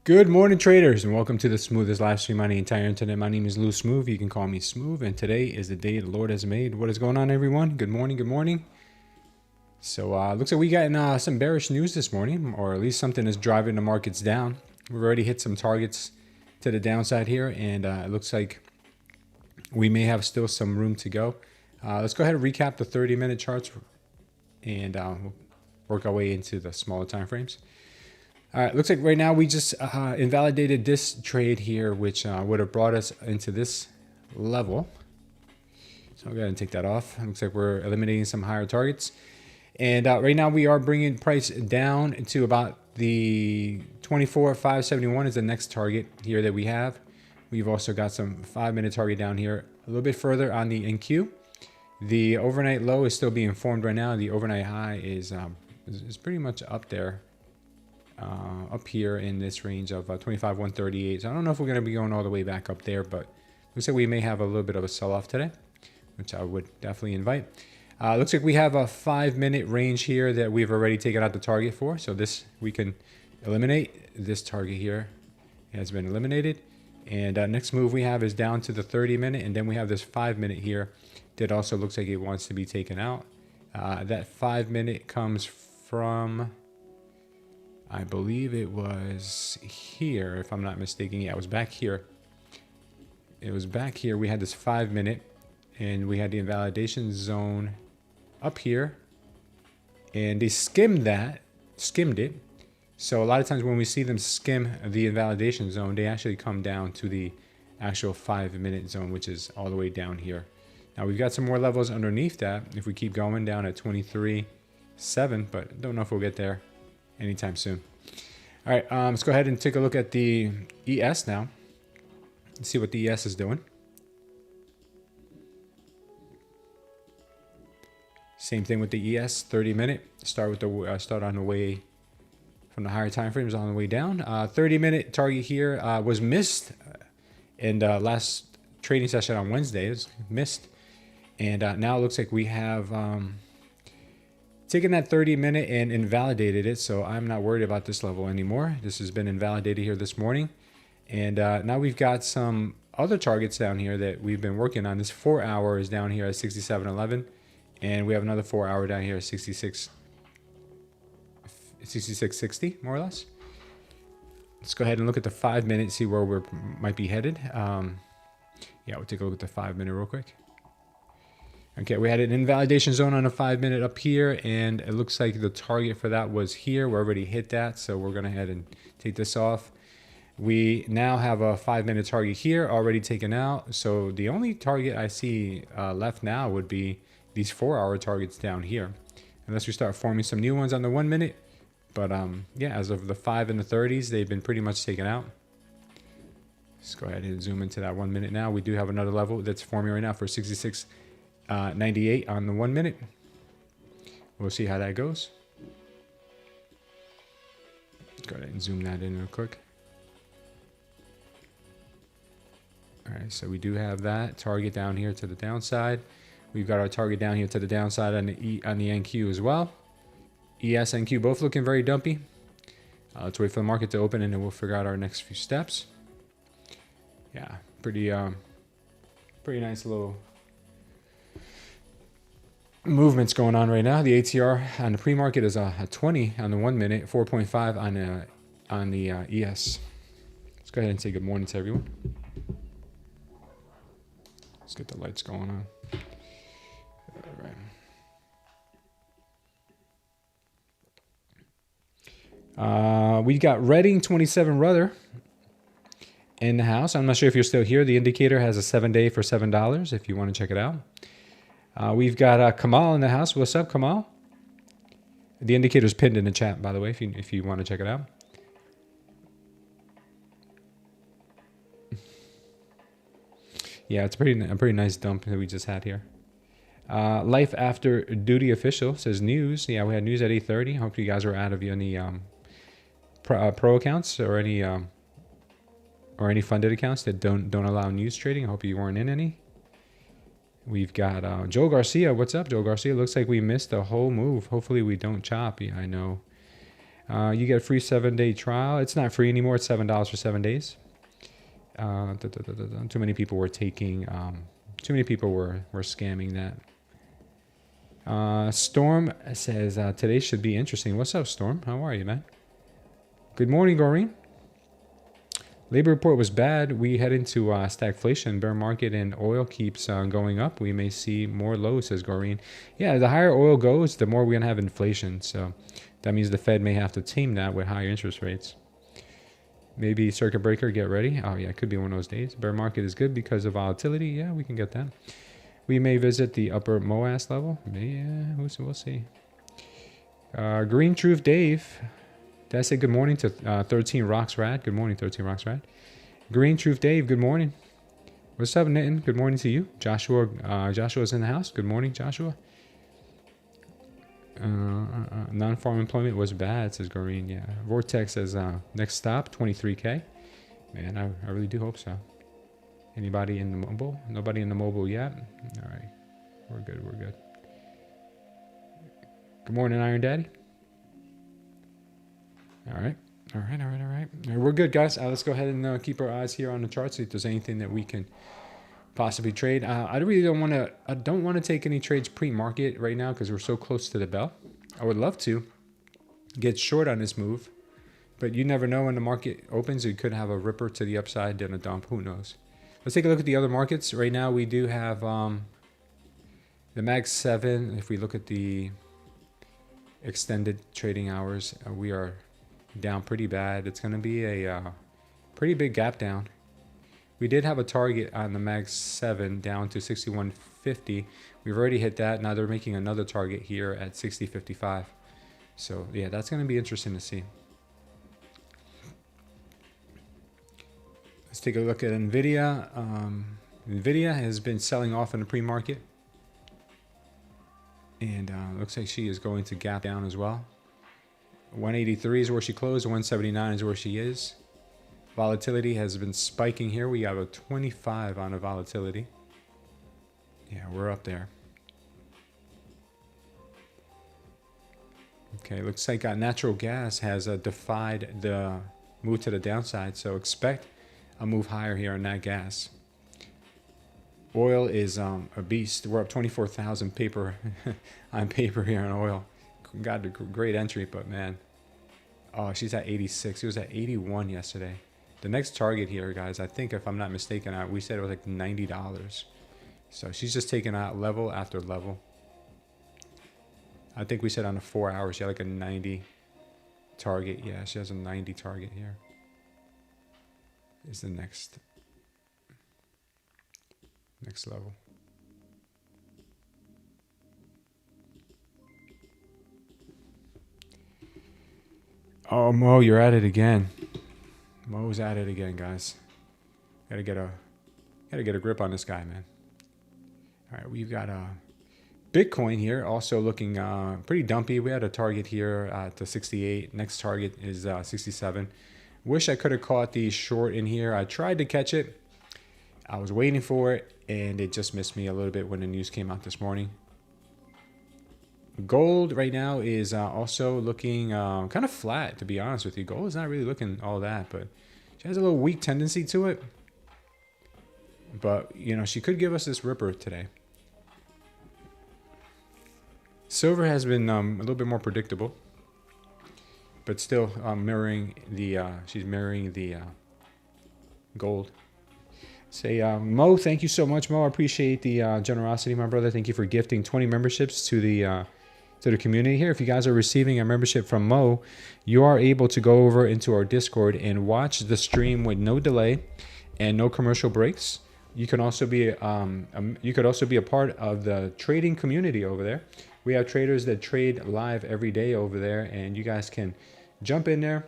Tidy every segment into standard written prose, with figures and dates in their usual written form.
Good morning, traders, and welcome to the smoothest live stream on the entire internet. My name is Lou Smooth. You can call me Smooth, and today is the day the Lord has made. What is going on, everyone? Good morning, good morning. So looks like we got some bearish news this morning, or at least something is driving the markets down. We've already hit some targets to the downside here, and it looks like we may have still some room to go. Let's go ahead and recap the 30-minute charts, and we'll work our way into the smaller time frames. All right, looks like right now we just invalidated this trade here, which would have brought us into this level. So I'll go ahead and take that off. Looks like we're eliminating some higher targets. And right now we are bringing price down to about the 24,571 is the next target here that we have. We've also got some 5-minute target down here a little bit further on the NQ. The overnight low is still being formed right now. The overnight high is pretty much up there. Up here in this range of 25,138. So I don't know if we're going to be going all the way back up there, but looks like we may have a little bit of a sell-off today, which I would definitely invite. Looks like we have a 5-minute range here that we've already taken out the target for. So this we can eliminate. This target here has been eliminated. And next move we have is down to the 30-minute, and then we have this 5-minute here that also looks like it wants to be taken out. That 5-minute comes from, I believe it was here, if I'm not mistaken. Yeah, it was back here. It was back here. We had this 5-minute, and we had the invalidation zone up here, and they skimmed it. So a lot of times when we see them skim the invalidation zone, they actually come down to the actual 5-minute zone, which is all the way down here. Now we've got some more levels underneath that if we keep going down at 23.7, but don't know if we'll get there anytime soon. All right, let's go ahead and take a look at the ES now. Let's see what the ES is doing. Same thing with the ES 30-minute. Start on the way from the higher time frames on the way down. 30-minute target here was missed in the last trading session on Wednesday. It was missed, and now it looks like we have taken that 30-minute and invalidated it, so I'm not worried about this level anymore. This has been invalidated here this morning, and now we've got some other targets down here that we've been working on. This 4-hour is down here at 67.11, and we have another 4-hour down here at 66.60, more or less. Let's go ahead and look at the 5-minute, see where we might be headed. Yeah, we'll take a look at the 5-minute real quick. Okay, we had an invalidation zone on a 5-minute up here, and it looks like the target for that was here. We already hit that, so we're going to head and take this off. We now have a 5-minute target here already taken out, so the only target I see left now would be these 4-hour targets down here, unless we start forming some new ones on the 1-minute. But yeah, as of the 5 and the 30s, they've been pretty much taken out. Let's go ahead and zoom into that 1-minute now. We do have another level that's forming right now for 66.98 on the 1-minute. We'll see how that goes. Let's go ahead and zoom that in real quick. All right, so we do have that target down here to the downside. We've got our target down here to the downside on the NQ as well. ES and NQ both looking very dumpy. Let's wait for the market to open, and then we'll figure out our next few steps. Yeah, pretty nice little movements going on right now. The ATR on the pre-market is a 20 on the 1-minute, 4.5 on the ES. Let's go ahead and say good morning to everyone. Let's get the lights going on. All right. We got Reading 27 Rudder in the house. I'm not sure if you're still here. The indicator has a 7-day for $7 if you want to check it out. We've got Kamal in the house. What's up, Kamal? The indicator's pinned in the chat, by the way, if you want to check it out. Yeah, it's a pretty nice dump that we just had here. Life After Duty Official says news. Yeah, we had news at 8:30. Hope you guys were out of any pro accounts or any funded accounts that don't allow news trading. I hope you weren't in any. We've got Joe Garcia. What's up, Joe Garcia? Looks like we missed the whole move. Hopefully we don't chop. Yeah, I know. You get a free 7-day trial. It's not free anymore. It's $7 for 7 days. Too many people were taking. Too many people were scamming that. Storm says today should be interesting. What's up, Storm? How are you, man? Good morning, Goreen. Labor report was bad. We head into stagflation, bear market, and oil keeps going up. We may see more lows, says Goreen. Yeah, the higher oil goes, the more we're going to have inflation. So that means the Fed may have to tame that with higher interest rates. Maybe circuit breaker, get ready. Oh, yeah, it could be one of those days. Bear market is good because of volatility. Yeah, we can get that. We may visit the upper MOAS level. Yeah, we'll see. Green Truth Dave. Did I say good morning to 13 Rocks Rad? Good morning, 13 Rocks Rad. Green Truth Dave, good morning. What's up, Nitin? Good morning to you. Joshua, Joshua's in the house. Good morning, Joshua. Non-farm employment was bad, says Green. Yeah. Vortex says next stop, 23K. Man, I really do hope so. Anybody in the mobile? Nobody in the mobile yet? All right. We're good. We're good. Good morning, Iron Daddy. All right. We're good, guys. Let's go ahead and keep our eyes here on the chart, see if there's anything that we can possibly trade. I really don't want to. I don't want to take any trades pre-market right now because we're so close to the bell. I would love to get short on this move, but you never know when the market opens. You could have a ripper to the upside, then a dump. Who knows? Let's take a look at the other markets. Right now, we do have the Mag 7. If we look at the extended trading hours, we are down pretty bad. It's going to be a pretty big gap down. We did have a target on the Mag 7 down to 61.50. We've already hit that. Now they're making another target here at 60.55. So yeah, that's going to be interesting to see. Let's take a look at NVIDIA. NVIDIA has been selling off in the pre-market. And looks like she is going to gap down as well. 183 is where she closed. 179 is where she is. Volatility has been spiking here. We have a 25 on a volatility. Yeah, we're up there. Okay, looks like natural gas has defied the move to the downside. So expect a move higher here on that gas. Oil is a beast. We're up 24,000 paper on paper here on oil. Got a great entry, but man, oh, she's at 86. It was at 81 yesterday. The next target here, guys, I think if I'm not mistaken, we said it was like $90. So she's just taking out level after level. I think we said on the 4 hours she had like a 90 target. Yeah, she has a 90 target here. Is the next level. Oh, Mo, you're at it again. Mo's at it again, guys. Gotta get a grip on this guy, man. All right, we've got Bitcoin here, also looking pretty dumpy. We had a target here at 68. Next target is 67. Wish I could have caught the short in here. I tried to catch it. I was waiting for it, and it just missed me a little bit when the news came out this morning. Gold right now is also looking kind of flat, to be honest with you. Gold is not really looking all that, but she has a little weak tendency to it. But, you know, she could give us this ripper today. Silver has been a little bit more predictable, but still mirroring the, she's mirroring the gold. Say, Mo, thank you so much, Mo. I appreciate the generosity, my brother. Thank you for gifting 20 memberships to the community here. If you guys are receiving a membership from Mo, you are able to go over into our Discord and watch the stream with no delay and no commercial breaks. You can also be a part of the trading community over there. We have traders that trade live every day over there, and you guys can jump in there,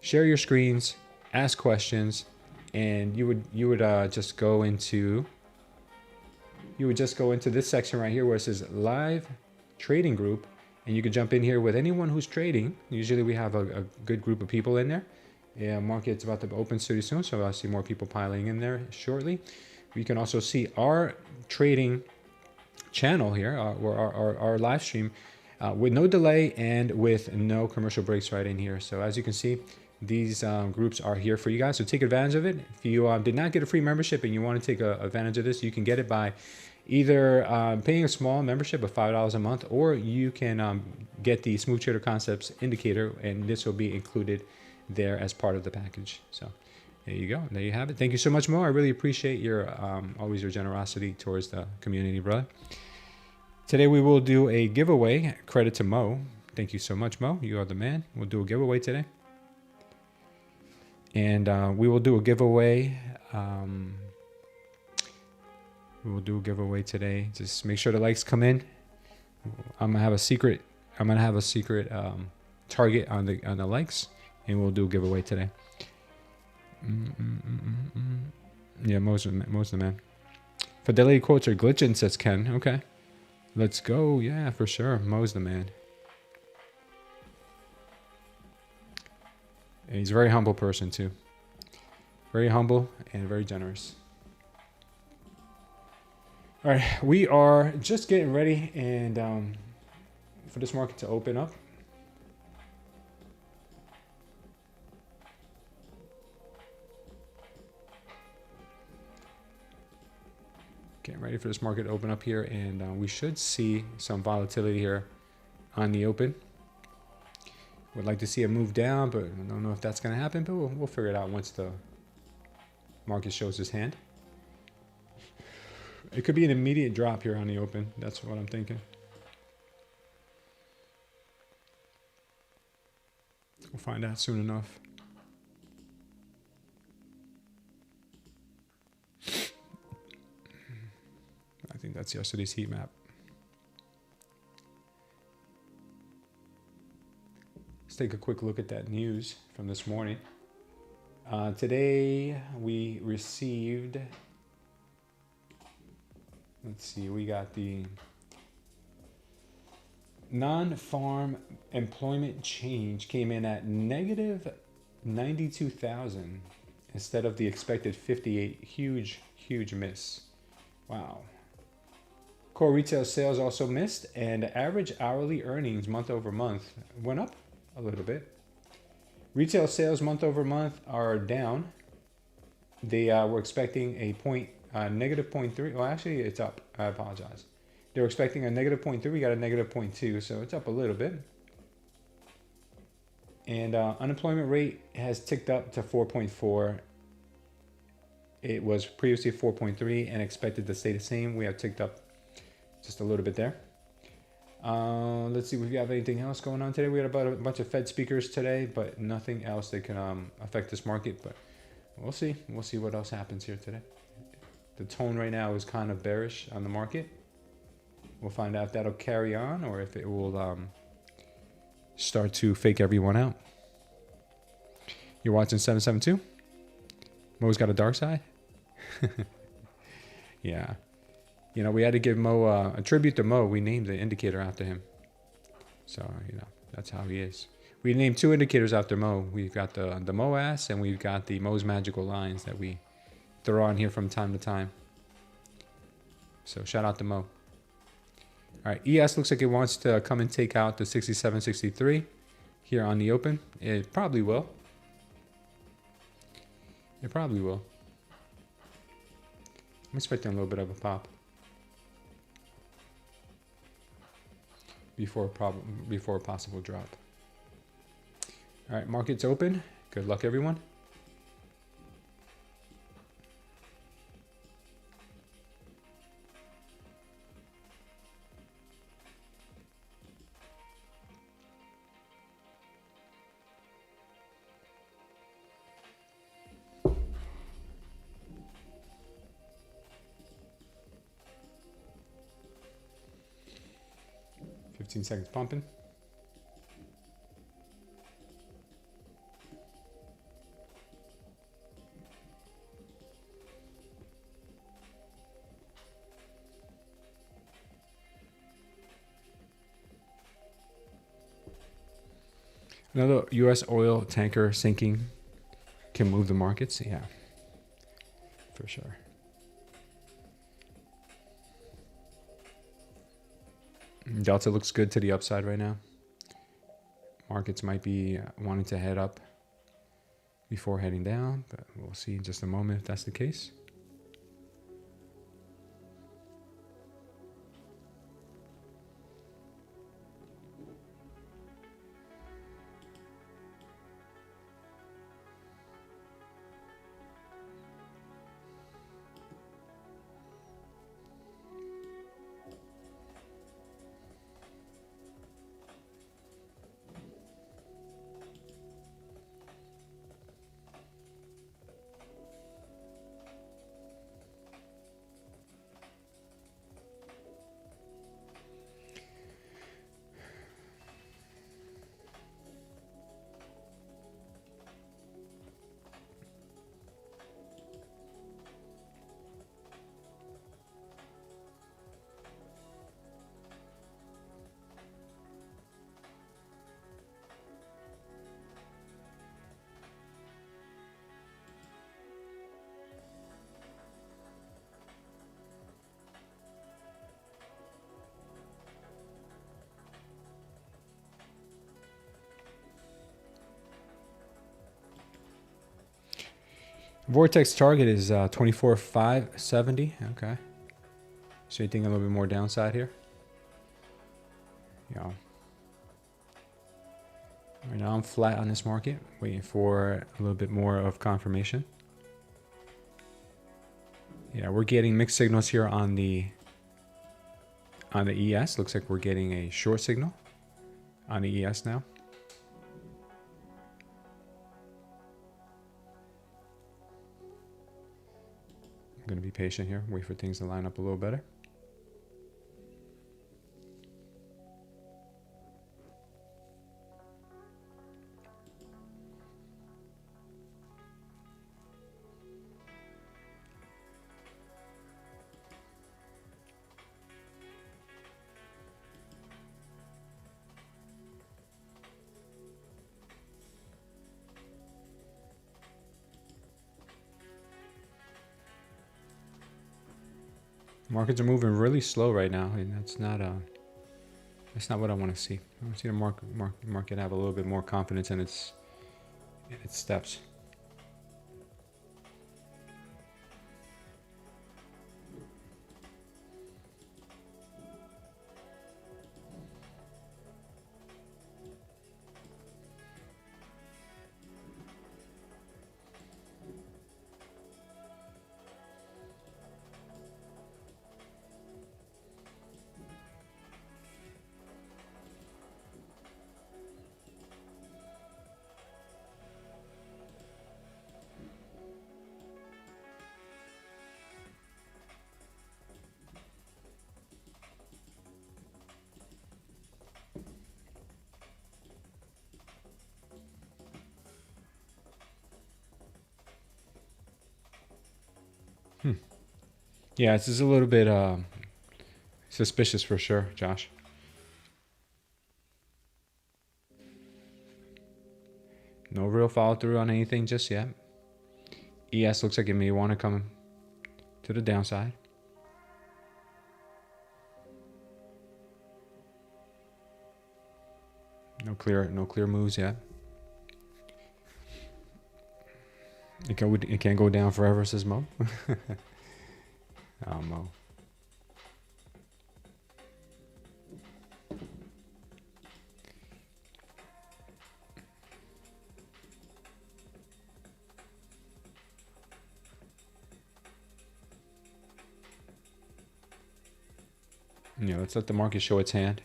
share your screens, ask questions, and you would just go into this section right here where it says live trading group, and you can jump in here with anyone who's trading. Usually we have a good group of people in there. Yeah, market's about to open pretty soon, so I'll see more people piling in there shortly. You can also see our trading channel here, our live stream. with no delay and with no commercial breaks right in here. So as you can see, these groups are here for you guys. So take advantage of it. If you did not get a free membership and you want to take advantage of this, you can get it by either paying a small membership of $5 a month, or you can get the Smooth Trader Concepts indicator, and this will be included there as part of the package. So there you go. There you have it. Thank you so much, Mo. I really appreciate your always your generosity towards the community, brother. Today we will do a giveaway. Credit to Mo. Thank you so much, Mo. You are the man. We'll do a giveaway today. And we will do a giveaway. We will do a giveaway today. Just make sure the likes come in. I'm gonna have a secret target on the likes, and we'll do a giveaway today. Yeah, most of the man. Fidelity quotes are glitching, says Ken. Okay, let's go. Yeah, for sure. Mo's the man. And he's a very humble person too. Very humble and very generous. All right, we are just getting ready and for this market to open up. Getting ready for this market to open up here, and we should see some volatility here on the open. Would like to see a move down, but I don't know if that's going to happen, but we'll figure it out once the market shows his hand. It could be an immediate drop here on the open. That's what I'm thinking. We'll find out soon enough. I think that's yesterday's heat map. Let's take a quick look at that news from this morning. Today we received, let's see, we got the non-farm employment change came in at negative 92,000 instead of the expected 58. Huge miss. Wow. Core retail sales also missed, and average hourly earnings month over month went up a little bit. Retail sales month over month are down. They were expecting a negative 0.3. Well, actually, it's up. I apologize. They were expecting a negative 0.3. We got a negative 0.2, so it's up a little bit. And unemployment rate has ticked up to 4.4. It was previously 4.3 and expected to stay the same. We have ticked up just a little bit there. Let's see if we have anything else going on today. We had about a bunch of Fed speakers today, but nothing else that can affect this market. But we'll see. We'll see what else happens here today. The tone right now is kind of bearish on the market. We'll find out if that'll carry on or if it will start to fake everyone out. You're watching 772? Mo's got a dark side? Yeah. You know, we had to give Mo a tribute to Mo. We named the indicator after him. So, you know, that's how he is. We named two indicators after Mo. We've got the MOAS and we've got the Mo's Magical Lines that we throw on here from time to time. So shout out to Mo. All right, ES looks like it wants to come and take out the 67.63 here on the open. It probably will. It probably will. I'm expecting a little bit of a pop before a possible drop. All right, market's open. Good luck, everyone. Seconds pumping. Another U.S. oil tanker sinking can move the markets. Yeah, for sure. Delta looks good to the upside right now. Markets might be wanting to head up before heading down, but we'll see in just a moment if that's the case. Vortex target is 24,570. Okay. So you think a little bit more downside here? Yeah. Right now I'm flat on this market, waiting for a little bit more of confirmation. Yeah, we're getting mixed signals here on the ES. Looks like we're getting a short signal on the ES now. I'm going to be patient here, wait for things to line up a little better. Markets are moving really slow right now, and that's not what I want to see. I want to see the market have a little bit more confidence in its steps. Yeah, this is a little bit suspicious for sure, Josh. No real follow through on anything just yet. ES looks like it may want to come to the downside. No clear moves yet. It can't go down forever, says Mo. Oh, Mo. Yeah, let's let the market show its hand.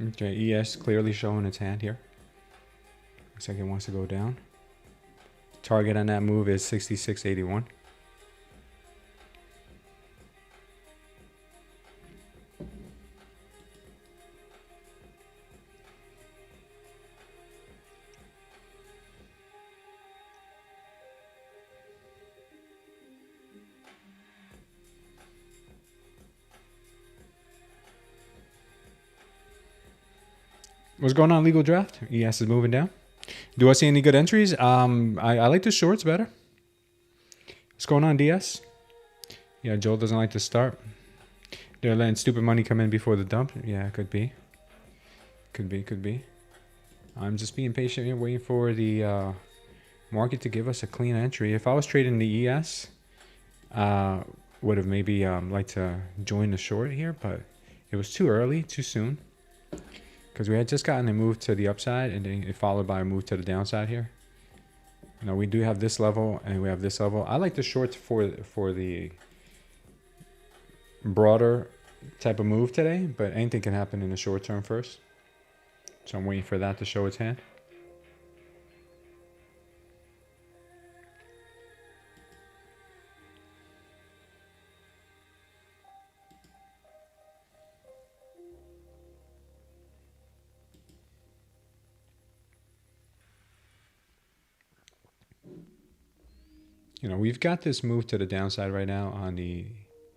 Okay, ES clearly showing its hand here. Looks like it wants to go down. Target on that move is 66.81. What's going on, legal draft? ES is moving down. Do I see any good entries? I like the shorts better. What's going on, DS? Yeah, Joel doesn't like to start. They're letting stupid money come in before the dump. Yeah, could be. Could be. I'm just being patient here, waiting for the market to give us a clean entry. If I was trading the ES, would have maybe liked to join the short here, but it was too early, too soon. Because we had just gotten a move to the upside and then it followed by a move to the downside here. Now we do have this level and we have this level. I like the shorts for the broader type of move today, but anything can happen in the short term first. So I'm waiting for that to show its hand. You know, we've got this move to the downside right now on the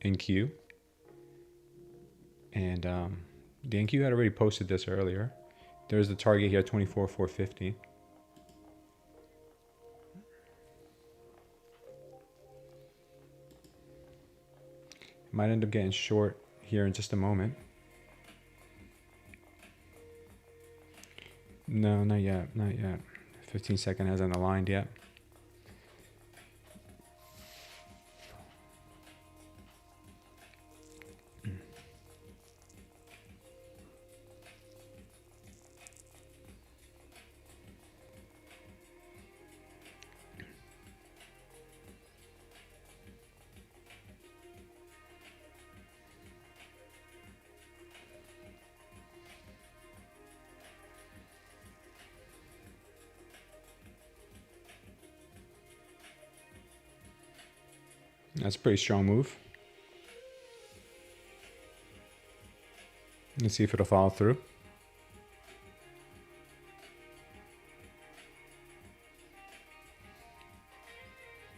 NQ. And the NQ had already posted this earlier. There's the target here, 24,450. Might end up getting short here in just a moment. No, not yet, not yet. 15-second hasn't aligned yet. That's a pretty strong move. Let's see if it'll follow through.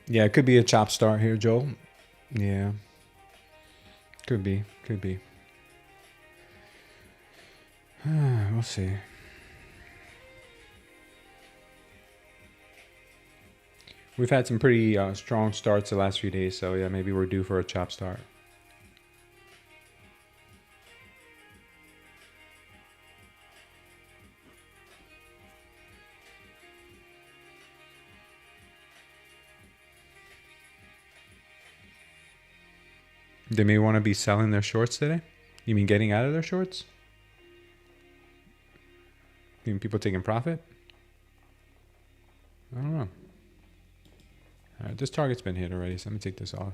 Yeah, it could be a chop start here, Joel. Yeah. Could be. We'll see. We've had some pretty strong starts the last few days, so yeah, maybe we're due for a chop start. They may want to be selling their shorts today. You mean getting out of their shorts? You mean people taking profit? I don't know. All right, this target's been hit already, so let me take this off.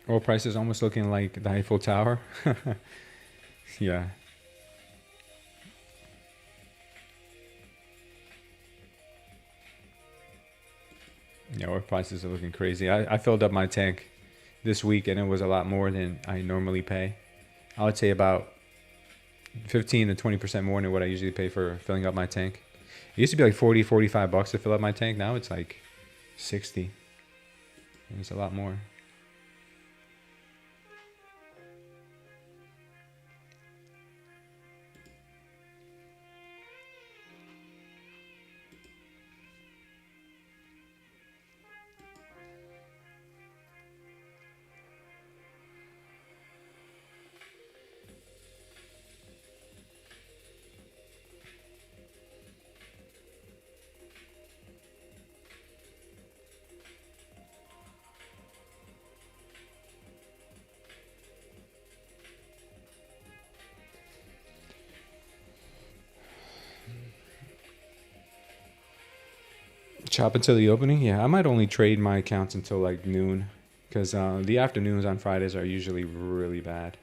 Oil price is almost looking like the Eiffel Tower. Yeah. Yeah, oil prices are looking crazy. I filled up my tank this week and it was a lot more than I normally pay. I would say about 15 to 20% more than what I usually pay for filling up my tank. It used to be like 40, 45 bucks to fill up my tank. Now it's like 60. And it's a lot more. Chop until the opening. Yeah, I might only trade my accounts until like noon, because the afternoons on Fridays are usually really bad.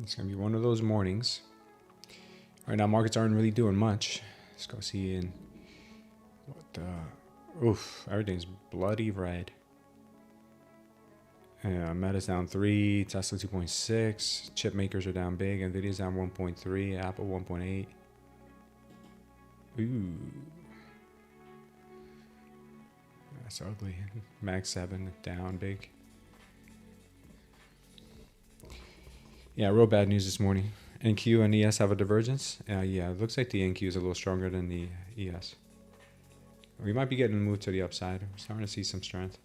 It's gonna be one of those mornings. Right now, markets aren't really doing much. Let's go see in what the. Oof, everything's bloody red. Yeah, Meta's down 3, Tesla 2.6, chip makers are down big, Nvidia's down 1.3, Apple 1.8. Ooh. That's ugly. Max 7 down big. Yeah, real bad news this morning. NQ and ES have a divergence. Yeah, it looks like the NQ is a little stronger than the ES. We might be getting a move to the upside. We're starting to see some strength.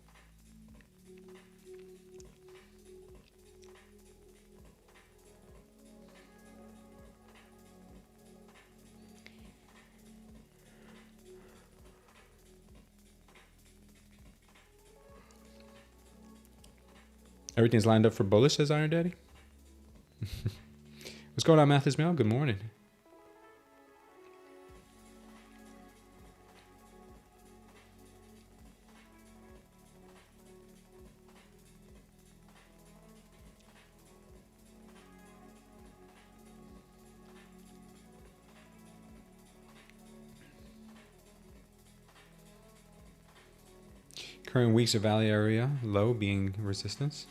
Everything's lined up for bullish, says Iron Daddy. What's going on, Mathis Mail? Good morning. Current weeks of value area, low being resistance.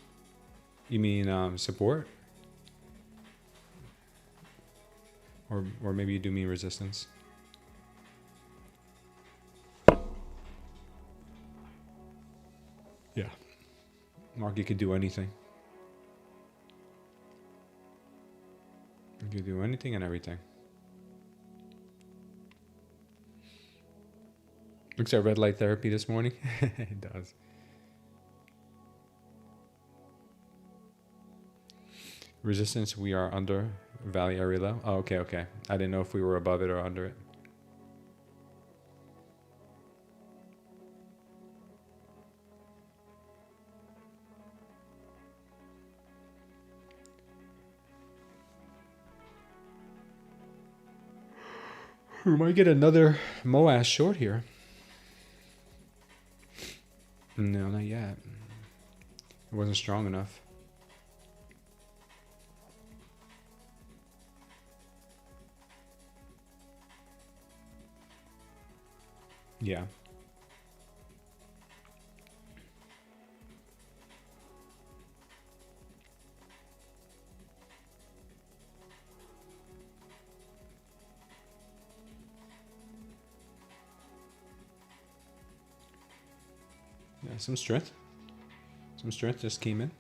You mean support? Or maybe you do mean resistance. Yeah. Market could do anything. You could do anything and everything. Looks at red light therapy this morning. It does. Resistance, we are under value area low. Oh, okay, okay. I didn't know if we were above it or under it. We might get another MOAS short here. No, not yet. It wasn't strong enough. Yeah. Yeah, some strength. Some strength just came in.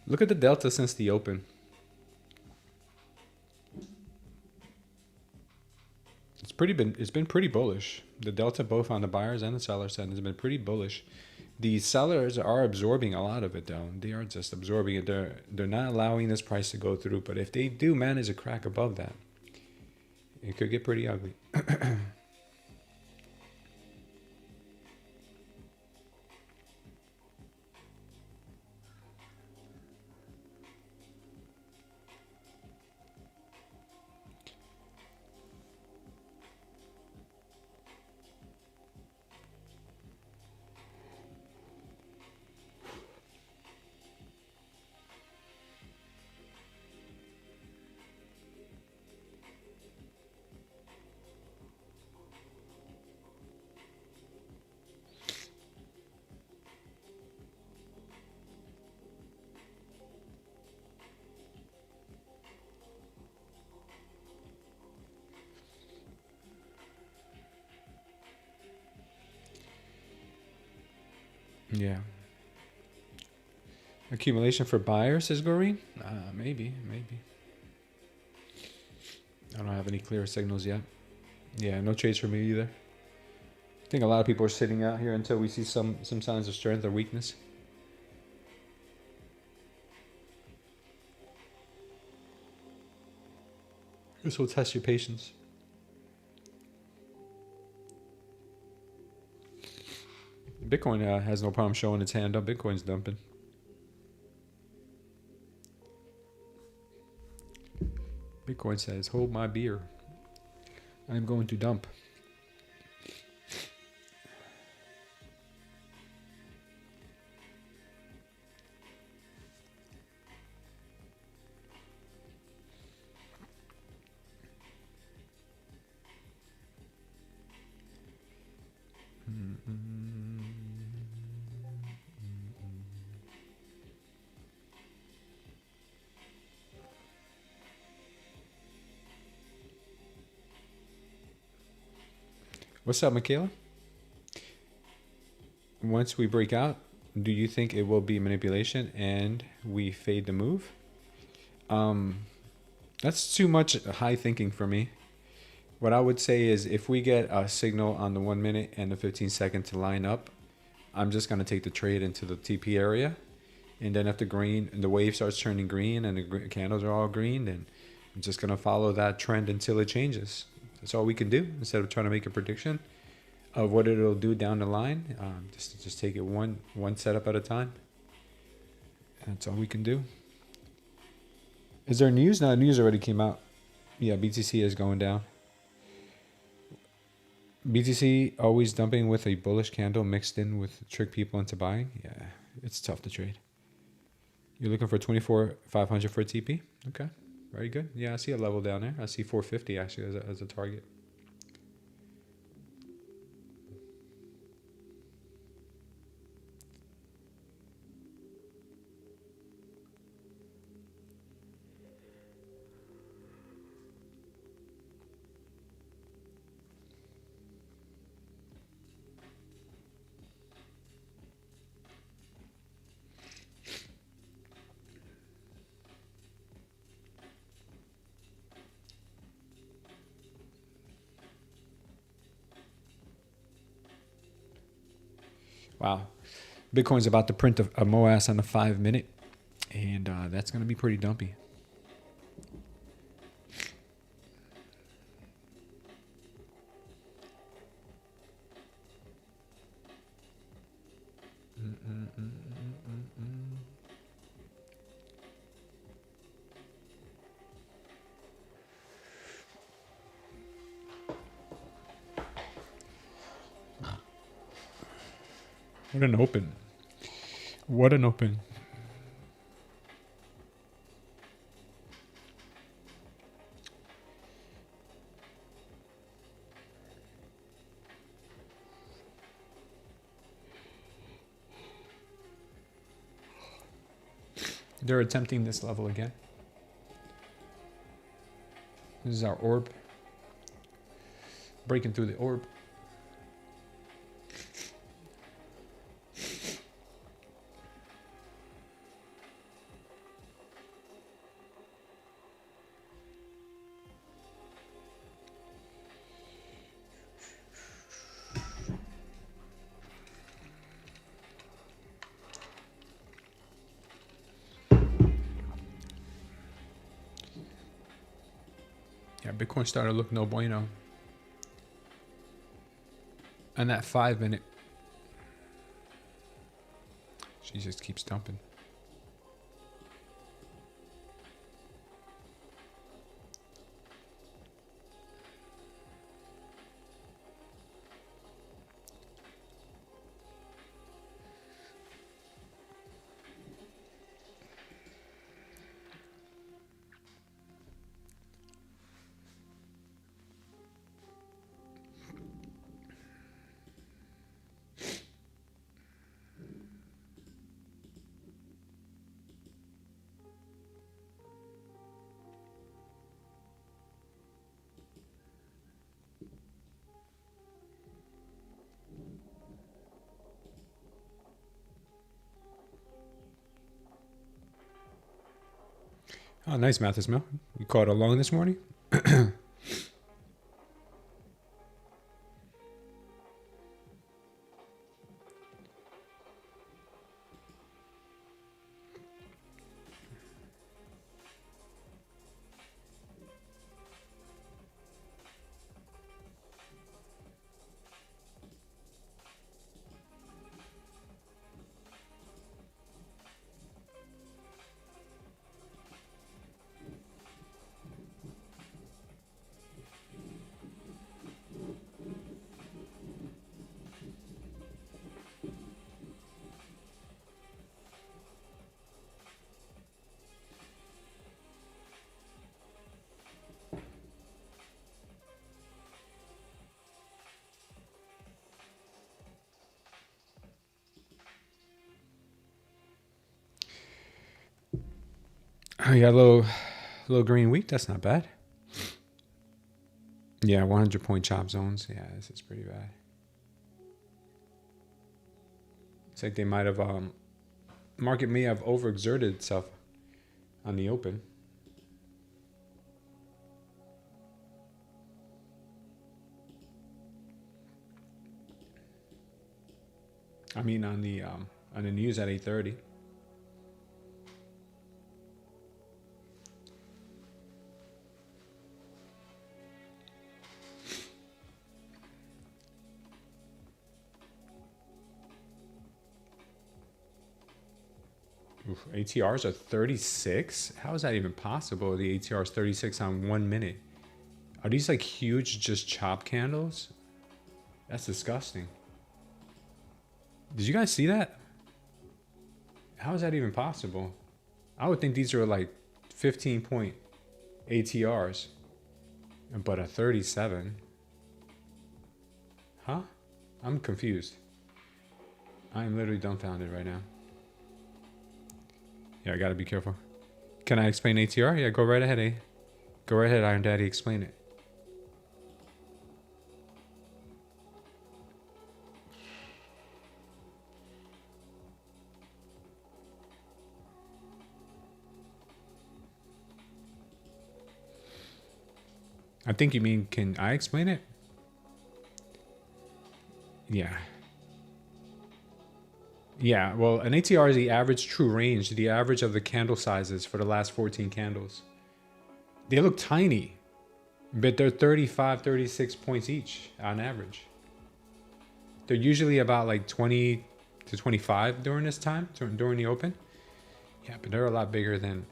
Look at the delta since the open. it's been pretty bullish. The delta both on the buyers and the seller side has been pretty bullish. The sellers are absorbing a lot of it though. They are just absorbing it. They're not allowing this price to go through. But if they do manage to crack above that, it could get pretty ugly. Yeah. Accumulation for buyers, says Goreen? Maybe. I don't have any clear signals yet. Yeah, no trades for me either. I think a lot of people are sitting out here until we see some signs of strength or weakness. This will test your patience. Bitcoin has no problem showing its hand up. Bitcoin's dumping. Bitcoin says, hold my beer. I'm going to dump. What's up, Michaela? Once we break out, do you think it will be manipulation and we fade the move? That's too much high thinking for me. What I would say is if we get a signal on the 1 minute and the 15-second to line up, I'm just going to take the trade into the TP area. And then if the wave starts turning green and the candles are all green, then I'm just going to follow that trend until it changes. That's all we can do instead of trying to make a prediction of what it'll do down the line. Just take it one setup at a time. That's all we can do. Is there news? No, news already came out. Yeah, BTC is going down. BTC always dumping with a bullish candle mixed in with trick people into buying. Yeah, it's tough to trade. You're looking for 24,500 for a TP? Okay. Very good. Yeah, I see a level down there. I see 450 actually as a target. Wow. Bitcoin's about to print a MOAS on the 5 minute, and that's going to be pretty dumpy. What an open. What an open. They're attempting this level again. This is our orb. Breaking through the orb. Bitcoin started to look no bueno. And that 5 minute, she just keeps dumping. Oh, nice, Mathis Mill. You caught along this morning? Oh, yeah, little green week. That's not bad. Yeah, 100 point chop zones. Yeah, this is pretty bad. It's like they might have, market may have overexerted itself on the open. I mean, on the news at 8:30. Oof, ATRs are 36? How is that even possible? The ATR is 36 on 1 minute. Are these like huge just chop candles? That's disgusting. Did you guys see that? How is that even possible? I would think these are like 15 point ATRs, but a 37. Huh? I'm confused. I'm literally dumbfounded right now. Yeah, I gotta be careful. Can I explain ATR? Yeah, go right ahead, eh? Go right ahead, Iron Daddy, explain it. I think you mean, can I explain it? Yeah. Yeah, well, an ATR is the average true range, the average of the candle sizes for the last 14 candles. They look tiny, but they're 35, 36 points each on average. They're usually about like 20 to 25 during this time, during the open. Yeah, but they're a lot bigger than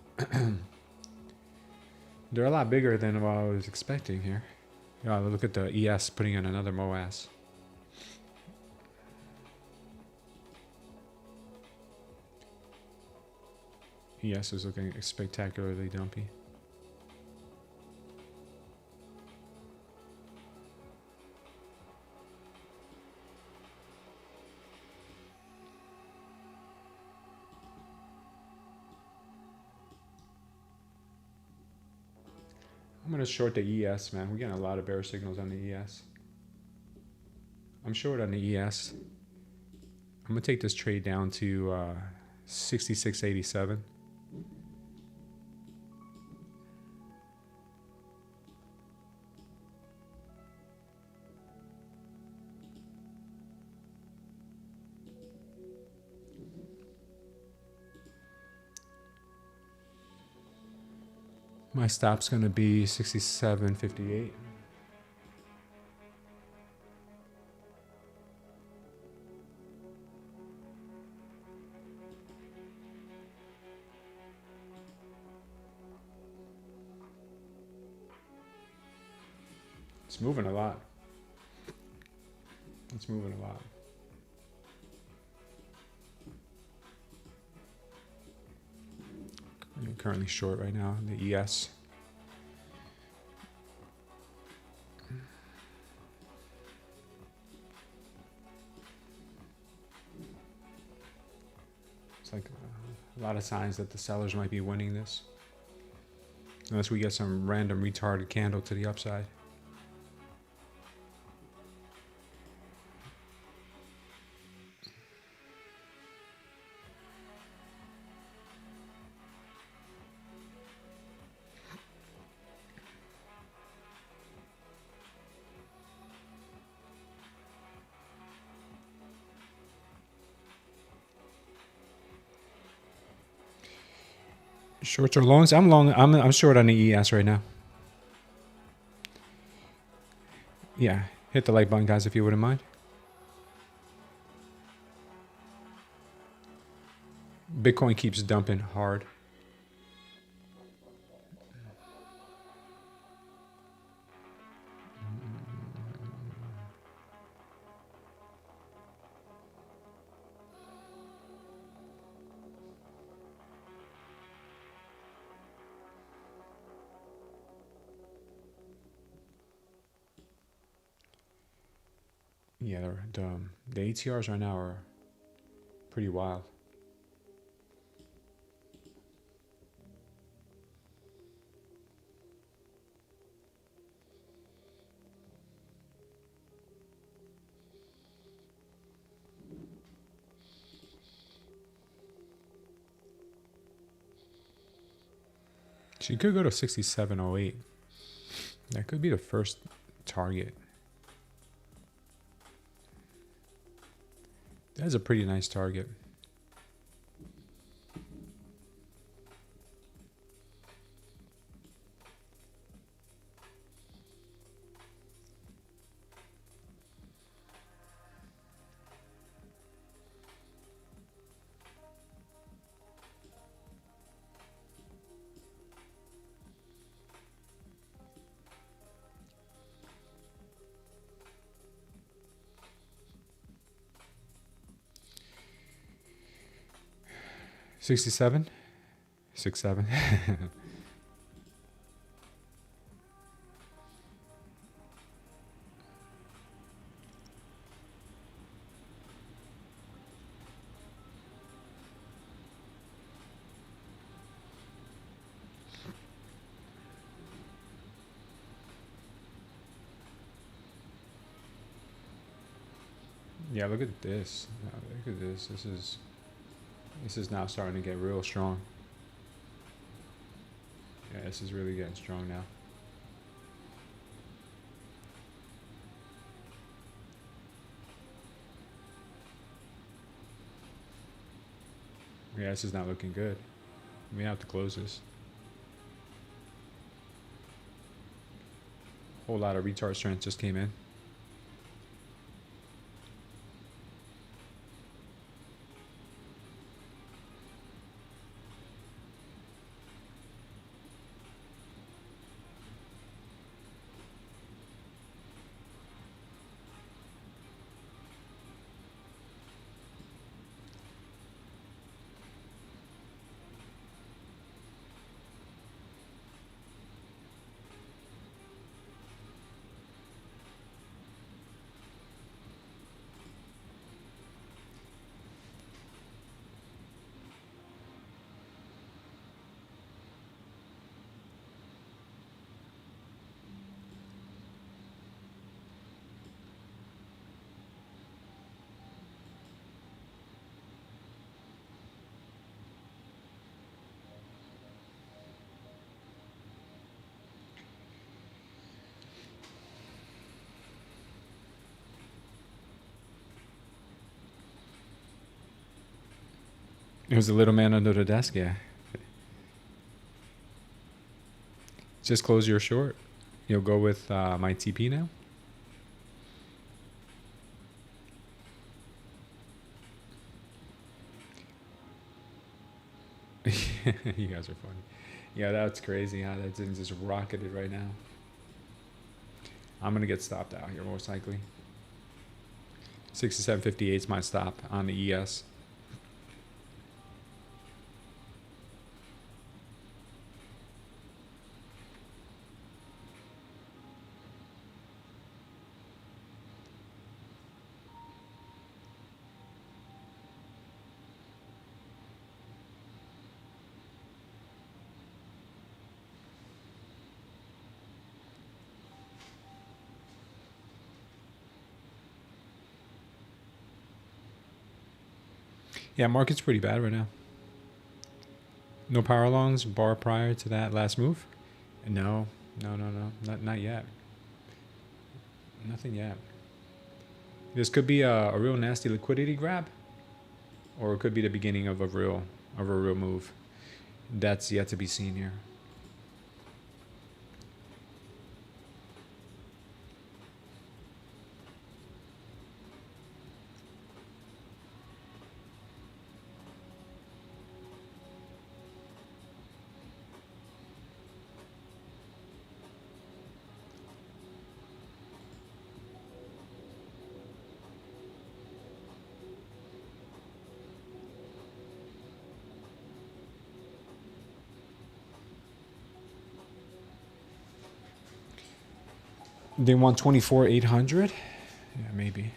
they're a lot bigger than what I was expecting here. Yeah, look at the ES putting in another MOAS. ES is looking spectacularly dumpy. I'm going to short the ES, man. We're getting a lot of bear signals on the ES. I'm short on the ES. I'm going to take this trade down to 66.87. My stop's going to be 67.58. It's moving a lot. It's moving a lot. I'm currently short right now in the ES. It's like a lot of signs that the sellers might be winning this. Unless we get some random retarded candle to the upside. Shorts or longs? I'm long. I'm short on the ES right now. Yeah, hit the like button, guys, if you wouldn't mind. Bitcoin keeps dumping hard. Yeah, the ATRs right now are pretty wild. She could go to 67.08. That could be the first target. That's a pretty nice target. $67, 67. Yeah, look at this. Look at this. This is now starting to get real strong. Yeah, this is really getting strong now. Yeah, this is not looking good. We have to close this. Whole lot of retard strength just came in. It was the little man under the desk, yeah. Just close your short. You'll go with my TP now. You guys are funny. Yeah, that's crazy how that thing just rocketed right now. I'm gonna get stopped out here most likely. 67.58 is my stop on the ES. Yeah, market's pretty bad right now. No power longs bar prior to that last move? No, not yet. Nothing yet. This could be a real nasty liquidity grab, or it could be the beginning of a real move. That's yet to be seen here. They want 24,800? Yeah, maybe.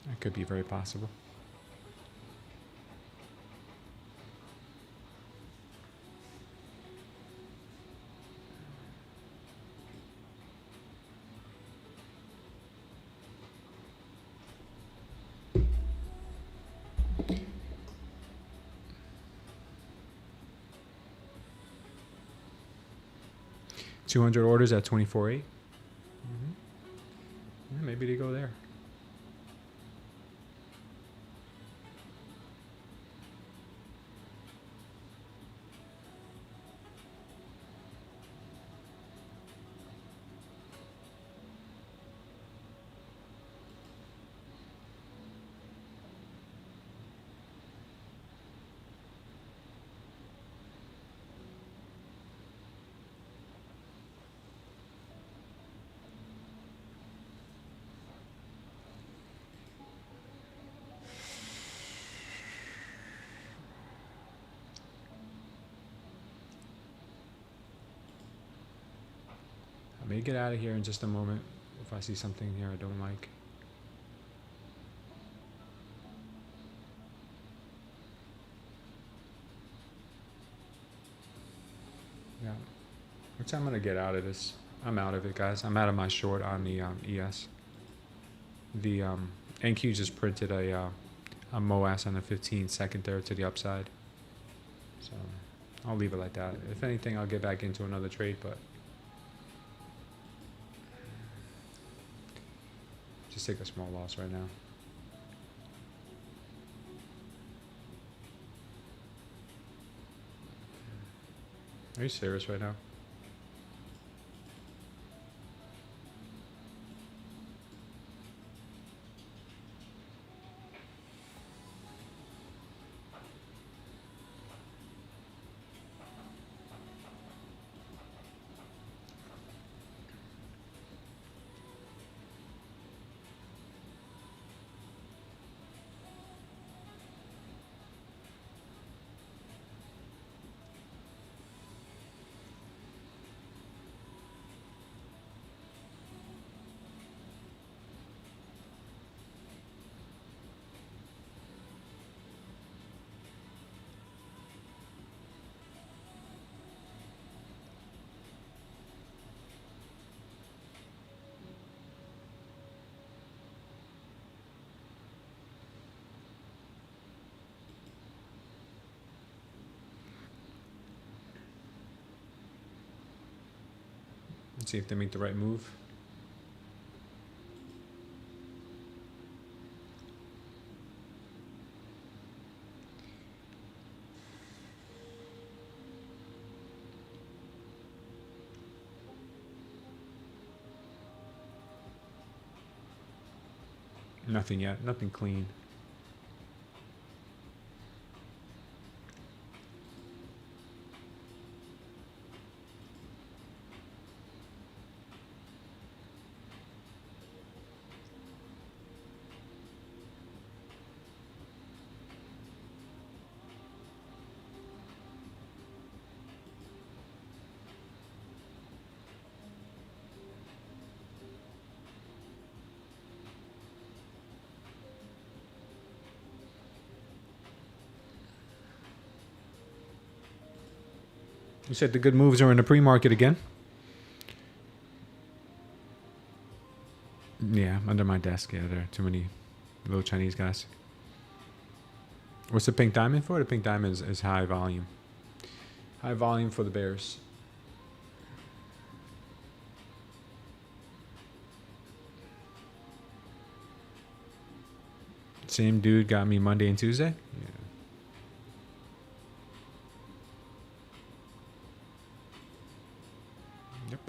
That could be very possible. $200 orders at 24.8. Yeah, maybe they go there. I may get out of here in just a moment if I see something here I don't like. Yeah. Which I'm going to get out of this. I'm out of it, guys. I'm out of my short on the ES. The NQ just printed a MOAS on the 15 second there to the upside. So I'll leave it like that. If anything, I'll get back into another trade, but just take a small loss right now. Are you serious right now? Let's see if they make the right move. Nothing yet. Nothing clean. You said the good moves are in the pre-market again? Yeah, under my desk. Yeah, there are too many little Chinese guys. What's the pink diamond for? The pink diamond is high volume. High volume for the bears. Same dude got me Monday and Tuesday? Yeah. Yep.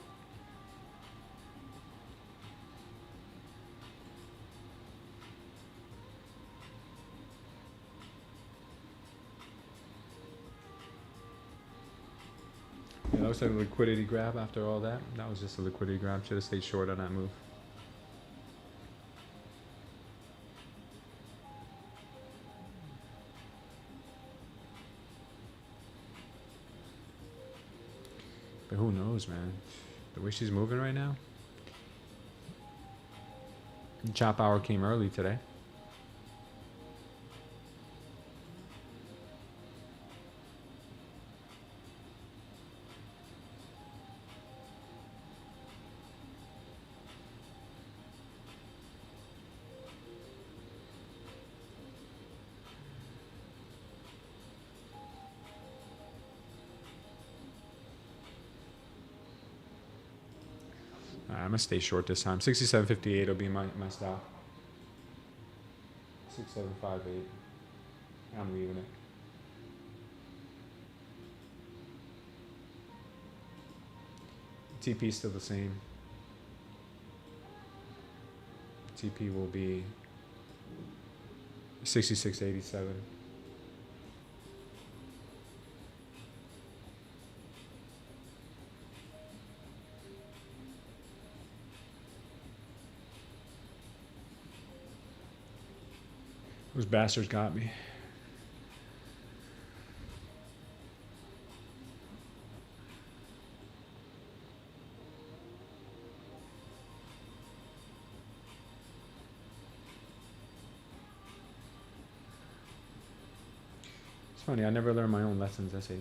Yeah, that was a liquidity grab after all that. That was just a liquidity grab. Should have stayed short on that move. But who knows, man? The way she's moving right now. Chop hour came early today. I'm gonna stay short this time. 67.58 will be my stop. 6758. I'm leaving it. TP is still the same. TP will be 66.87. Those bastards got me. It's funny, I never learned my own lessons. I say,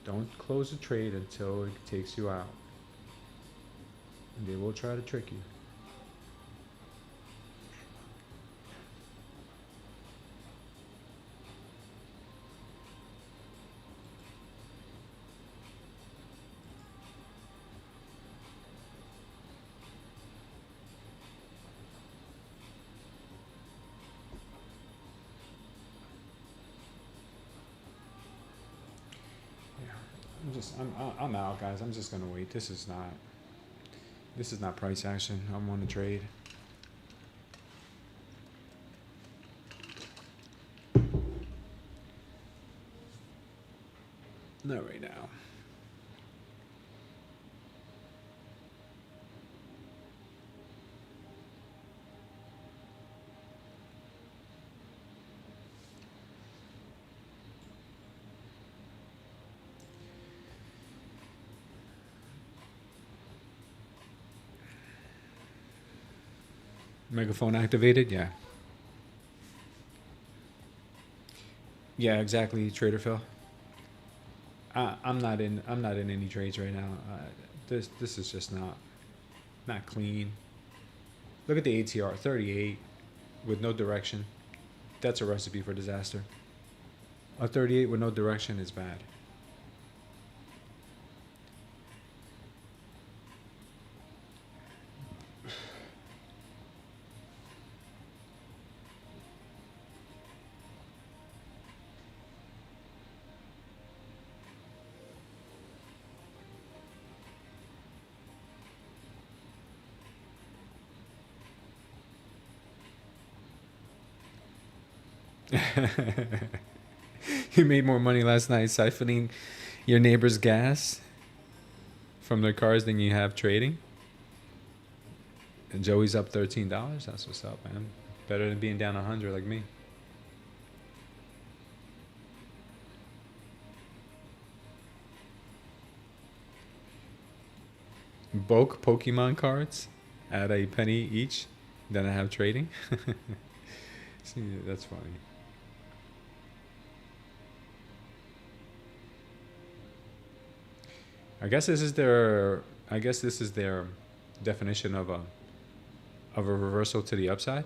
don't close a trade until it takes you out. And they will try to trick you. I'm out, guys. I'm just gonna wait. This is not price action. I want to trade. Not right now. Megaphone activated, yeah. Yeah, exactly, Trader Phil. I'm not in any trades right now. This is just not clean. Look at the ATR, 38 with no direction. That's a recipe for disaster. A 38 with no direction is bad. You made more money last night siphoning your neighbor's gas from their cars than you have trading. And Joey's up $13. That's what's up, man. Better than being down 100 like me. Bulk Pokemon cards at a penny each. Then I have trading. See, that's funny. I guess this is their definition of a reversal to the upside.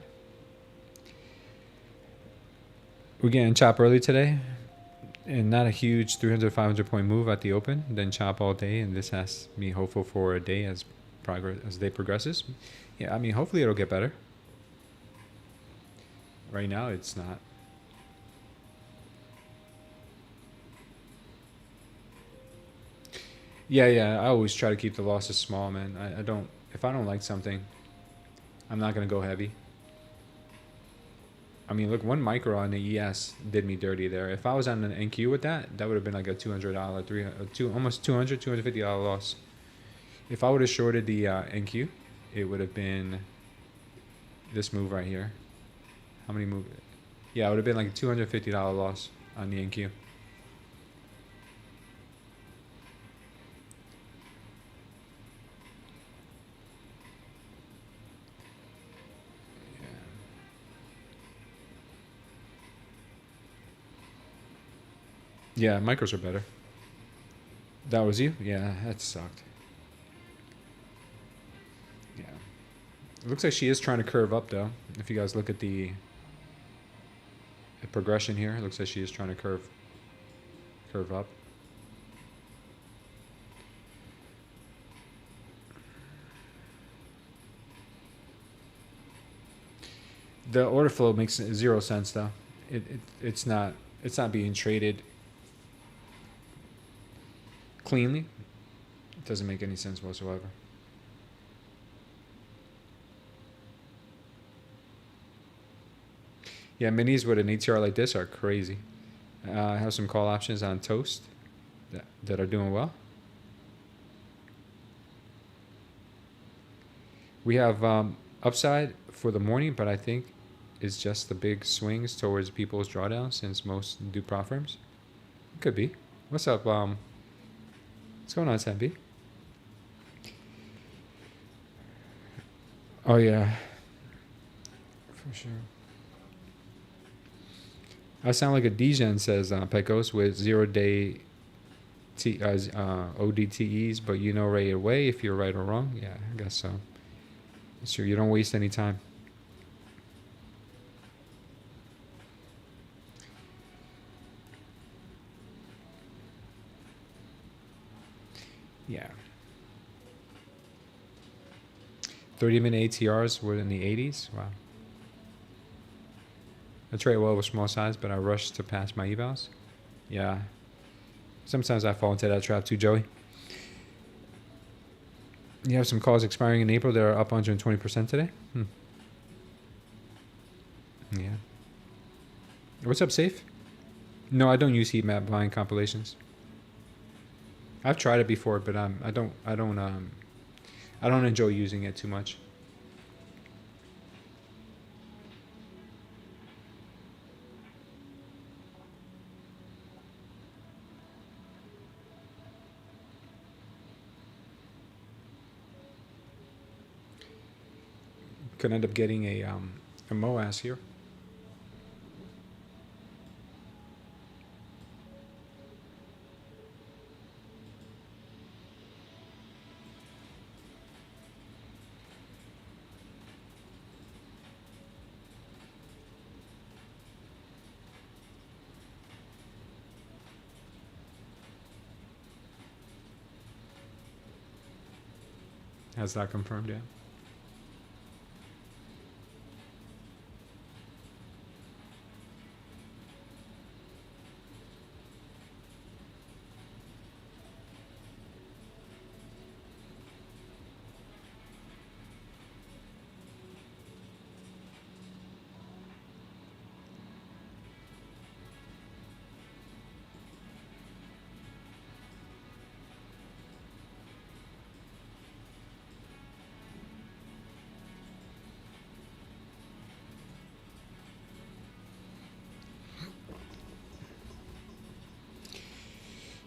We're getting chop early today, and not a huge 300, 500 point move at the open. Then chop all day, and this has me hopeful for a day as day progresses. Yeah, I mean, hopefully it'll get better. Right now, it's not. Yeah. I always try to keep the losses small, man. I don't. If I don't like something, I'm not gonna go heavy. I mean, look, one micro on the ES did me dirty there. If I was on an NQ with that, that would have been like a $200, almost $200, $250 loss. If I would have shorted the NQ, it would have been this move right here. How many moves? Yeah, it would have been like a $250 loss on the NQ. Yeah, micros are better. That was you? Yeah, that sucked. Yeah. It looks like she is trying to curve up, though. If you guys look at the progression here, it looks like she is trying to curve up. The order flow makes zero sense, though. It's not being traded cleanly. It doesn't make any sense whatsoever. Yeah, minis with an ATR like this are crazy. I have some call options on Toast that are doing well. We have upside for the morning, but I think it's just the big swings towards people's drawdown since most do prop firms. Could be. What's up? What's going on, Sambi? Oh yeah, for sure. I sound like a Degen, says Pecos, with 0-day ODTEs, but you know right away if you're right or wrong. Yeah, I guess so. Sure, you don't waste any time. Yeah. 30-minute ATRs were in the 80s. Wow. I trade well with small size, but I rush to pass my evals. Yeah. Sometimes I fall into that trap too, Joey. You have some calls expiring in April that are up 120% today. Yeah. What's up, Safe? No, I don't use heat map buying compilations. I've tried it before, but I don't enjoy using it too much. Could end up getting a MOAS here. Has that confirmed yet?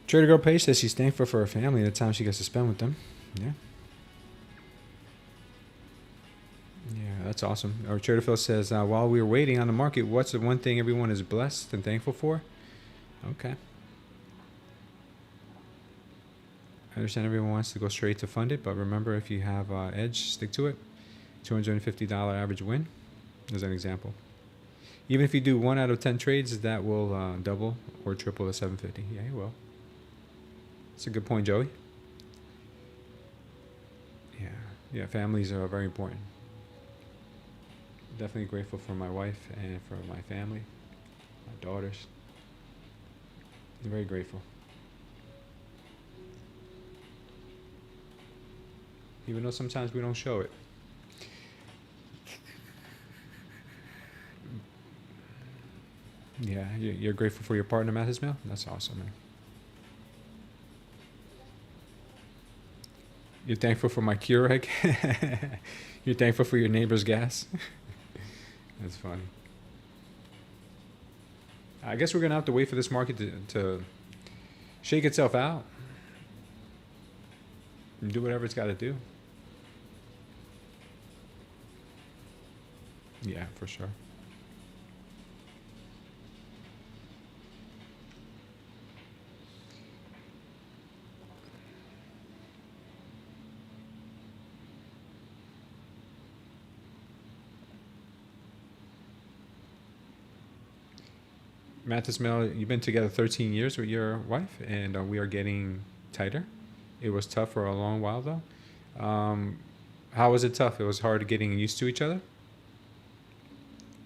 Trader Girl Page says she's thankful for her family and the time she gets to spend with them. Yeah. Yeah, that's awesome. Or Trader Phil says, while we were waiting on the market, what's the one thing everyone is blessed and thankful for? Okay. I understand everyone wants to go straight to fund it, but remember, if you have edge, stick to it. $250 average win, as an example. Even if you do 1 out of 10 trades, that will double or triple the 750. Yeah, you will. That's a good point, Joey. Yeah, families are very important. Definitely grateful for my wife and for my family, my daughters. I'm very grateful. Even though sometimes we don't show it. Yeah, you're grateful for your partner, Matt Ismail? That's awesome, man. You're thankful for my Keurig? You're thankful for your neighbor's gas? That's funny. I guess we're going to have to wait for this market to shake itself out and do whatever it's got to do. Yeah, for sure. Matt Ismail, you've been together 13 years with your wife, and we are getting tighter. It was tough for a long while, though. How was it tough? It was hard getting used to each other?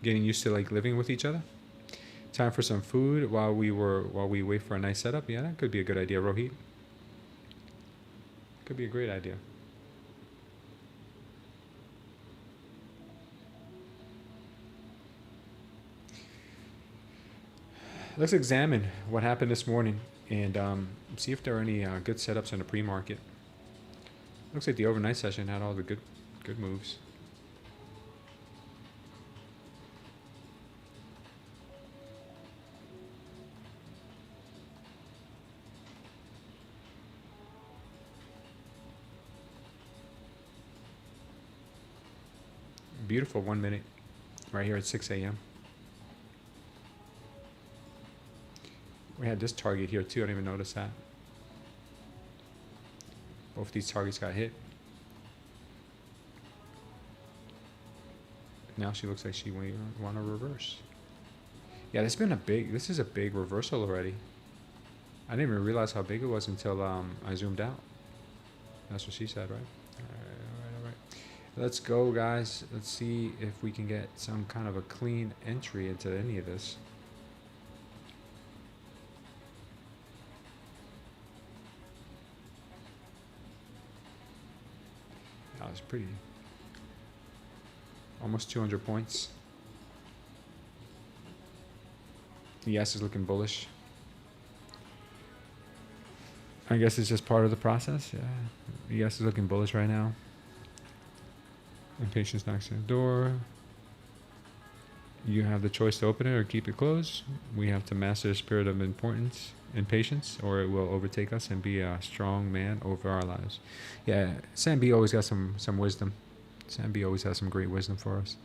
Getting used to like living with each other? Time for some food while we wait for a nice setup? Yeah, that could be a good idea, Rohit. Could be a great idea. Let's examine what happened this morning and see if there are any good setups in the pre-market. Looks like the overnight session had all the good moves. Beautiful 1 minute right here at 6 a.m. We had this target here too. I didn't even notice that. Both these targets got hit. Now she looks like she want to reverse. Yeah, this is a big reversal already. I didn't even realize how big it was until I zoomed out. That's what she said, right? All right. Let's go, guys. Let's see if we can get some kind of a clean entry into any of this. That was pretty. Almost 200 points. The S is looking bullish. I guess it's just part of the process. Yeah. The S is looking bullish right now. Impatience knocks on the door. You have the choice to open it or keep it closed. We have to master the spirit of importance and patience, or it will overtake us and be a strong man over our lives. Yeah, Sam B always got some wisdom. Sam B always has some great wisdom for us.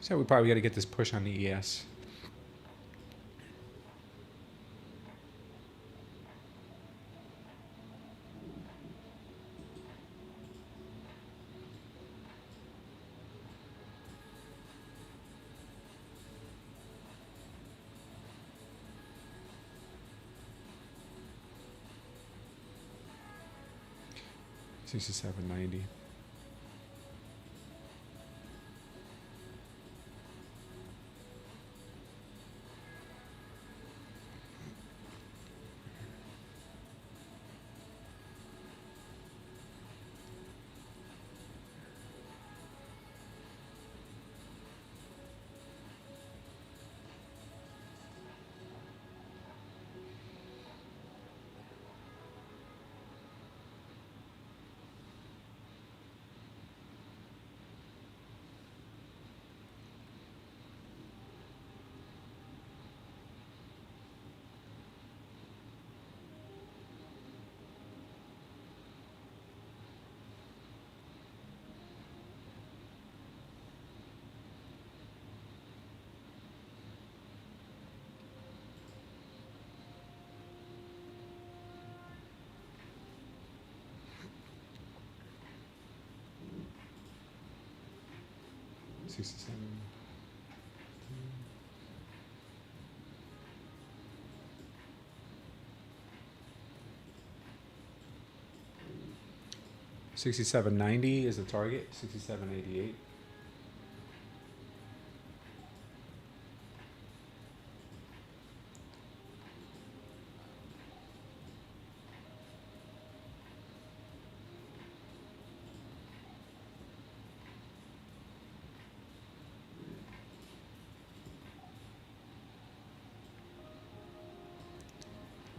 So we probably got to get this push on the ES. $67.90. $67.90 is the target. $67.88.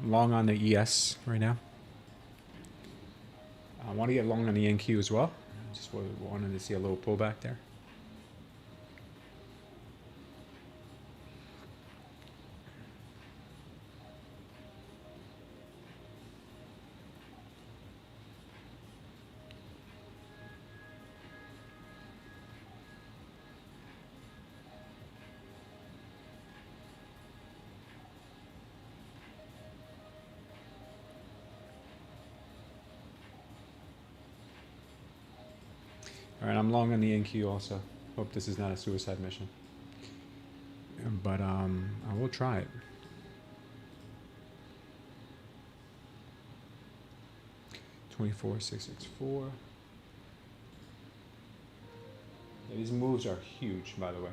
Long on the ES right now. I want to get long on the NQ as well. Just wanted to see a little pullback there. All right, I'm long on the NQ also. Hope this is not a suicide mission. But I will try it. $24,664. Yeah, these moves are huge, by the way.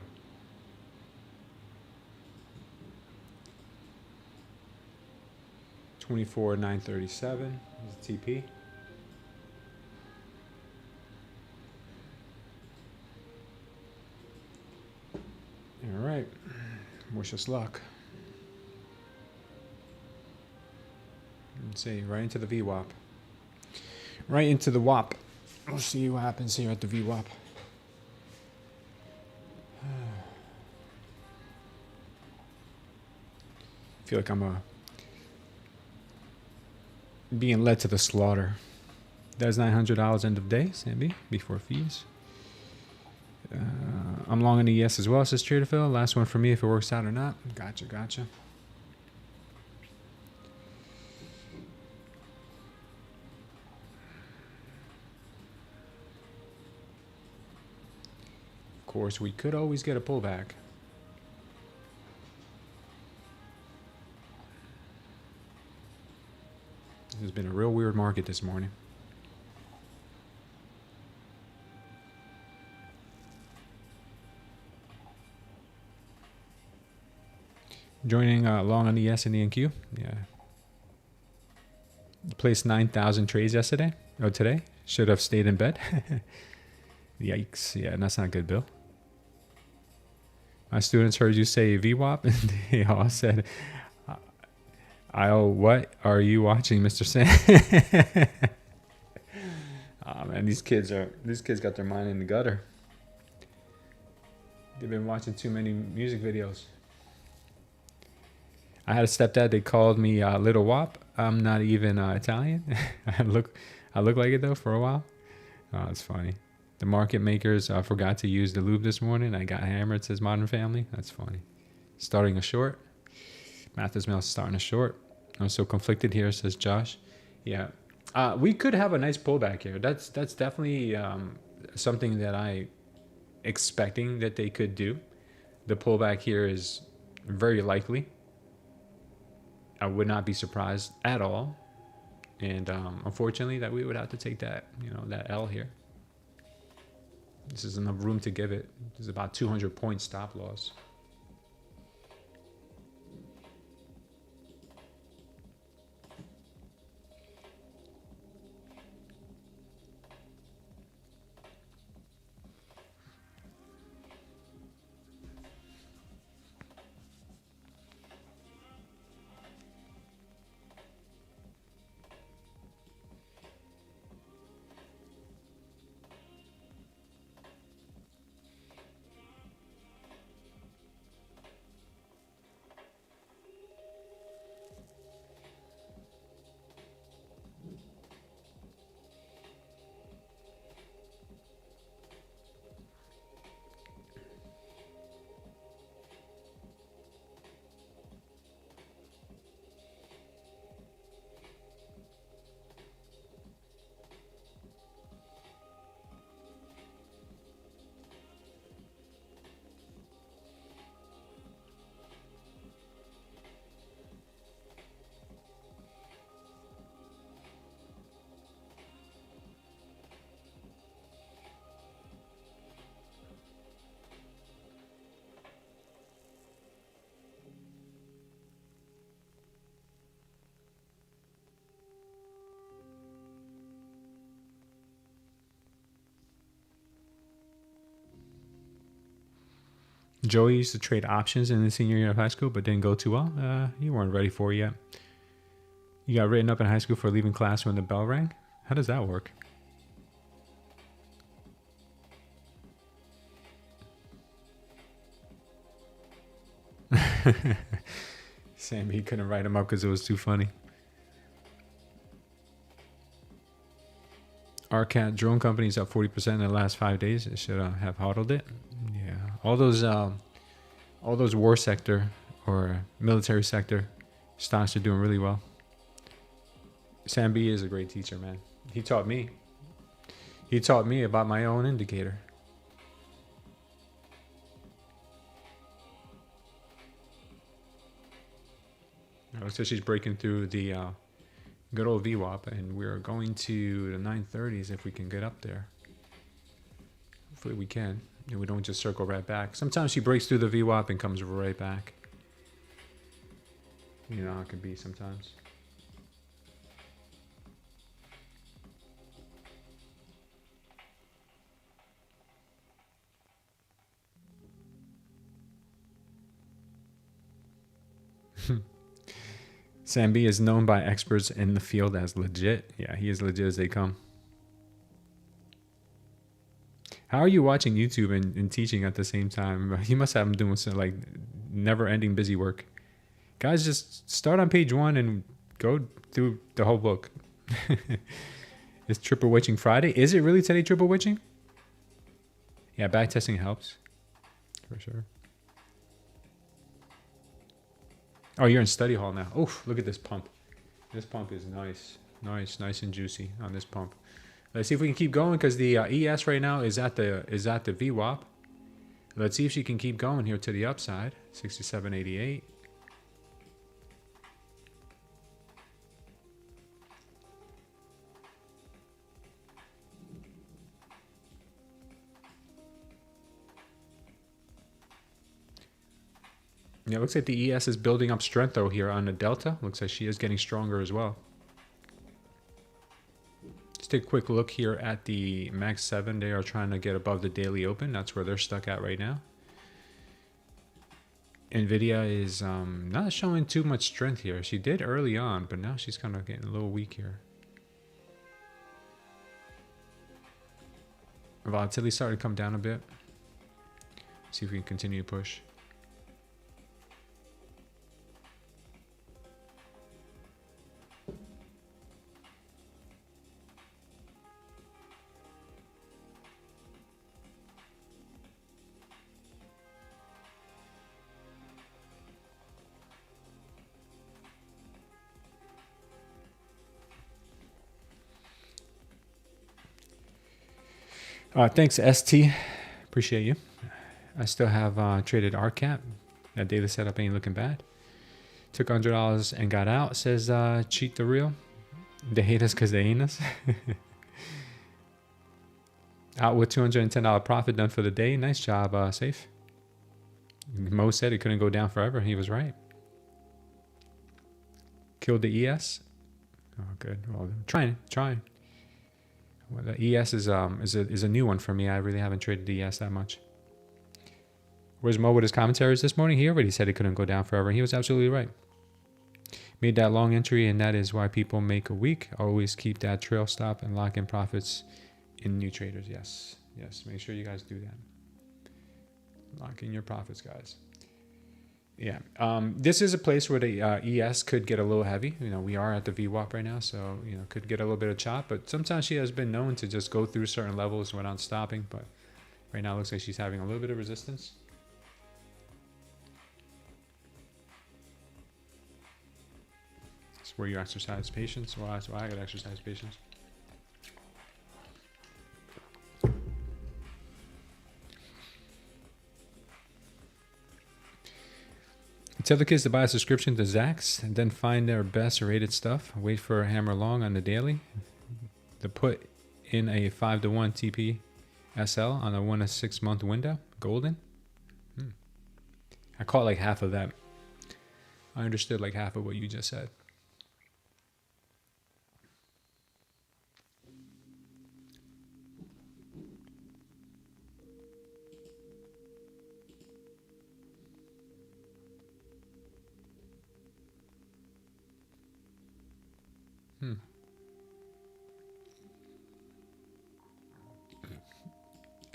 $24,937 is the TP. All right, wish us luck. Let's see, right into the VWAP. Right into the WAP. We'll see what happens here at the VWAP. I feel like I'm being led to the slaughter. That's $900 end of day, Sammy, before fees. I'm long on the ES as well, says Tradeify. Last one for me if it works out or not. Gotcha, gotcha. Of course, we could always get a pullback. This has been a real weird market this morning. Joining long on the ES and the NQ. Yeah. Placed 9,000 trades yesterday. Oh, today. Should have stayed in bed. Yikes. Yeah, that's not good, Bill. My students heard you say VWAP and they all said, what are you watching, Mr. Sam? Oh man, these kids got their mind in the gutter. They've been watching too many music videos. I had a stepdad. They called me Little Wop. I'm not even Italian. I look like it though for a while. Oh, it's funny. The market makers forgot to use the lube this morning. I got hammered, says Modern Family. That's funny. Starting a short. Mathis Mills starting a short. I'm so conflicted here, says Josh. Yeah. We could have a nice pullback here. That's definitely something that I expecting that they could do. The pullback here is very likely. I would not be surprised at all. And unfortunately that we would have to take that, that L here. This is enough room to give it. This is about 200 point stop loss. Joey used to trade options in the senior year of high school, but didn't go too well. You weren't ready for it yet. You got written up in high school for leaving class when the bell rang? How does that work? Sam, he couldn't write him up because it was too funny. RCAT drone companies up 40% in the last 5 days. It should have hodled it. Yeah, all those war sector or military sector stocks are doing really well. Sam B is a great teacher, man. He taught me about my own indicator. So she's breaking through the good old VWAP, and we're going to the 930s if we can get up there. Hopefully we can, and we don't just circle right back. Sometimes she breaks through the VWAP and comes right back. You know how it can be sometimes. Sam B is known by experts in the field as legit. Yeah, he is legit as they come. How are you watching YouTube and teaching at the same time? You must have him doing some like never-ending busy work. Guys, just start on page 1 and go through the whole book. It's triple witching Friday. Is it really today triple witching? Yeah, backtesting helps for sure. Oh, you're in study hall now. Oof, look at this pump. This pump is nice. Nice and juicy on this pump. Let's see if we can keep going because the ES right now is at the VWAP. Let's see if she can keep going here to the upside. 67.88. Yeah, it looks like the ES is building up strength though here on the delta. Looks like she is getting stronger as well. Let's take a quick look here at the Max 7. They are trying to get above the daily open. That's where they're stuck at right now. Nvidia is not showing too much strength here. She did early on, but now she's kind of getting a little weak here. Volatility started to come down a bit. See if we can continue to push. Thanks, ST. Appreciate you. I still have traded RCAP. That data setup ain't looking bad. Took $100 and got out. Says cheat the real. They hate us because they ain't us. Out with $210 profit done for the day. Nice job, Safe. Mo said it couldn't go down forever. He was right. Killed the ES. Oh, good. Well, trying. Well, the ES is a new one for me. I really haven't traded the ES that much. Where's Mo with his commentaries this morning? He already said it couldn't go down forever. He was absolutely right. Made that long entry, and that is why people make a week. Always keep that trail stop and lock in profits in new traders. Yes. Make sure you guys do that. Lock in your profits, guys. Yeah. This is a place where the ES could get a little heavy. We are at the VWAP right now, so could get a little bit of chop. But sometimes she has been known to just go through certain levels without stopping. But right now, it looks like she's having a little bit of resistance. Where you exercise patience. Well, that's why I gotta exercise patience. Tell the kids to buy a subscription to Zacks and then find their best rated stuff. Wait for a hammer long on the daily. To put in a 5-to-1 TP SL on a 1 to 6 month window. Golden. I caught like half of that. I understood like half of what you just said.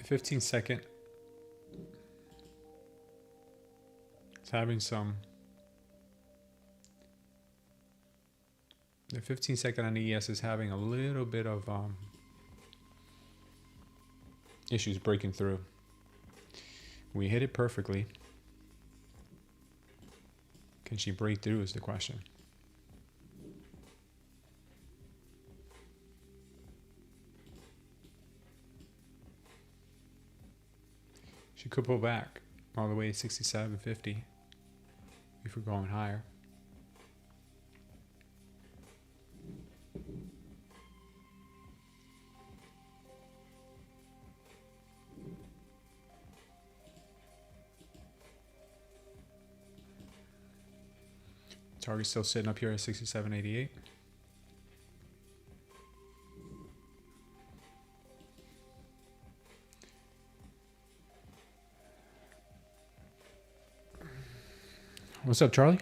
The 15-second. It's having some. The 15-second on the ES is having a little bit of issues breaking through. We hit it perfectly. Can she break through is the question. She could pull back all the way to 67.50 if we're going higher. Target's still sitting up here at 67.88. What's up, Charlie?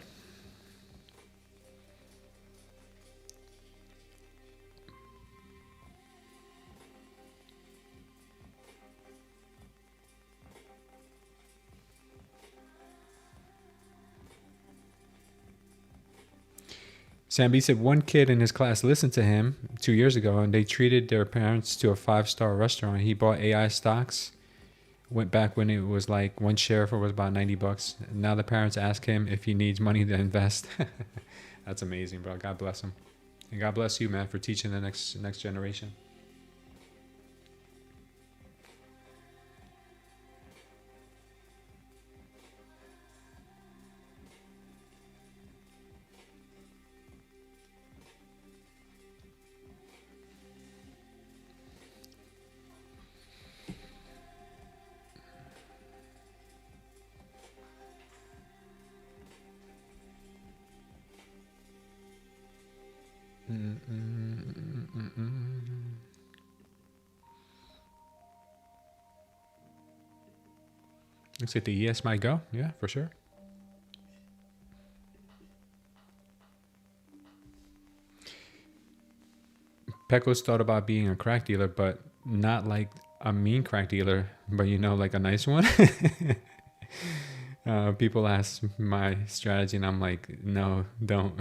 Sam B said one kid in his class listened to him 2 years ago and they treated their parents to a 5-star restaurant. He bought AI stocks. Went back when it was like one share for was about $90. Now the parents ask him if he needs money to invest. That's amazing, bro. God bless him. And God bless you, man, for teaching the next generation. Looks like the ES might go. Yeah, for sure. Pecos thought about being a crack dealer, but not like a mean crack dealer, but like a nice one. People ask my strategy and I'm like, no, don't.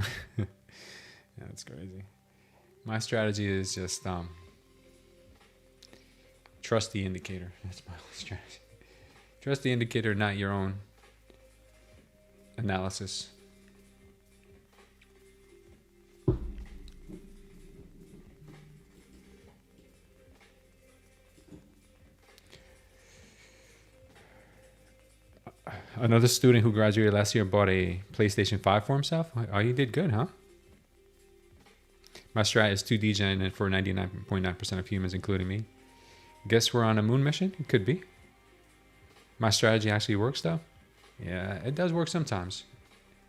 That's crazy. My strategy is just trust the indicator. That's my strategy. Trust the indicator, not your own analysis. Another student who graduated last year bought a PlayStation 5 for himself. Oh, you did good, huh? My strat is 2D gen and for 99.9% of humans, including me. Guess we're on a moon mission? It could be. My strategy actually works though. Yeah, it does work sometimes.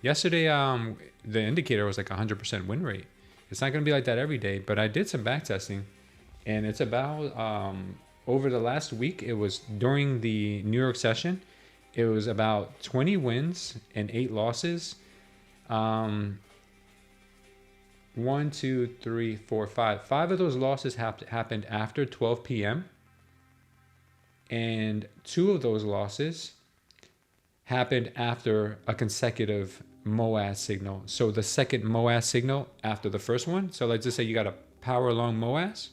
Yesterday, the indicator was like 100% win rate. It's not going to be like that every day, but I did some back testing, and it's about over the last week. It was during the New York session. It was about 20 wins and 8 losses. 1, 2, 3, 4, 5. 5 of those losses happened after 12 p.m. And 2 of those losses happened after a consecutive MOAS signal. So the second MOAS signal after the first one. So let's just say you got a power long MOAS.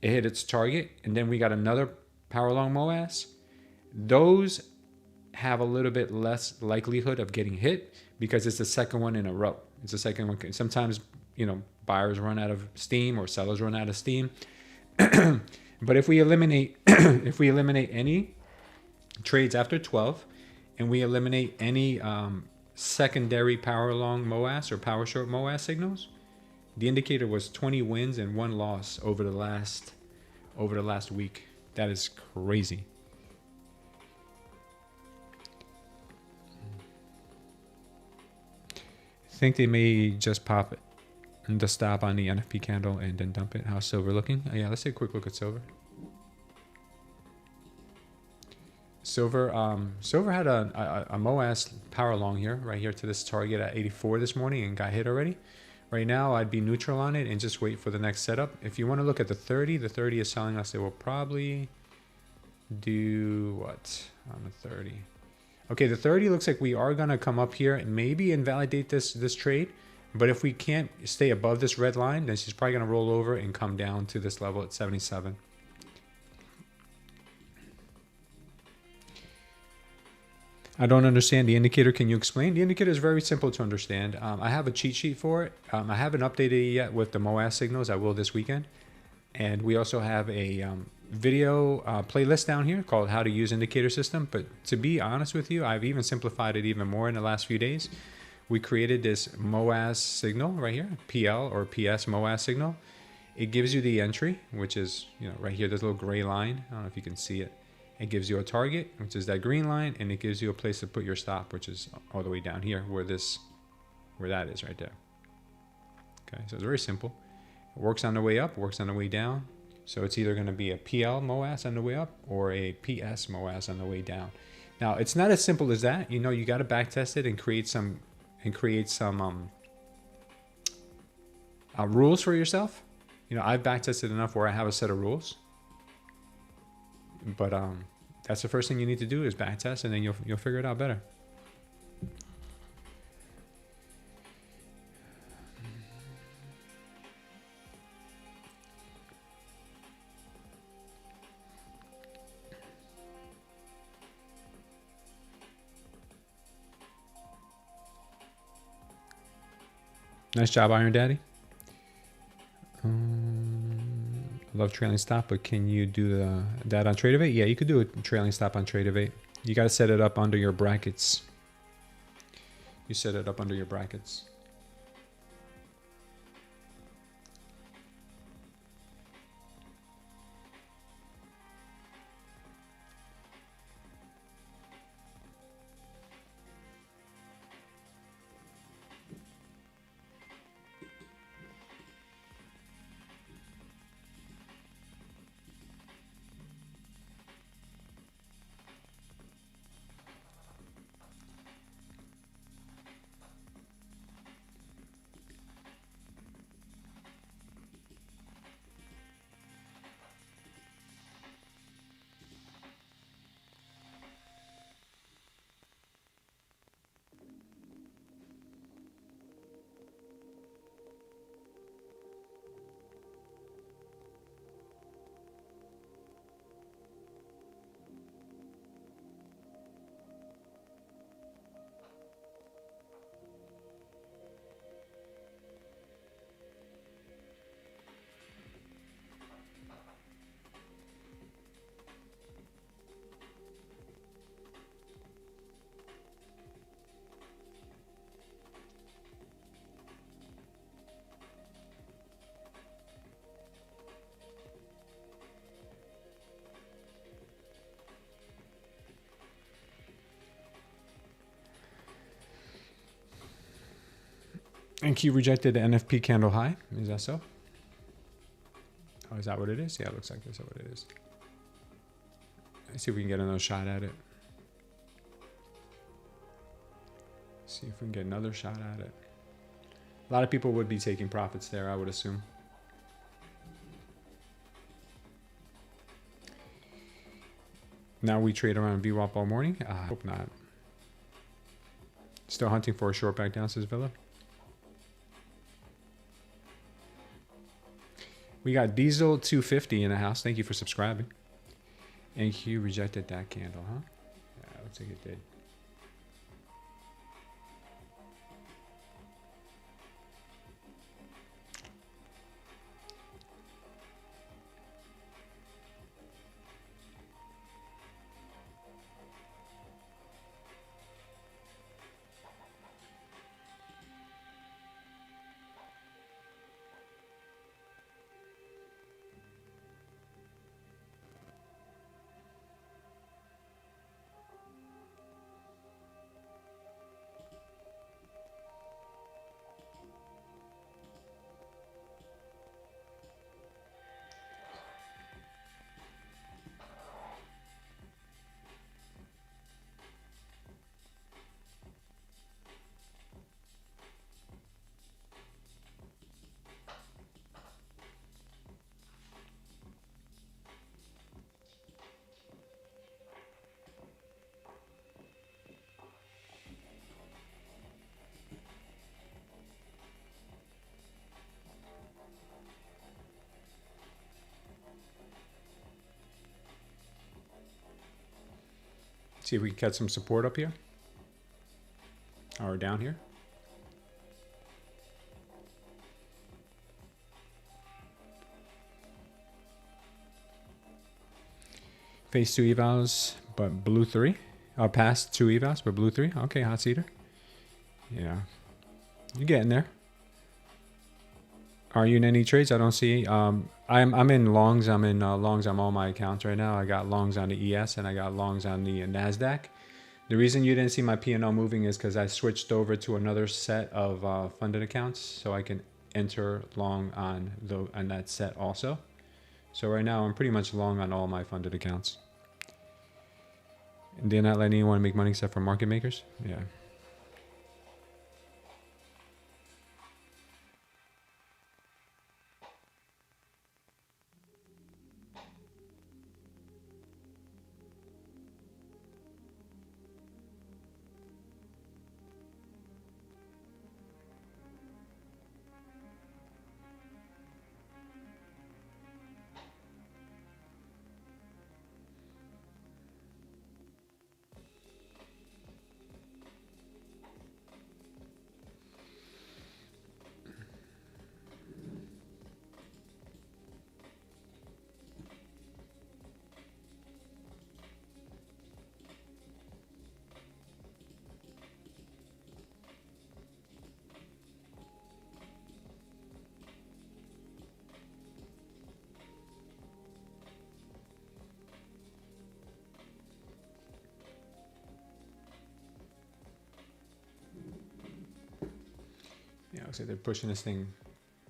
It hit its target, and then we got another power long MOAS. Those have a little bit less likelihood of getting hit because it's the second one in a row. It's the second one. Sometimes, buyers run out of steam or sellers run out of steam. But if we eliminate any trades after 12, and we eliminate any secondary power long MOAS or power short MOAS signals, the indicator was 20 wins and 1 loss over the last week. That is crazy. I think they may just pop the stop on the NFP candle and then dump it. How's silver looking? Yeah, let's take a quick look at silver. Silver had a MOAS power long here, right here to this target at 84 this morning and got hit already. Right now, I'd be neutral on it and just wait for the next setup. If you want to look at the 30 is telling us it will probably do what on the 30? Okay, the 30 looks like we are going to come up here and maybe invalidate this trade. But if we can't stay above this red line, then she's probably going to roll over and come down to this level at 77. I don't understand the indicator. Can you explain? The indicator is very simple to understand. I have a cheat sheet for it. I haven't updated it yet with the MOAS signals. I will this weekend. And we also have a video playlist down here called How to Use Indicator System. But to be honest with you, I've even simplified it even more in the last few days. We created this MOAS signal right here, PL or PS MOAS signal. It gives you the entry, which is right here, this little gray line. I don't know if you can see it. It gives you a target, which is that green line, and it gives you a place to put your stop, which is all the way down here, where that is right there. Okay, so it's very simple. It works on the way up, works on the way down. So it's either going to be a PL MOAS on the way up or a PS MOAS on the way down. Now it's not as simple as that. You got to back test it and create some rules for yourself. I've back tested enough where I have a set of rules. But that's the first thing you need to do is back test, and then you'll figure it out better. Nice job, Iron Daddy. Love trailing stop, but can you do that on Tradeify? Yeah, you could do a trailing stop on Tradeify. You got to set it up under your brackets. You set it up under your brackets. And Q rejected the NFP candle high. Is that so? Oh, is that what it is? Yeah, it looks like that's what it is. Let's see if we can get another shot at it. See if we can get another shot at it. A lot of people would be taking profits there, I would assume. Now we trade around VWAP all morning? I hope not. Still hunting for a short back down, says Villa. We got Diesel 250 in the house. Thank you for subscribing. NQ rejected that candle, huh? Yeah, looks like it did. See if we can catch some support up here. Or down here. Phase 2 evals, but blue 3. Past 2 evals, but blue 3. Okay, hot seater. Yeah. You're getting there. Are you in any trades? I don't see. I'm in longs. I'm in longs on all my accounts right now. I got longs on the ES and I got longs on the Nasdaq. The reason you didn't see my P&L moving is because I switched over to another set of funded accounts, so I can enter long on that set also. So right now I'm pretty much long on all my funded accounts. And did not let anyone make money except for market makers. Yeah. Yeah, looks like they're pushing this thing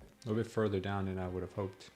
a little bit further down than I would have hoped.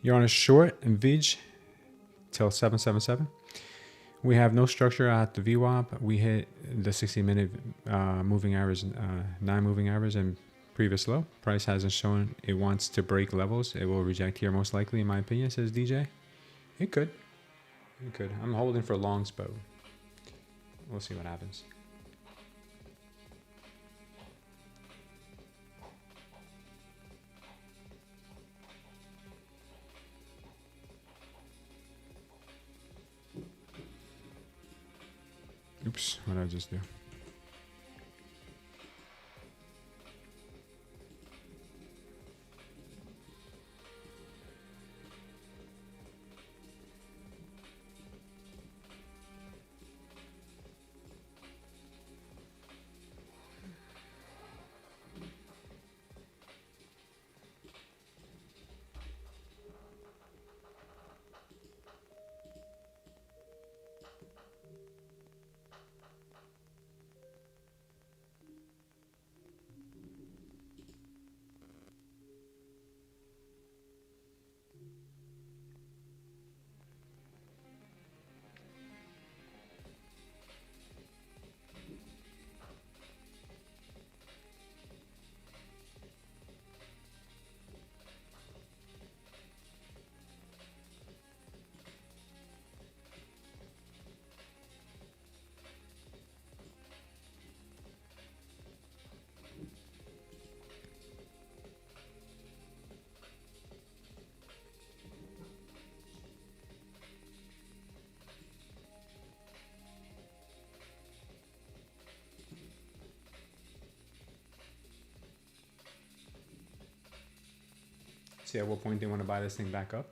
You're on a short and VIG till 777. We have no structure at the VWAP. We hit the 60-minute moving average, 9 moving average and previous low. Price hasn't shown it wants to break levels. It will reject here most likely, in my opinion, says DJ. It could. It could. I'm holding for longs, but we'll see what happens. Oops, what did I just do? See at what point they want to buy this thing back up.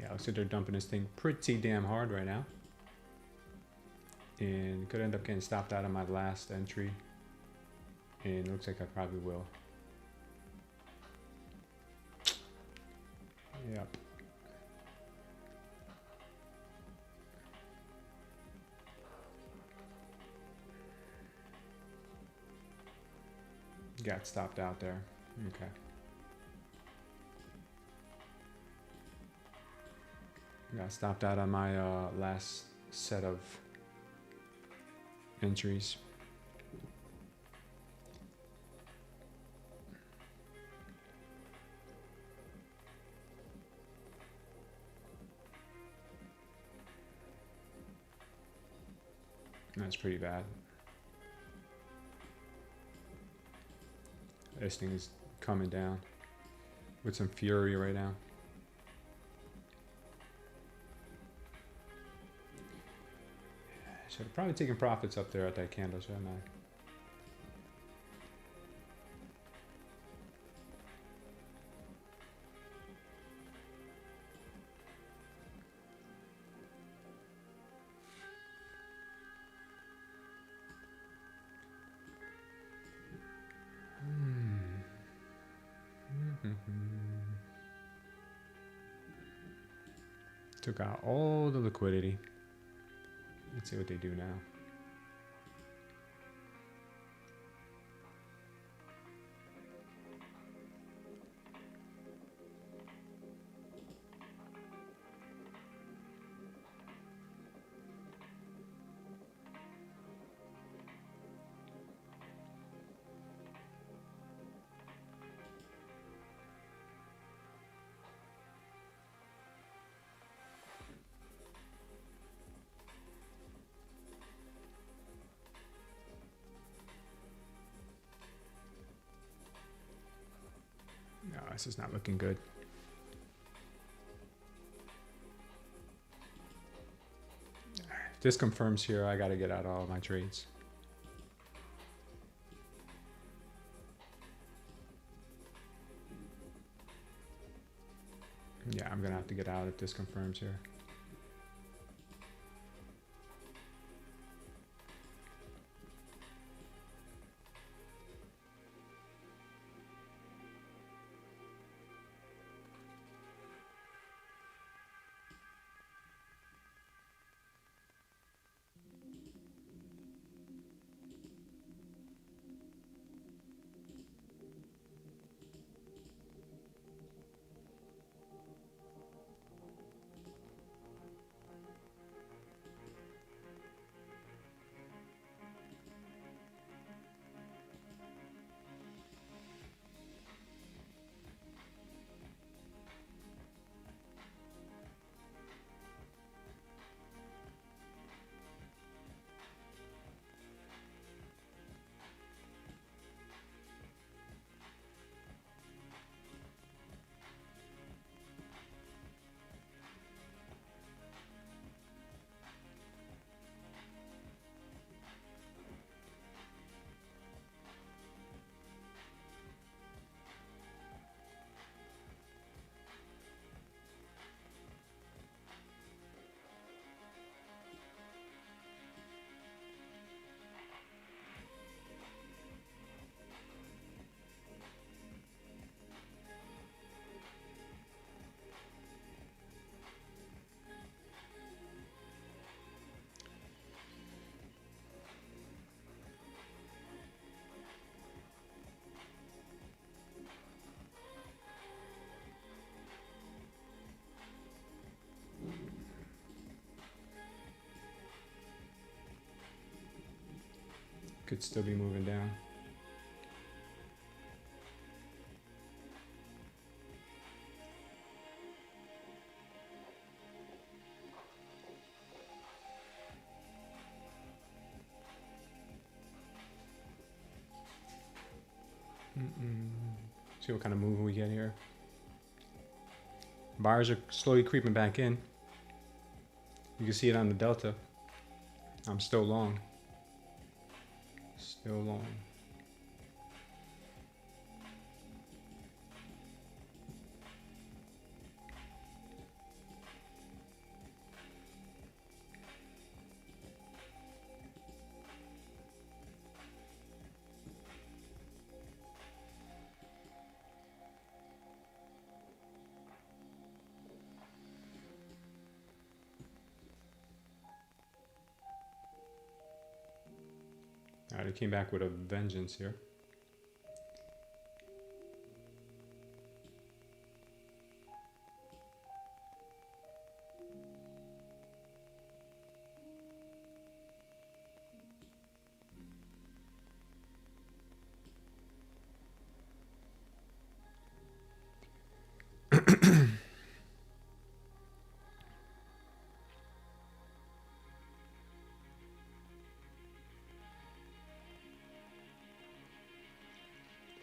Yeah, looks like they're dumping this thing pretty damn hard right now. And could end up getting stopped out of my last entry. And it looks like I probably will. Yep. Got stopped out there. Okay. Got stopped out on my last set of entries. That's pretty bad. This thing is coming down with some fury right now. Should have probably taken profits up there at that candle, shouldn't I? Took out all the liquidity. Let's see what they do now. No, this is not looking good. If this confirms here, I got to get out all my trades. Yeah, I'm going to have to get out if this confirms here. Could still be moving down. See what kind of move we get here. Buyers are slowly creeping back in. You can see it on the delta. I'm still long. Still long. All right, it came back with a vengeance here.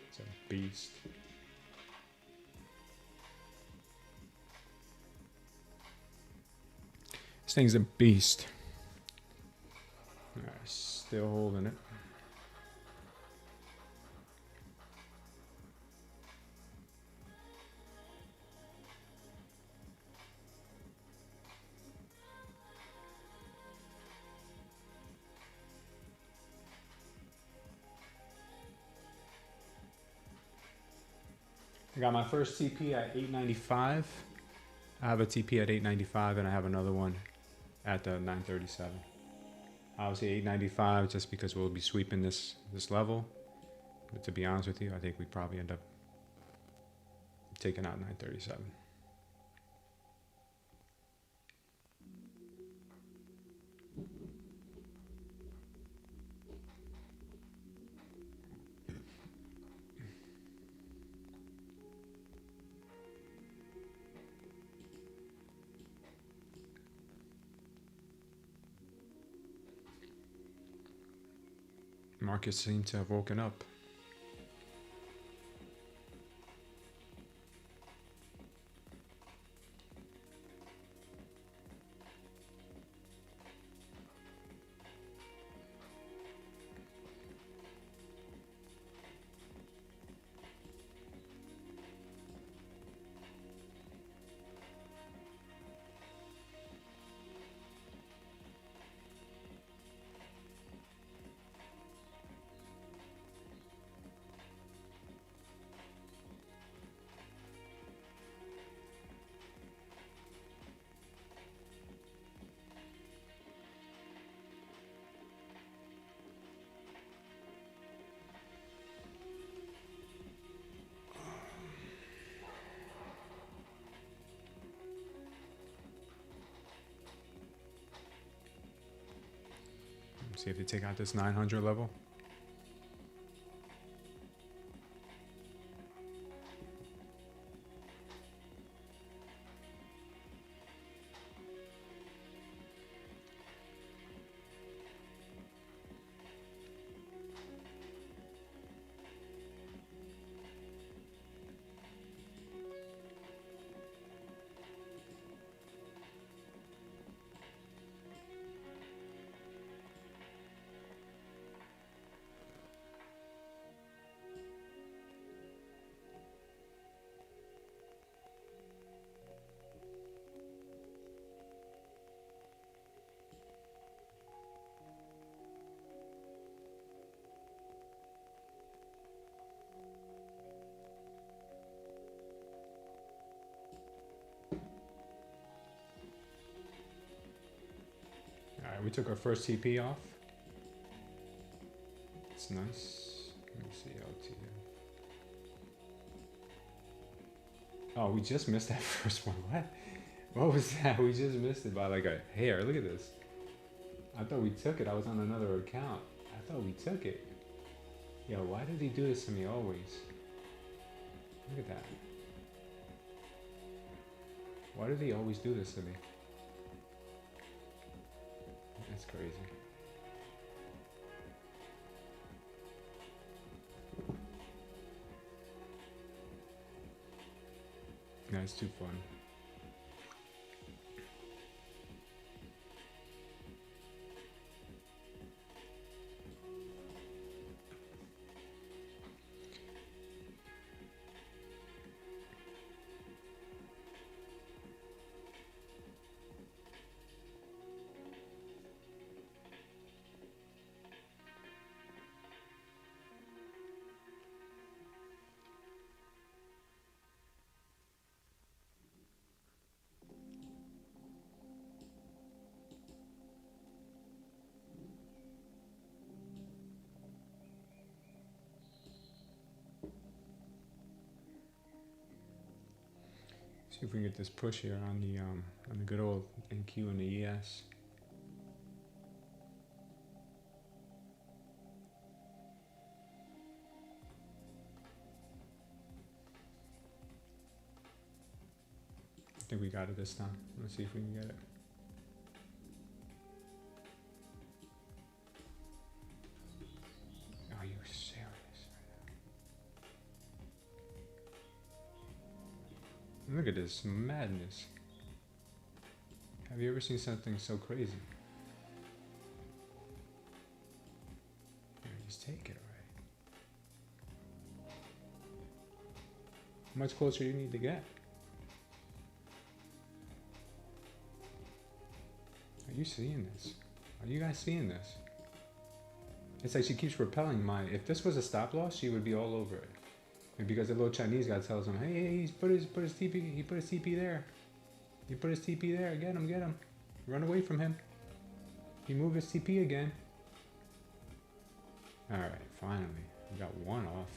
It's a beast. This thing's a beast. All right, still holding it. I got my first TP at 895. I have a TP at 895 and I have another one at the 937. Obviously 895 just because we'll be sweeping this level. But to be honest with you, I think we probably end up taking out 937. Markets seem to have woken up. See if they take out this 900 level. Alright, we took our first TP off. It's nice. Let me see LT. Oh, we just missed that first one. What? What was that? We just missed it by like a hair. Look at this. I thought we took it. I was on another account. I thought we took it. Yo, why did he do this to me always? Look at that. Why did he always do this to me? That's crazy. That's too fun. See if we can get this push here on the good old NQ and the ES. I think we got it this time. Let's see if we can get it. Are you serious? Look at this madness. Have you ever seen something so crazy? Here, just take it already. How much closer do you need to get? Are you seeing this? Are you guys seeing this? It's like she keeps repelling mine. If this was a stop loss, she would be all over it. Because the little Chinese guy tells him, hey, he's put his TP, he put his TP there. He put his TP there. Get him, get him. Run away from him. He moved his TP again. All right, finally, we got one off.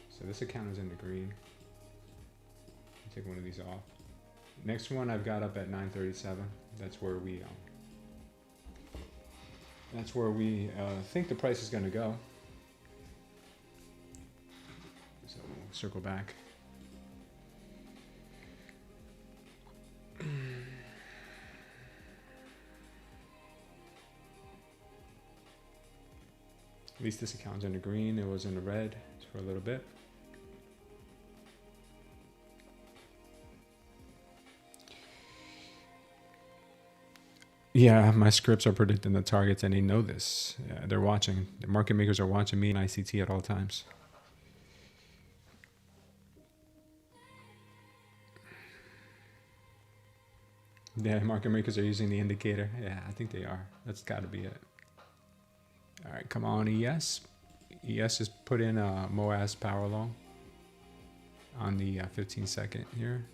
So this account is in the green. Take one of these off. Next one I've got up at 937. That's where we think the price is going to go. So we'll circle back. At least this account's in the green. It was in the red for a little bit. Yeah, my scripts are predicting the targets and they know this. Yeah, they're watching. The market makers are watching me and ICT at all times. Yeah, market makers are using the indicator. Yeah, I think they are. That's got to be it. All right, come on, ES. ES just put in a MOAS power long on the 15-second here.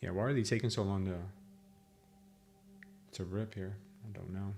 Yeah, why are they taking so long to rip here? I don't know.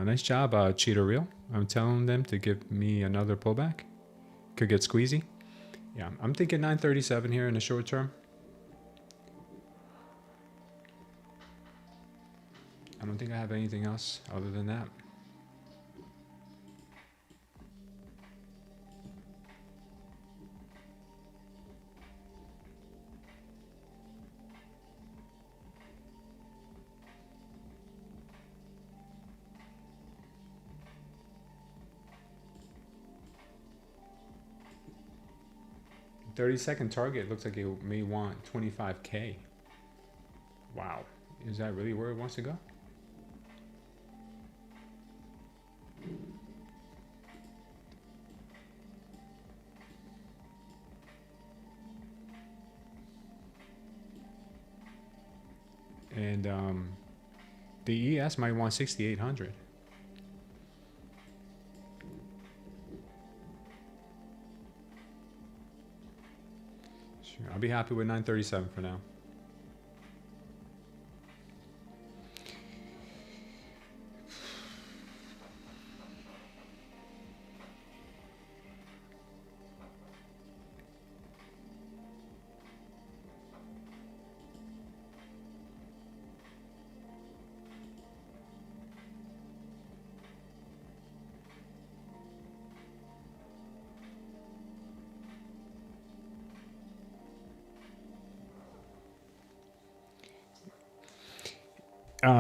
Nice job, Cheetah Reel. I'm telling them to give me another pullback. Could get squeezy. Yeah, I'm thinking 937 here in the short term. I don't think I have anything else other than that. The 30-second target looks like it may want 25K. Wow. Is that really where it wants to go? And the ES might want 6,800. Sure, I'll be happy with 937 for now.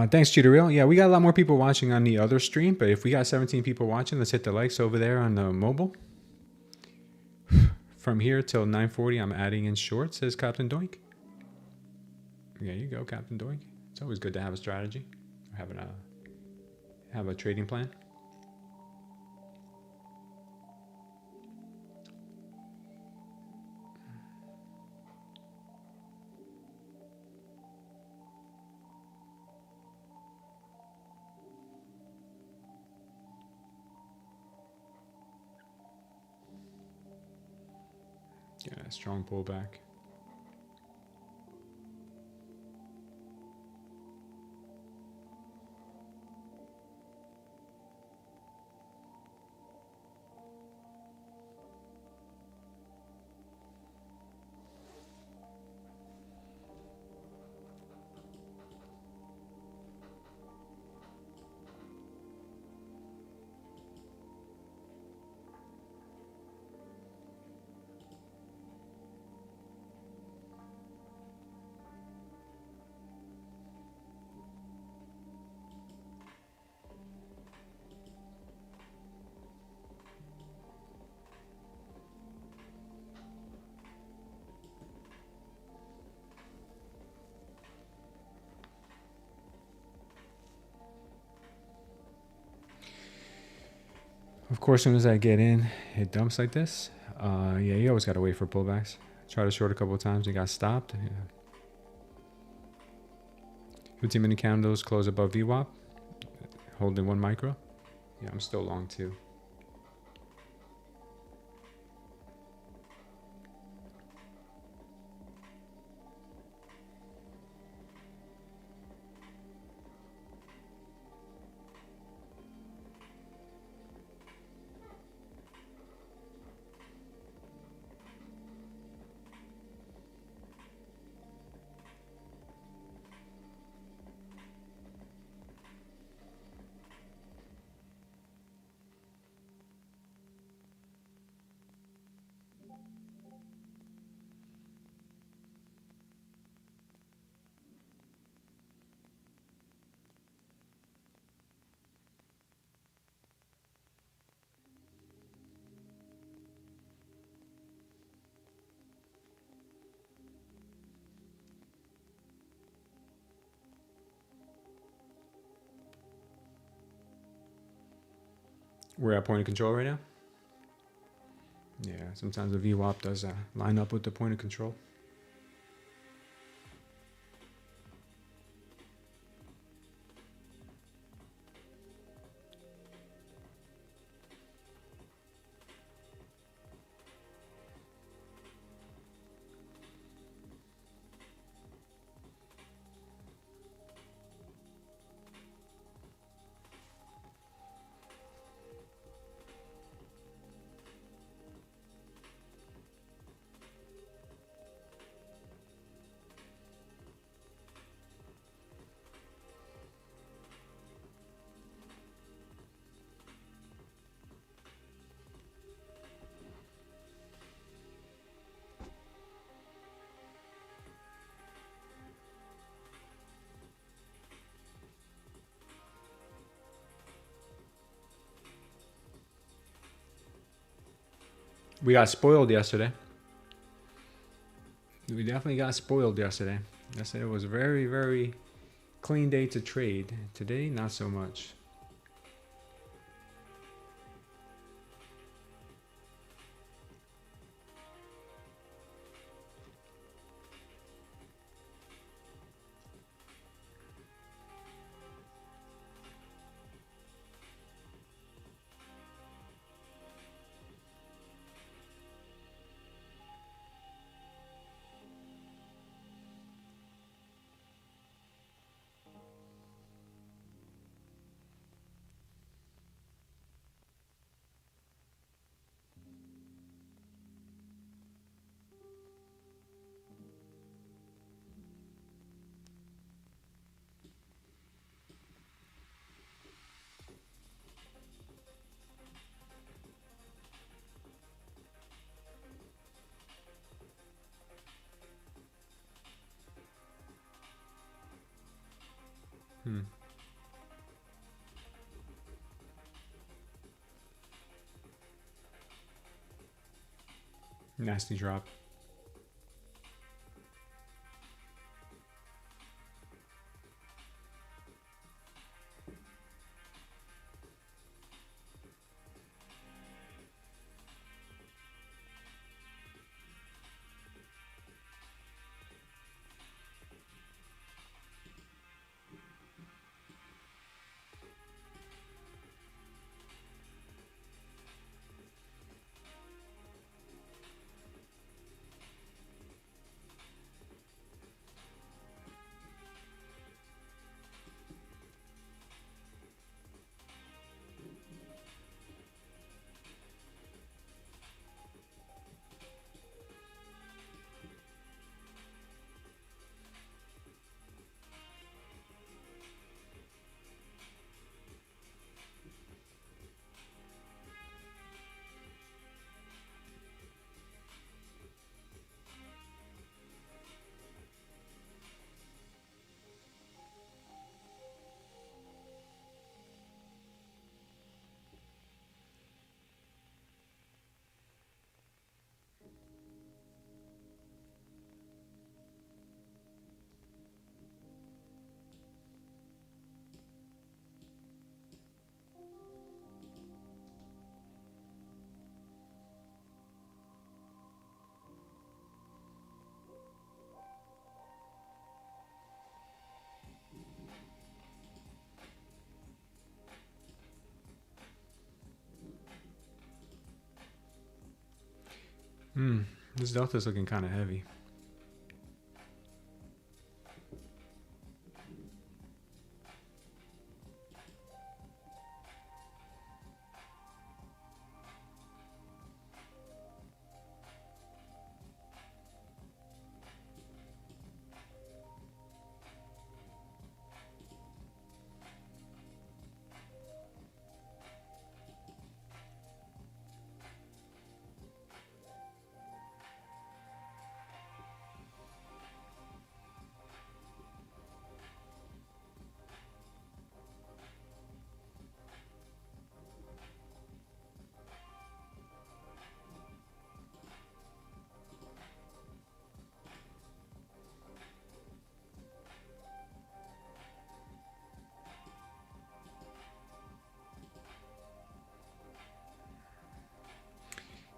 Thanks, Cheetah Real. Yeah, we got a lot more people watching on the other stream, but if we got 17 people watching, let's hit the likes over there on the mobile. From here till 9:40, I'm adding in short, says Captain Doink. There you go, Captain Doink. It's always good to have a strategy, have a trading plan. Yeah, strong pullback. Of course, as soon as I get in, it dumps like this. Yeah, you always got to wait for pullbacks. Try to short a couple of times, it got stopped. Yeah. 15-minute candles close above VWAP. Holding 1 micro. Yeah, I'm still long too. We're at point of control right now. Yeah, sometimes the VWAP does line up with the point of control. We got spoiled yesterday. We definitely got spoiled yesterday. Yesterday was a very, very clean day to trade. Today, not so much. Nasty drop. This delta's looking kind of heavy.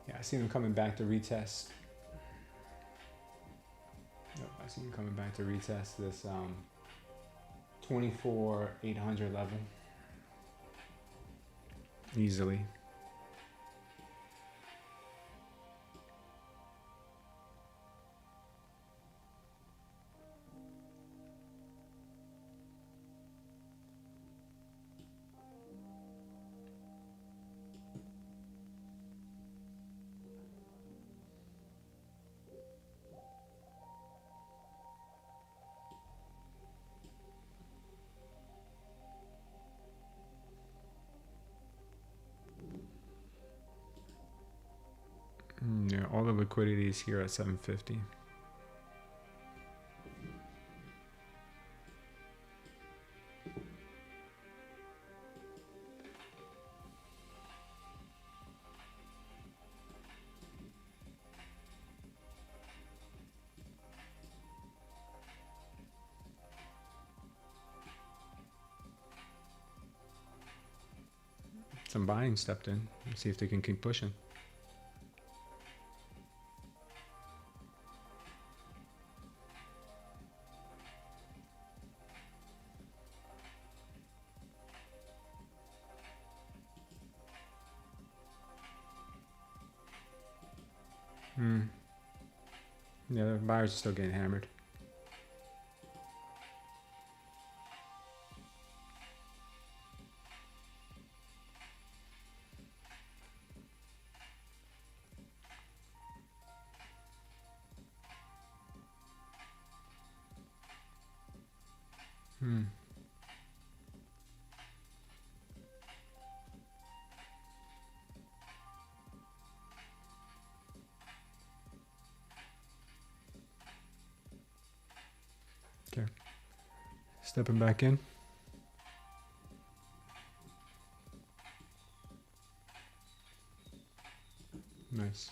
Yeah, I see them coming back to retest. Yep, I see them coming back to retest this 24,800 level easily. Yeah, all the liquidity is here at 750. Some buying stepped in. Let's see if they can keep pushing. Yeah, the buyers are still getting hammered. Okay. Stepping back in. Nice.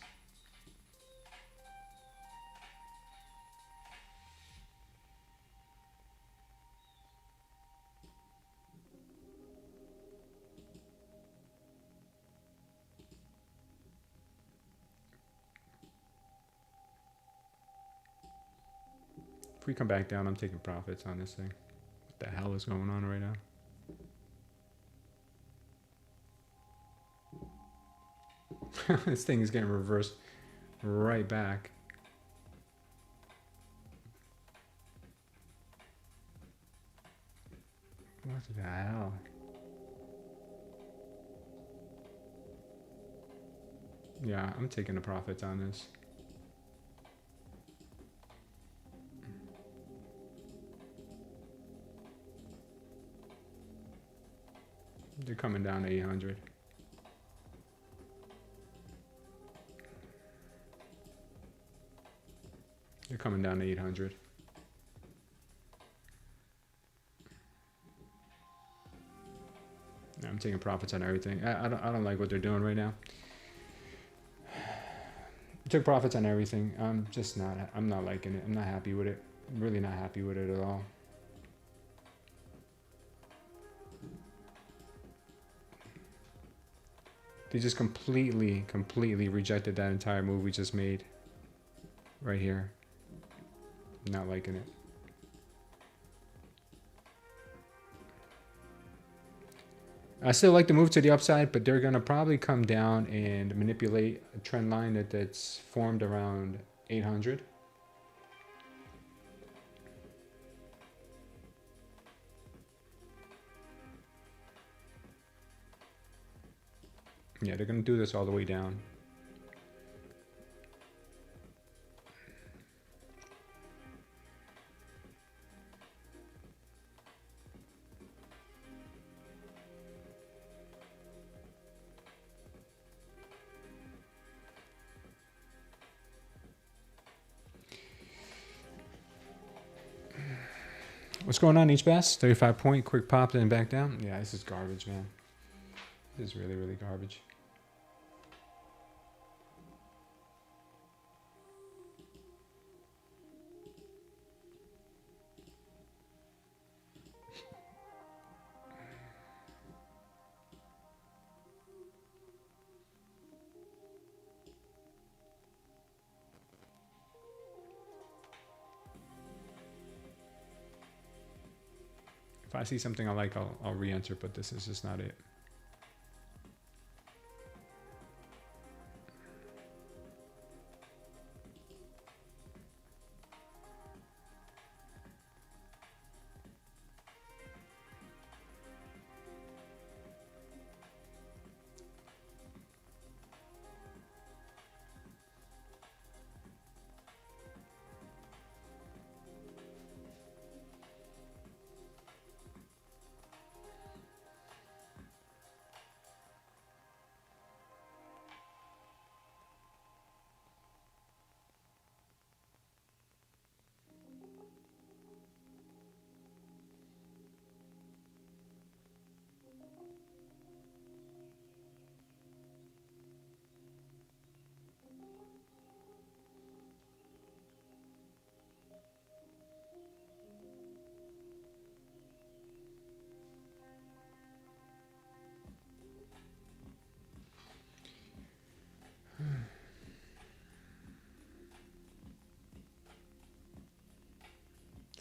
If we come back down, I'm taking profits on this thing. What the hell is going on right now? This thing is getting reversed right back. What the hell? Yeah, I'm taking the profits on this. They're coming down to 800. They're coming down to 800. I'm taking profits on everything. I don't like what they're doing right now. Took profits on everything. I'm not liking it. I'm not happy with it. I'm really not happy with it at all. They just completely rejected that entire move we just made right here. Not liking it. I still like the move to the upside, but they're going to probably come down and manipulate a trend line that's formed around 800. Yeah, they're going to do this all the way down. What's going on, HBAS? 35 point, quick pop, then back down. Yeah, this is garbage, man. This is really garbage. If I see something I like, I'll re-enter, but this is just not it.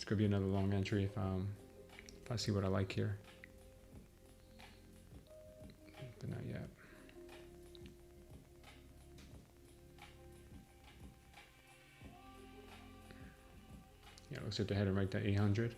could be another long entry if I see what I like here. But not yet. Yeah, looks like they're heading right to 800.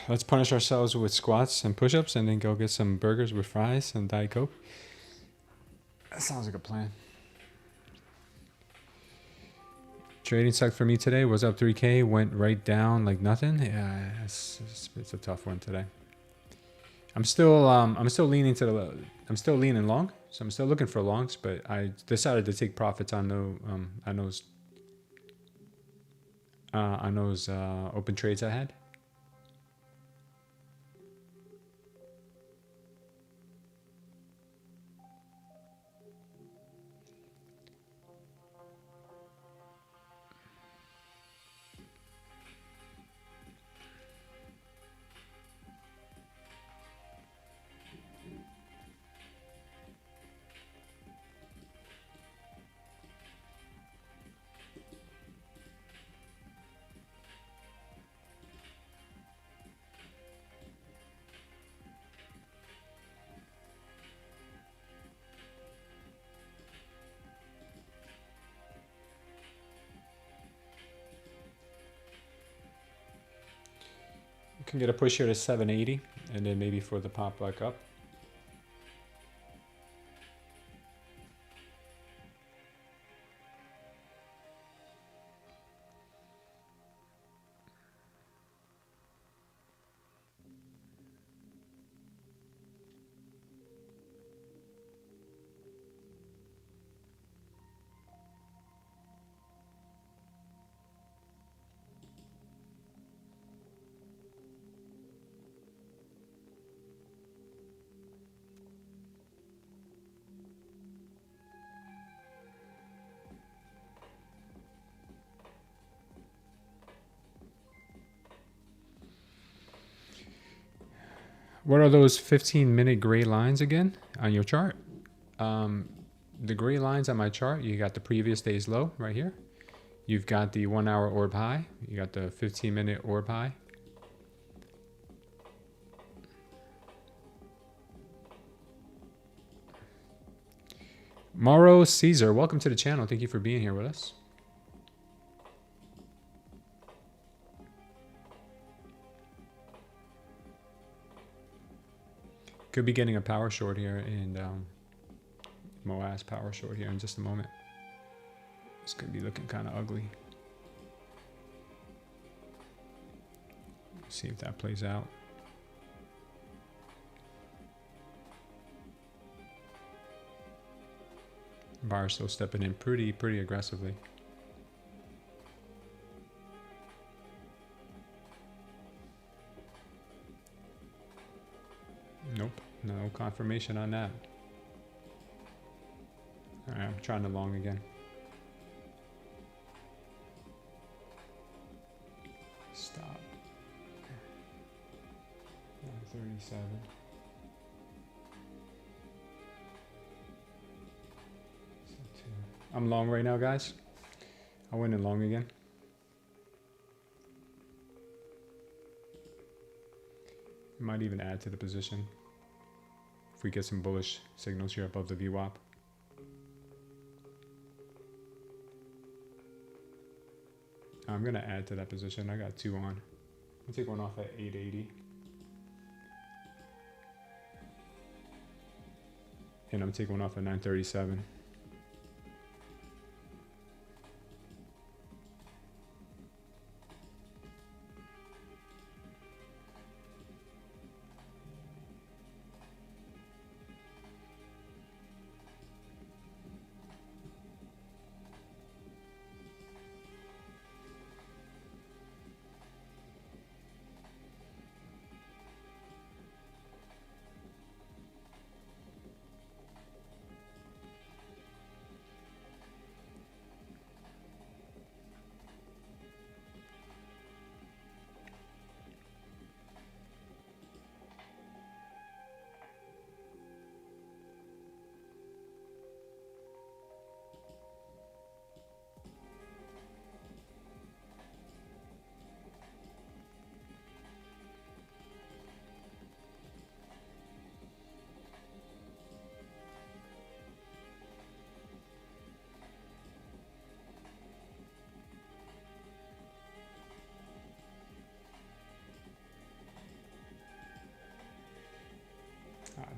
Let's punish ourselves with squats and push-ups and then go get some burgers with fries and Diet Coke. That sounds like a plan. Trading sucked for me today. Was up 3K, went right down like nothing. Yeah, it's a tough one today. I'm still leaning to the. I'm still leaning long, so I'm still looking for longs. But I decided to take profits on those open trades I had. Can get a push here to 780 and then maybe for the pop back up. What are those 15-minute gray lines again on your chart? The gray lines on my chart, you got the previous day's low right here. You've got the 1 hour orb high. You got the 15-minute orb high. Mauro Caesar, welcome to the channel. Thank you for being here with us. Could be getting a power short here and Moaz power short here in just a moment. It's going to be looking kind of ugly. See if that plays out. Buyers still stepping in pretty aggressively. Nope, no confirmation on that. All right, I'm trying to long again. Stop. 137. I'm long right now, guys. I went in long again. Might even add to the position if we get some bullish signals here above the VWAP. I'm gonna add to that position. I got 2 on. I'll take one off at 880. And I'm taking one off at 937.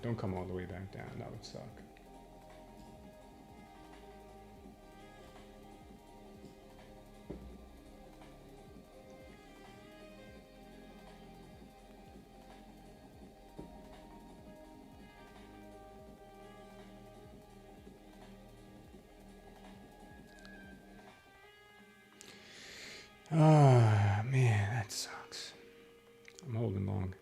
Don't come all the way back down. That would suck. Ah, man, that sucks. I'm holding long.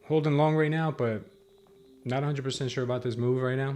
Holding long right now, but not 100% sure about this move right now.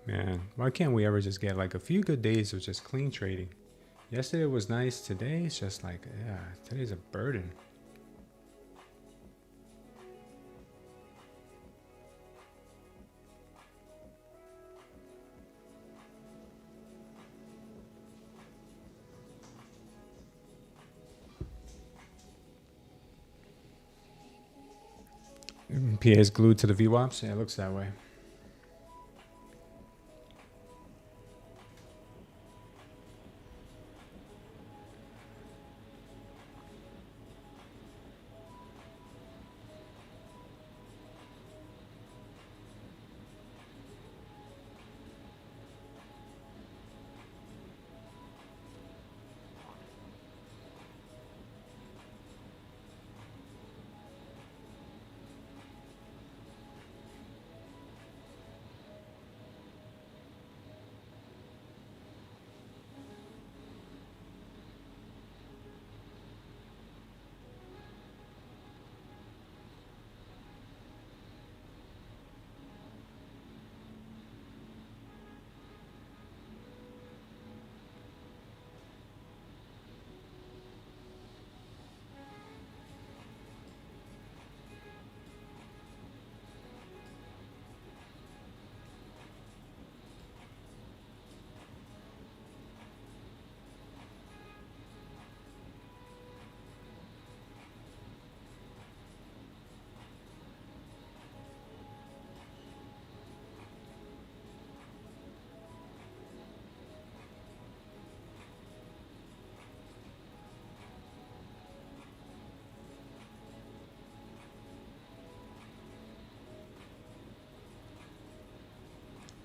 Man, why can't we ever just get like a few good days of just clean trading? Yesterday was nice. Today it's just like, yeah, today's a burden. PA is glued to the VWAPs. Yeah, it looks that way.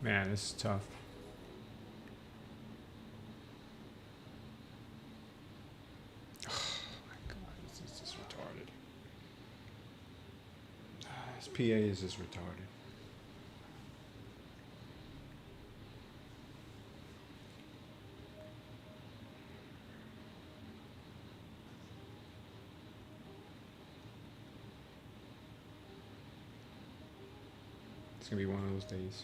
Man, this is tough. Oh my god, this is just retarded. This PA is just retarded. It's gonna be one of those days.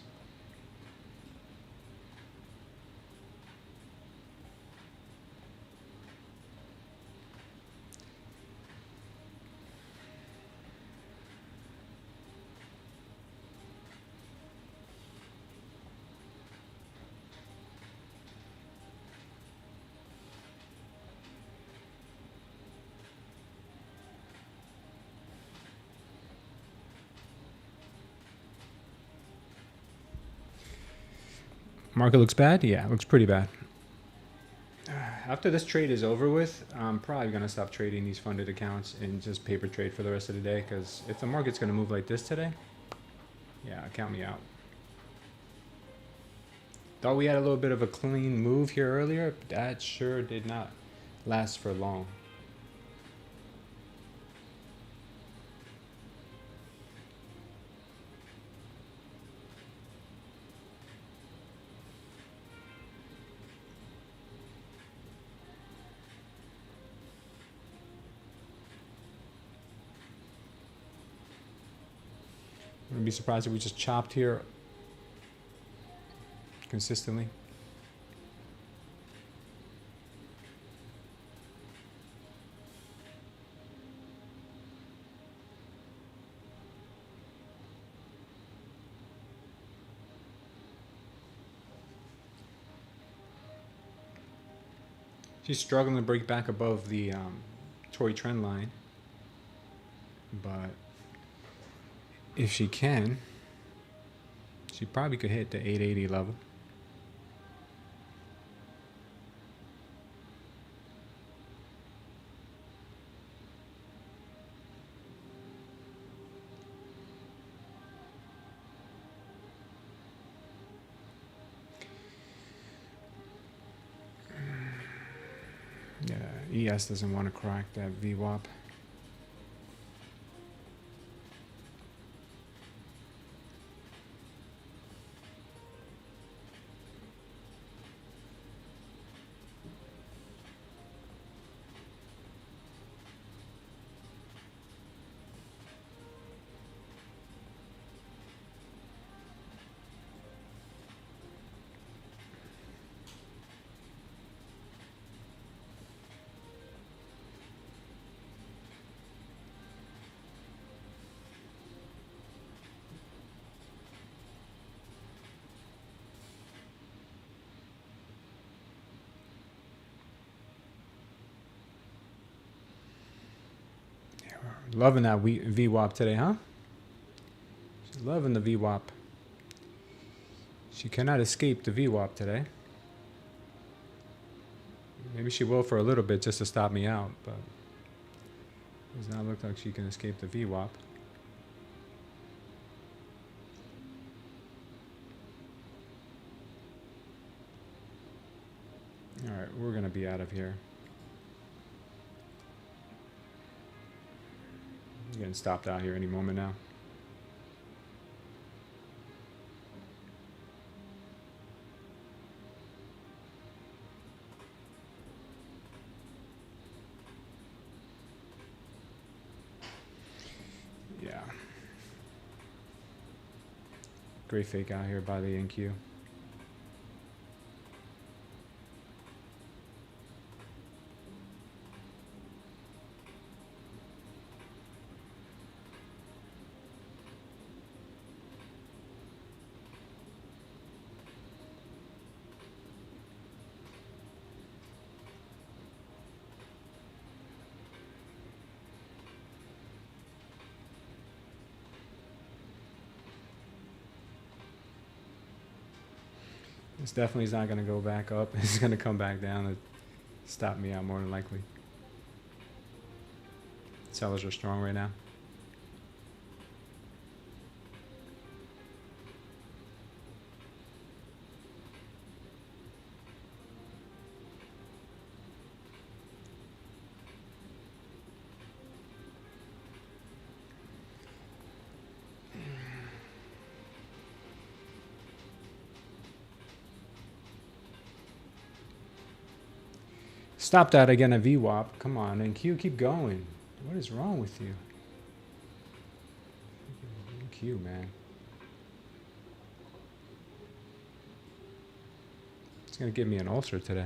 Market looks bad? Yeah, it looks pretty bad. After this trade is over with, I'm probably going to stop trading these funded accounts and just paper trade for the rest of the day, because if the market's going to move like this today, yeah, count me out. Thought we had a little bit of a clean move here earlier, but that sure did not last for long. I wouldn't be surprised if we just chopped here consistently. She's struggling to break back above the Tory trend line, but if she can, she probably could hit the 880 level. Yeah, ES doesn't want to crack that VWAP. Loving that VWAP today, huh? She's loving the VWAP. She cannot escape the VWAP today. Maybe she will for a little bit just to stop me out, but it does not look like she can escape the VWAP. All right, we're going to be out of here. Getting stopped out here any moment now. Yeah. Great fake out here by the NQ. This definitely is not going to go back up. It's going to come back down and stop me out more than likely. Sellers are strong right now. Stop that again at VWAP. Come on, NQ, keep going. What is wrong with you? NQ, man. It's gonna give me an ulcer today.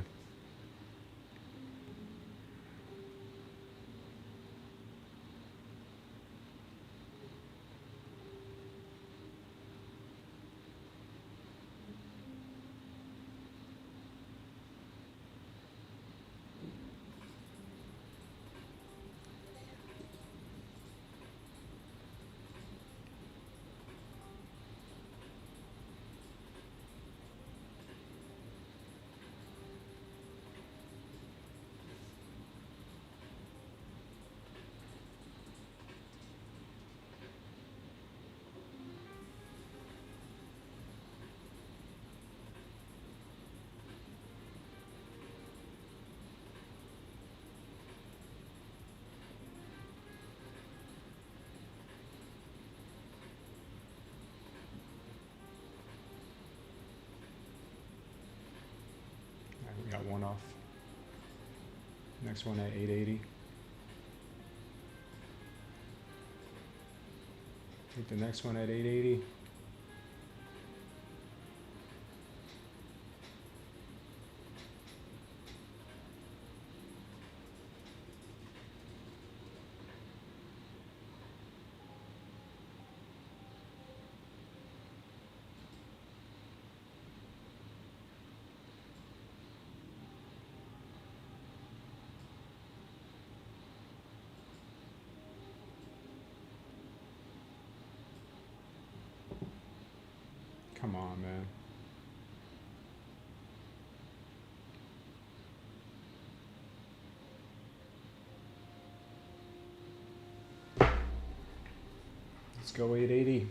We got one off. Next one at 880. Take the next one at 880. Come on, man. Let's go 880.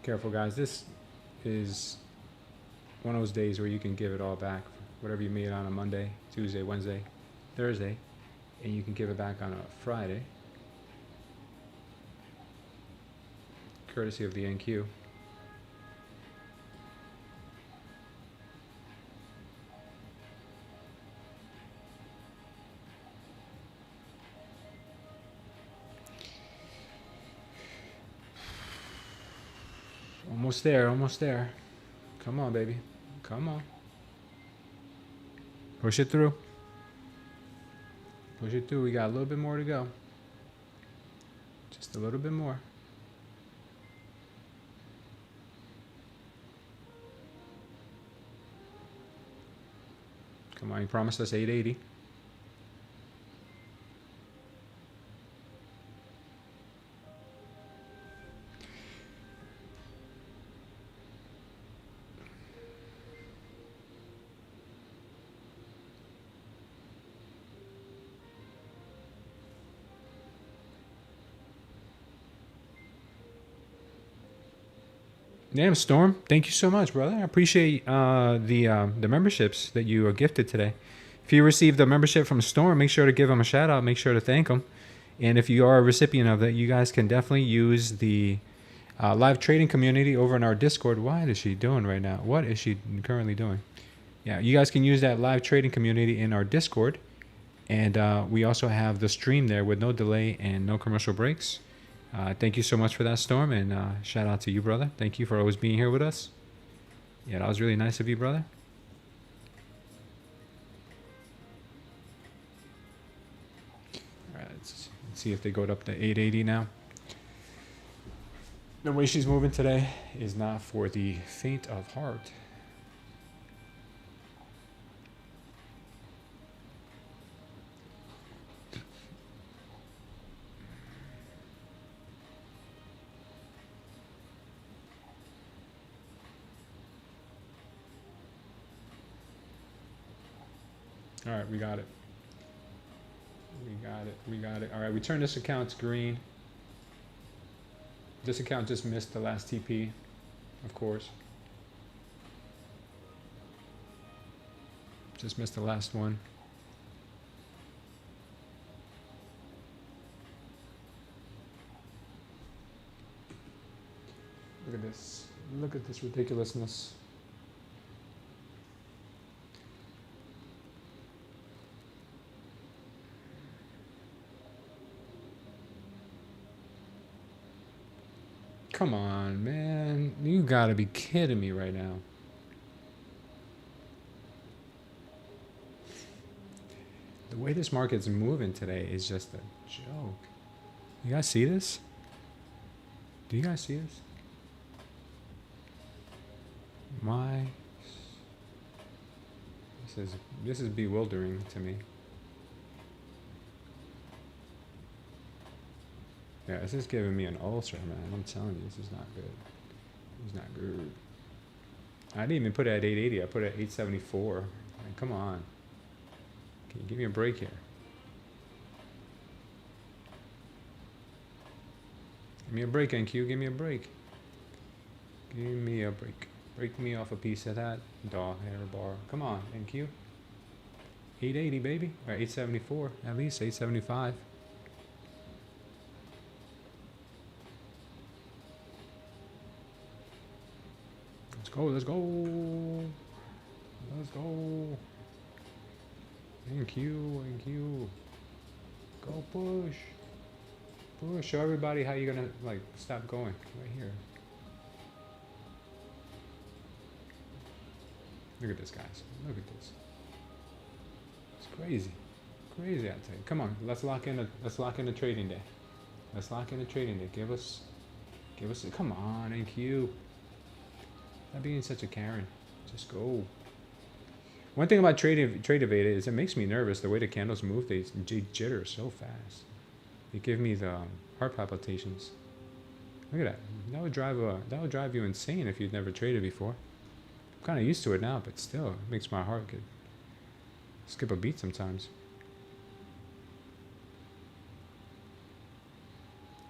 Careful, guys. This is one of those days where you can give it all back. Whatever you made on a Monday, Tuesday, Wednesday, Thursday, and you can give it back on a Friday. Courtesy of the NQ. Almost there, almost there. Come on, baby. Come on. Push it through. Push it through. We got a little bit more to go. Just a little bit more. Come on, you promised us 880. Damn, Storm, thank you so much, brother. I appreciate the memberships that you gifted today. If you received a membership from Storm, make sure to give him a shout out. Make sure to thank him. And if you are a recipient of that, you guys can definitely use the live trading community over in our Discord. What is she doing right now? What is she currently doing? Yeah, you guys can use that live trading community in our Discord. And we also have the stream there with no delay and no commercial breaks. Thank you so much for that, Storm, and shout out to you, brother. Thank you for always being here with us. Yeah, that was really nice of you, brother. All right, let's see if they go up to 880 now. The way she's moving today is not for the faint of heart. All right, we got it. We got it. We got it. All right, we turn this account to green. This account just missed the last TP, of course. Just missed the last one. Look at this. Look at this ridiculousness. Come on, man. You gotta be kidding me right now. The way this market's moving today is just a joke. You guys see this? Do you guys see this? This is bewildering to me. Yeah, this is giving me an ulcer, man. I'm telling you, this is not good. It's not good. I didn't even put it at 880. I put it at 874. Like, come on. Can you give me a break here? Give me a break, NQ. Give me a break. Give me a break. Break me off a piece of that dog hair bar. Come on, NQ. 880, baby. Or 874. At least 875. Let's go. Let's go. Let's go. NQ. Go push. Push. Show everybody how you're gonna like stop going. Right here. Look at this, guys. Look at this. It's crazy. Crazy, I tell you. Come on, let's lock in a trading day. Let's lock in a trading day. Give us come on, NQ. Not being such a Karen. Just go. One thing about Tradeify is it makes me nervous. The way the candles move, they jitter so fast. They give me the heart palpitations. Look at that. That would drive you insane if you'd never traded before. I'm kind of used to it now, but still, it makes my heart skip a beat sometimes.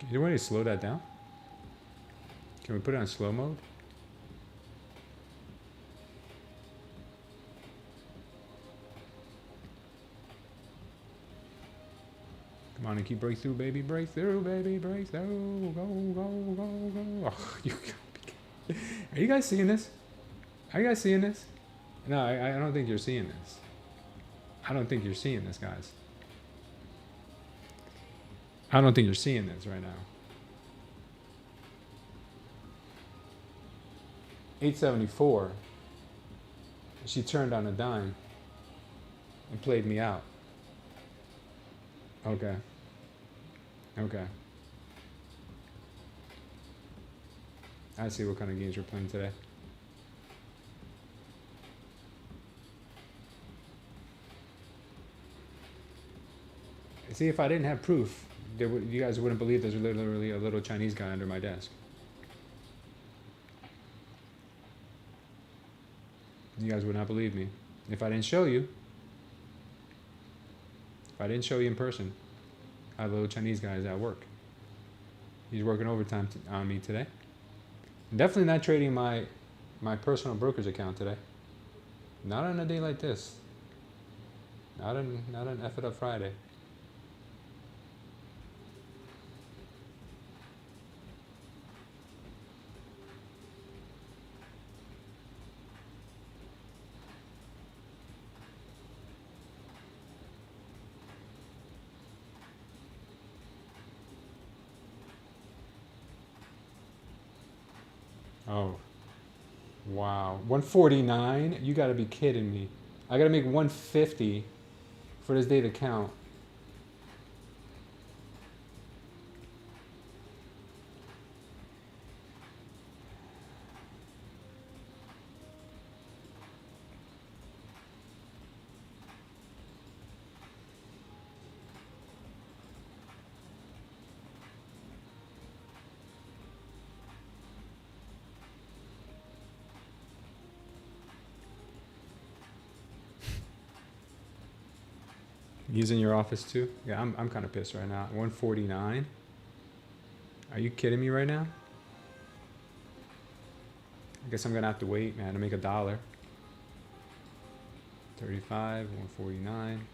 Is there a way to slow that down? Can we put it on slow mode? Come on and keep breakthrough, baby. Breakthrough, baby. Breakthrough. Go, go, go, go. Oh, are you guys seeing this? Are you guys seeing this? No, I don't think you're seeing this. I don't think you're seeing this, guys. I don't think you're seeing this right now. 874. She turned on a dime and played me out. Okay. Okay. I see what kind of games we're playing today. See, if I didn't have proof, you guys wouldn't believe there's literally a little Chinese guy under my desk. You guys would not believe me. If I didn't show you, in person, I have a little Chinese guy is at work. He's working overtime on me today. Definitely not trading my personal broker's account today. Not on a day like this. Not on F It Up Friday. Oh, wow. 149? You gotta be kidding me. I gotta make 150 for this day to count. He's in your office too? Yeah, I'm kind of pissed right now. 149. Are you kidding me right now? I guess I'm gonna have to wait, man, to make $1. 35, 149.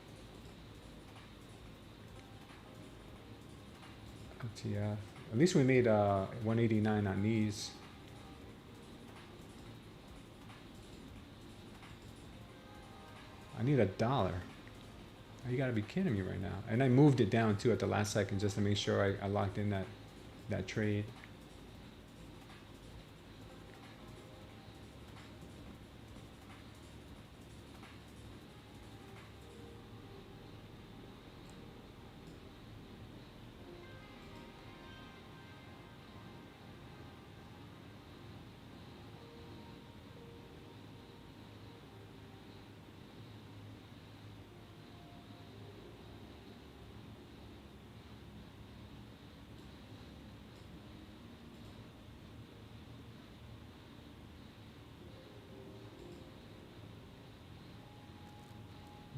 OTF. At least we made 189 on these. I need $1. You gotta be kidding me right now. And I moved it down too at the last second just to make sure I locked in that trade.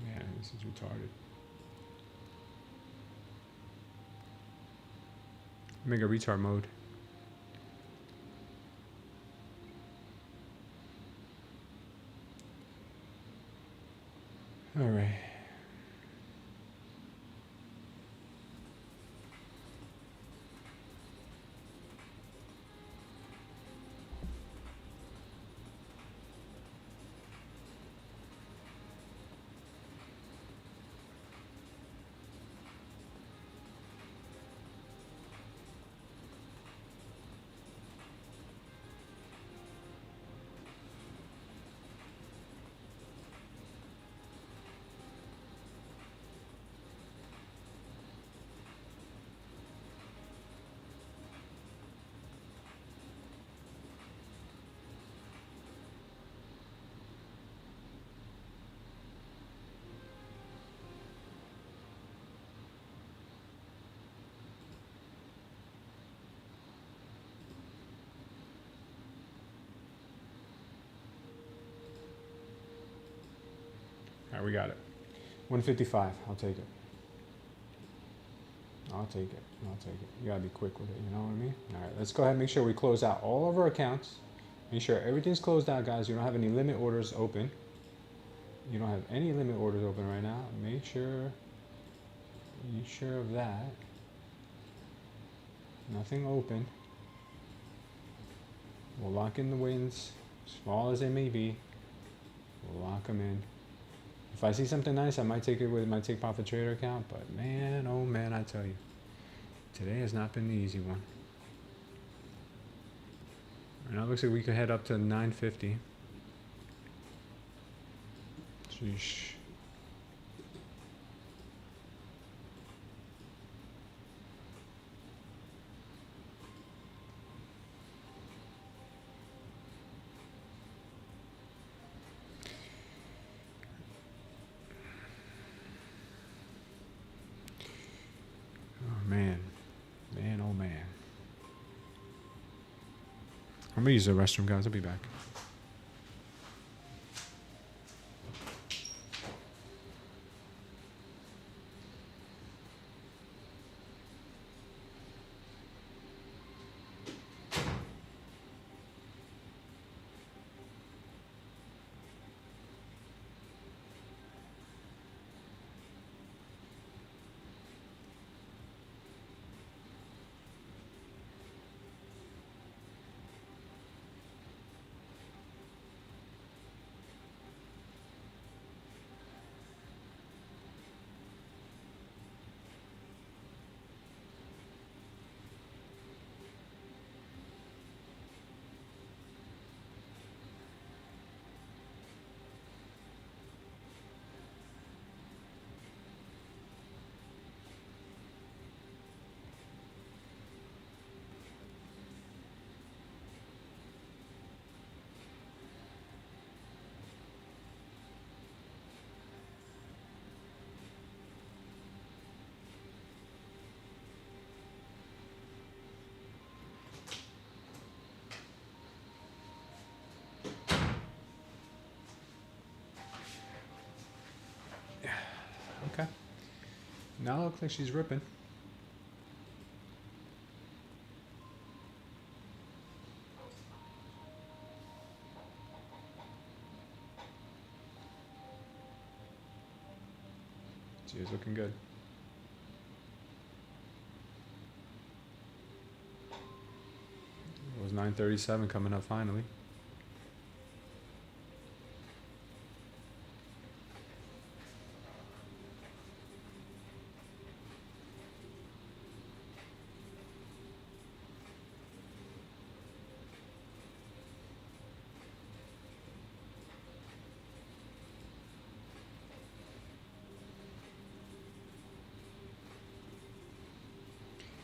Man, this is retarded. Make a retard mode. All right. All right, we got it. 155. I'll take it. I'll take it. I'll take it. You gotta be quick with it. You know what I mean? All right, let's go ahead and make sure we close out all of our accounts. Make sure everything's closed out, guys. You don't have any limit orders open. You don't have any limit orders open right now. Make sure you're sure of that. Nothing open. We'll lock in the wins, small as they may be. We'll lock them in. If I see something nice, I might take it with my take profit trader account. But man, oh man, I tell you, today has not been the easy one. And it looks like we could head up to 950. Sheesh. I'm gonna use the restroom, guys. I'll be back. Now it looks like she's ripping. She is looking good. It was 9:37 coming up finally.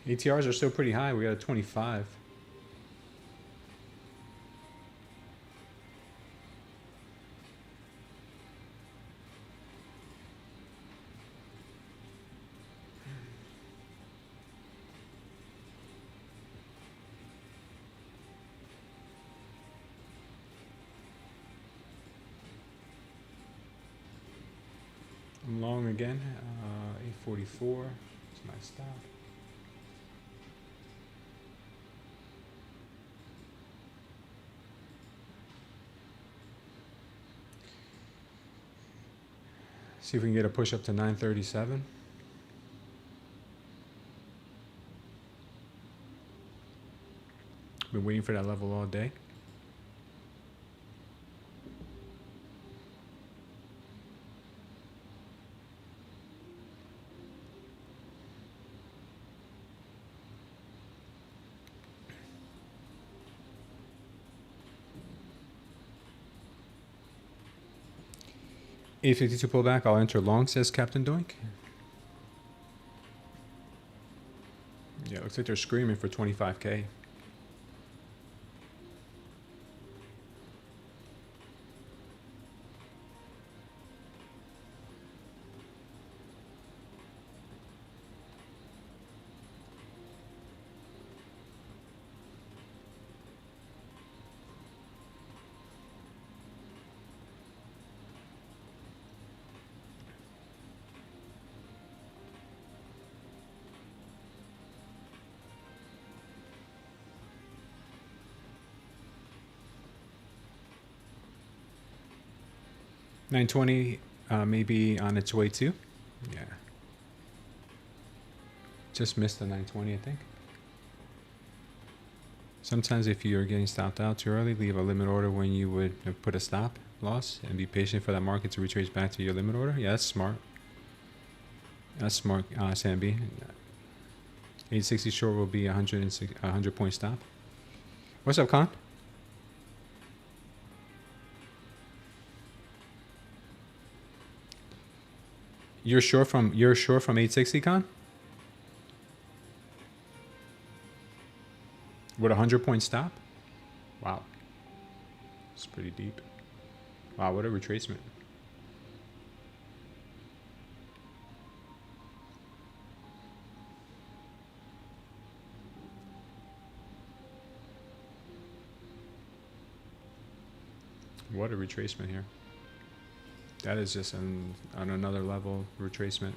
ATRs are still pretty high. We got a 25. I'm long again. 844. It's my stop. See if we can get a push up to 937. Been waiting for that level all day. $852 pullback. I'll enter long, says Captain Doink. Yeah, looks like they're screaming for 25K. $920 maybe on its way too. Yeah. Just missed the 920, I think. Sometimes if you're getting stopped out too early, leave a limit order when you would put a stop loss and be patient for that market to retrace back to your limit order. Yeah, that's smart. That's smart, Sam B. 860 short will be a 100 point stop. What's up, Con? You're short from 860, Con? With a 100 point stop? Wow. It's pretty deep. Wow, what a retracement. What a retracement here. That is just on another level retracement.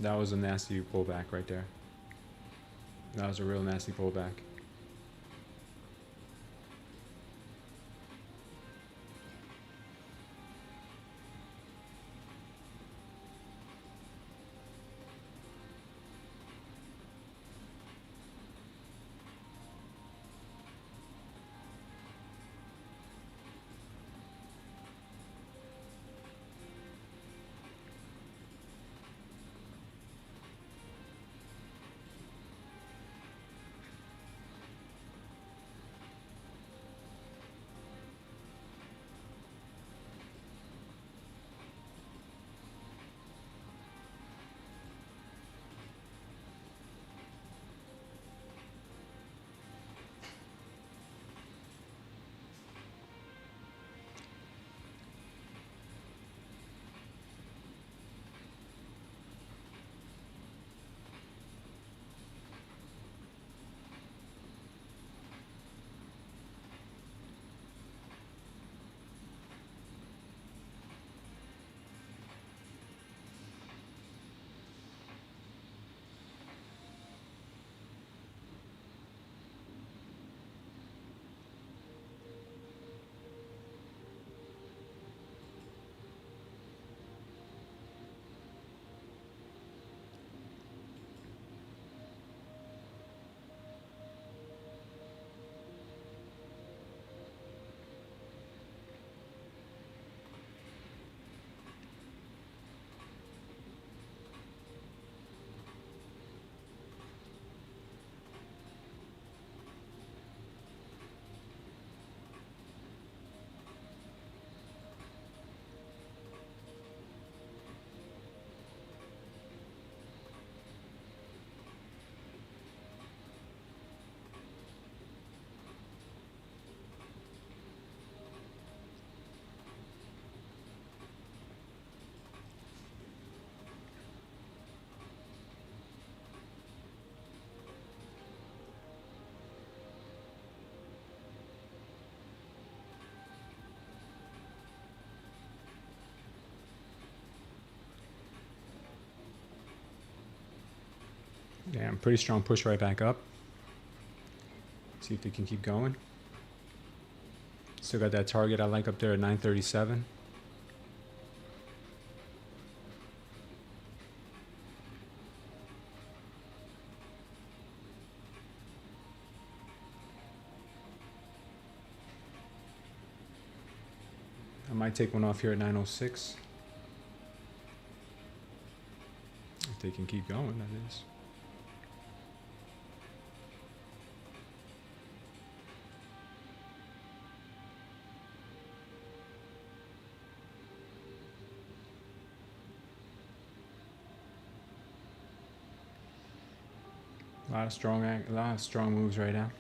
That was a nasty pullback right there. That was a real nasty pullback. Damn, pretty strong push right back up. See if they can keep going. Still got that target I like up there at 937. I might take one off here at 906. If they can keep going, that is. A lot of strong moves right now.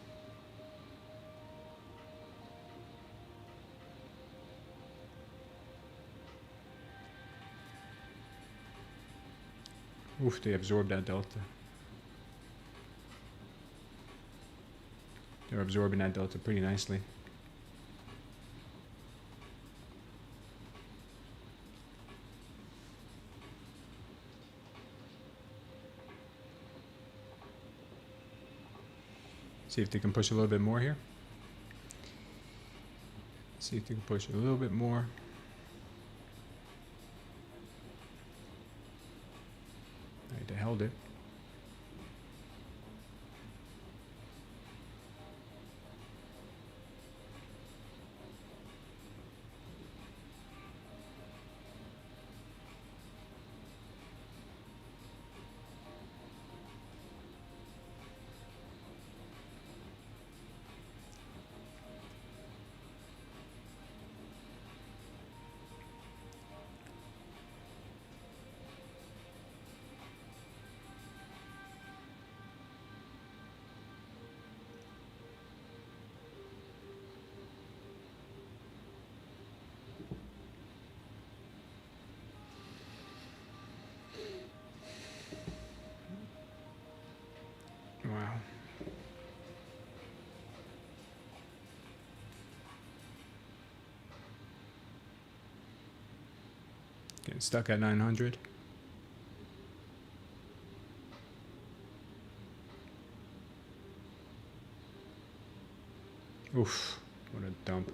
Oof, they absorbed that delta. They're absorbing that delta pretty nicely. See if they can push a little bit more here. See if they can push a little bit more. They held it. Wow. Getting stuck at 900. Oof, what a dump.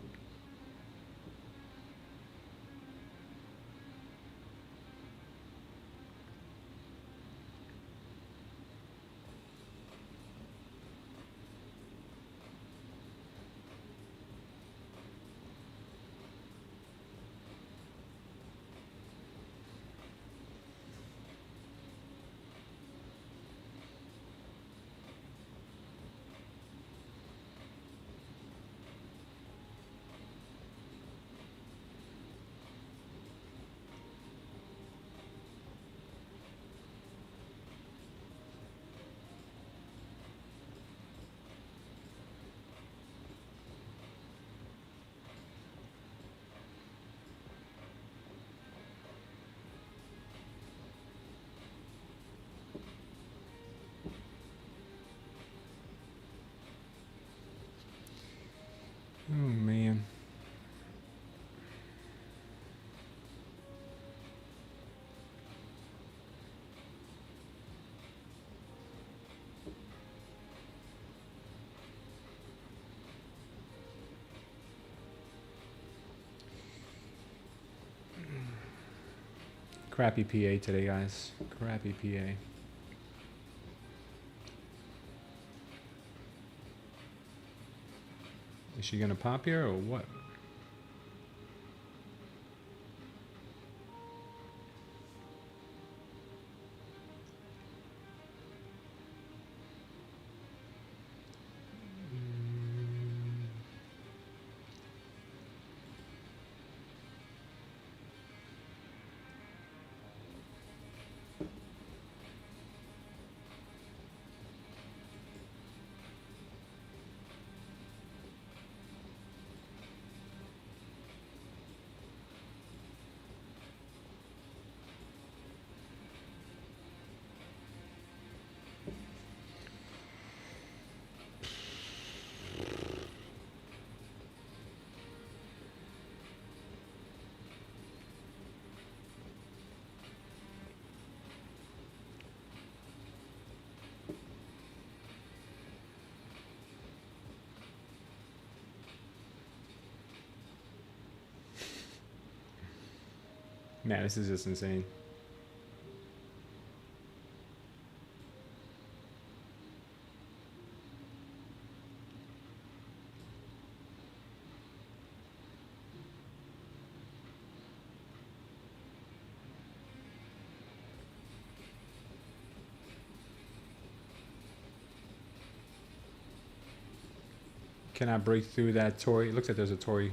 Oh man. Crappy PA today, guys. Crappy PA. Is she gonna pop here or what? Man, this is just insane. Cannot break through that Tory. It looks like there's a Tory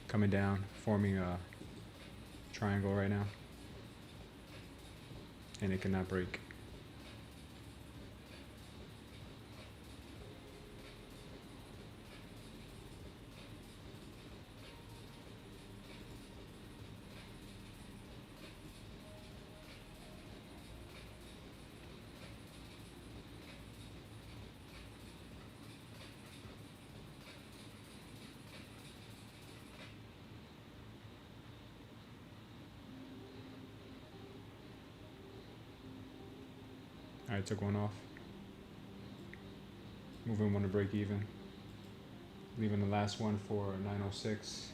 coming down, forming a triangle right now. And it cannot break. All right, took one off. Moving one to break even. Leaving the last one for 906.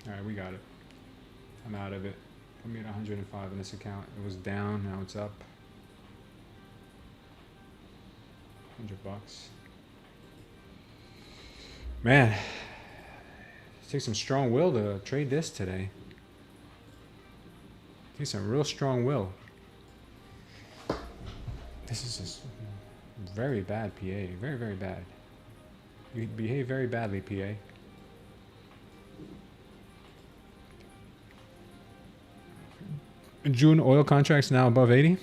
All right, we got it. I'm out of it. I made 105 in this account. It was down, now it's up. $100. Man, it takes some strong will to trade this today. It takes some real strong will. This is just very bad, PA. Very, very bad. You behave very badly, PA. June oil contracts now above 80.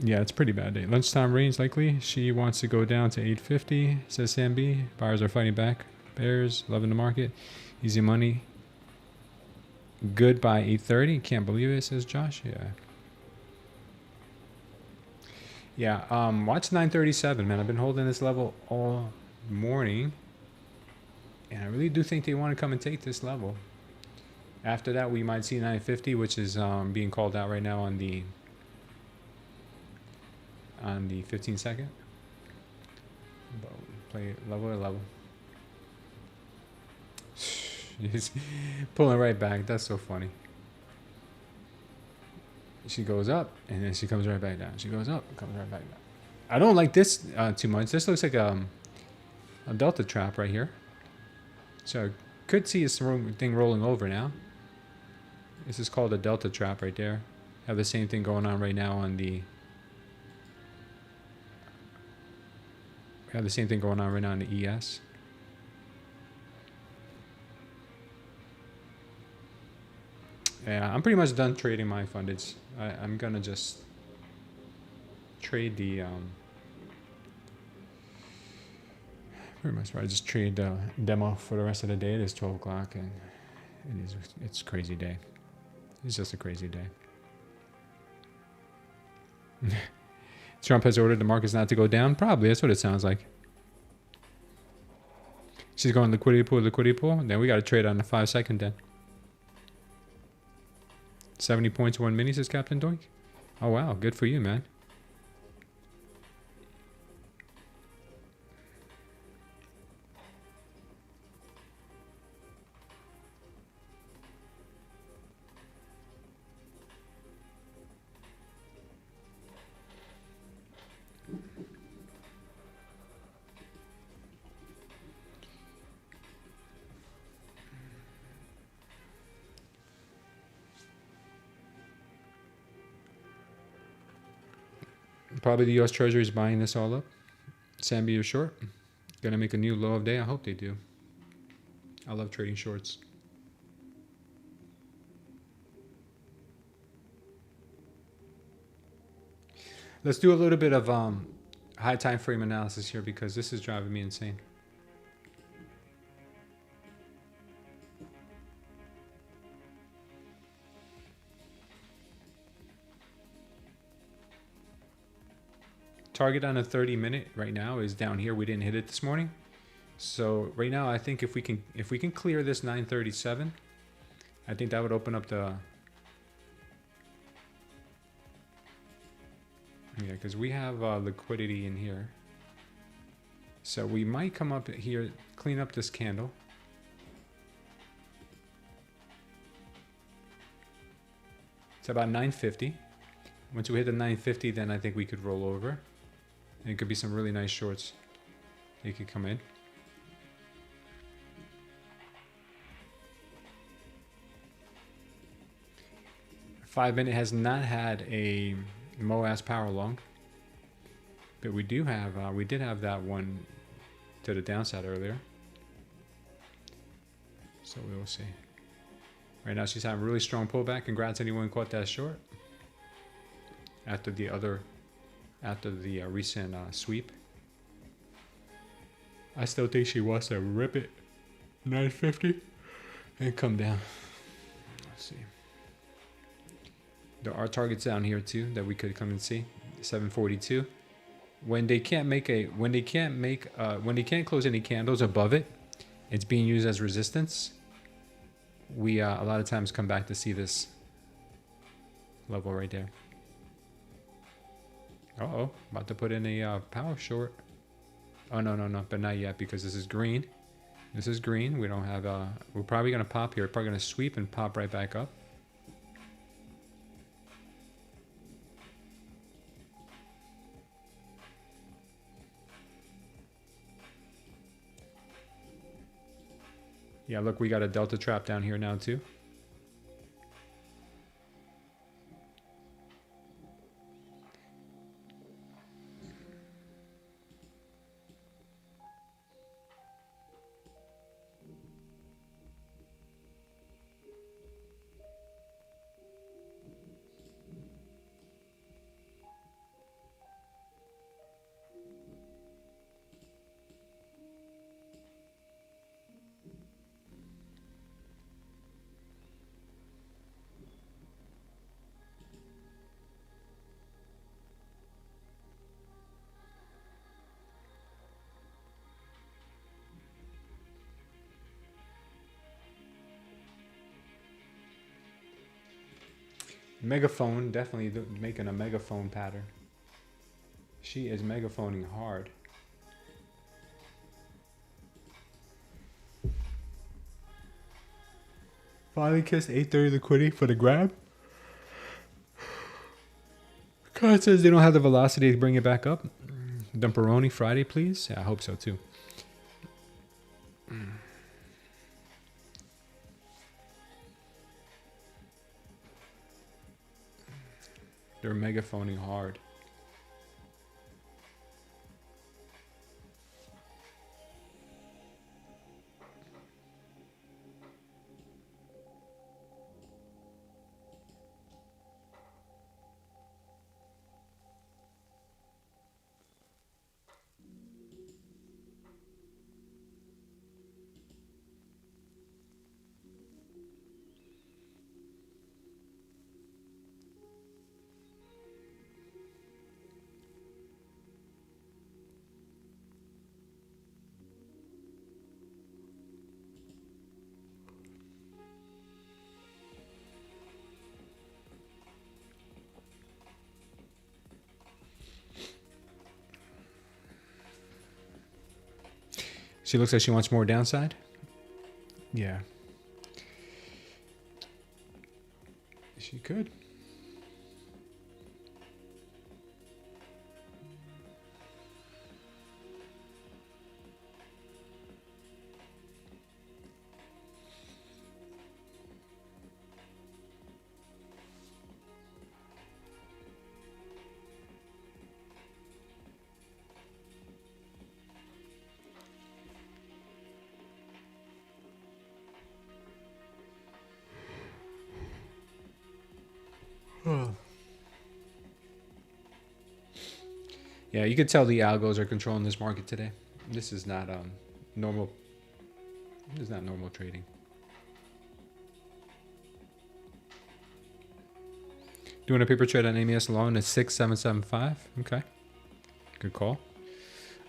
Yeah, it's a pretty bad day. Lunchtime range likely. She wants to go down to 850, says Sam B. Buyers are fighting back. Bears loving the market. Easy money. Good by 8:30. Can't believe it, says Josh. Yeah. Yeah, watch 937, man. I've been holding this level all morning. And I really do think they want to come and take this level. After that, we might see 950, which is being called out right now on the 15 second. But play level to level. He's pulling right back. That's so funny. She goes up and then she comes right back down. She goes up, comes right back down. I don't like this too much. This looks like a delta trap right here. So I could see this thing rolling over now. This is called a delta trap right there. Have the same thing going on right now on the. We have the same thing going on right now on the ES. Yeah, I'm pretty much done trading my fundeds. I'm gonna just trade the pretty much right. Just trade the demo for the rest of the day. It is 12 o'clock and it's a crazy day. It's just a crazy day. Trump has ordered the markets not to go down. Probably that's what it sounds like. She's going liquidity pool. Then we got to trade on the 5 second then. 70 points, 1 mini, says Captain Doink. Oh, wow. Good for you, man. Probably the U.S. Treasury is buying this all up. Sambi, you're short. Gonna make a new low of day. I hope they do. I love trading shorts. Let's do a little bit of high time frame analysis here because this is driving me insane. Target on a 30-minute right now is down here. We didn't hit it this morning. So right now I think if we can clear this 937, I think that would open up the yeah, because we have liquidity in here. So we might come up here, clean up this candle. It's about 950. Once we hit the 950, then I think we could roll over. And it could be some really nice shorts. They could come in. Five-minute has not had a MOAS power long, but we do have we did have that one to the downside earlier. So we will see. Right now she's having a really strong pullback. Congrats anyone who caught that short after the recent sweep. I still think she wants to rip it 950 and come down. Let's see. There are targets down here too that we could come and see. 742. When they can't close any candles above it, it's being used as resistance. We a lot of times come back to see this level right there. Uh-oh, about to put in a power short. Oh, no, but not yet because this is green. This is green. We don't have, we're probably going to pop here. Probably going to sweep and pop right back up. Yeah, look, we got a delta trap down here now too. Megaphone, definitely making a megaphone pattern. She is megaphoning hard. Finally kissed 830 liquidity for the grab. Card says they don't have the velocity to bring it back up. Dumperoni Friday, please. Yeah, I hope so too. They're megaphoning hard. She looks like she wants more downside. Yeah. She could. Yeah, you could tell the algos are controlling this market today. This is not normal. This is not normal trading. Doing a paper trade on AMS alone at 6775. Okay, good call.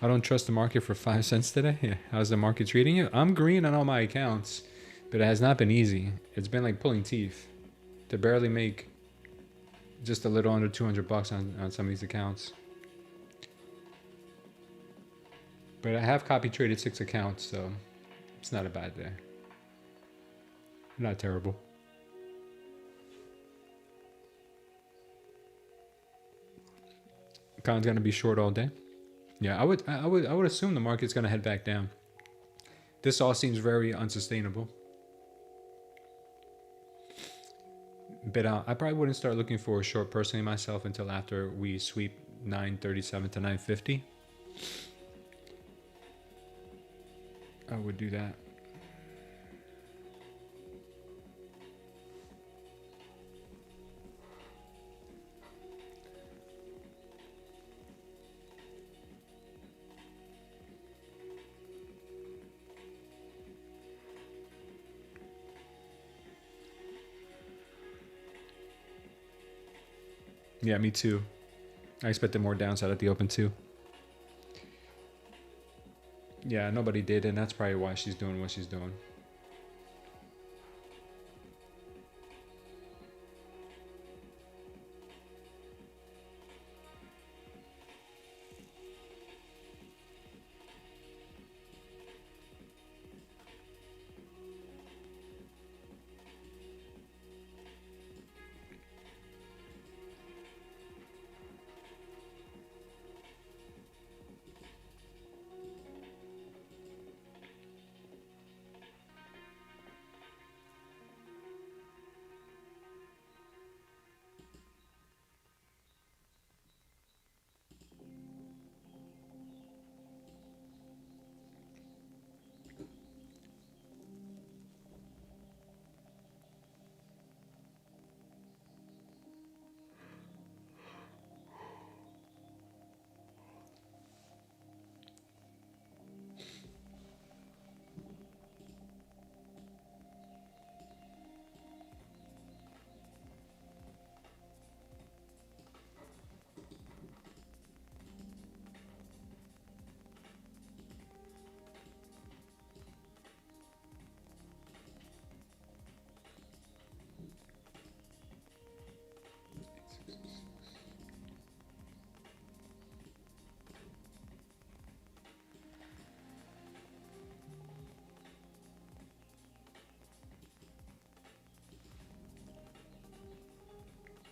I don't trust the market for 5 cents today. Yeah, how's the market treating you? I'm green on all my accounts, but it has not been easy. It's been like pulling teeth to barely make just a little under 200 bucks on some of these accounts. But I have copy traded 6 accounts, so it's not a bad day. Not terrible. Khan's gonna be short all day. Yeah, I would assume the market's gonna head back down. This all seems very unsustainable. But I probably wouldn't start looking for a short personally myself until after we sweep 937 to 950. I would do that. Yeah, me too. I expected more downside at the open too. Yeah, nobody did, and that's probably why she's doing what she's doing.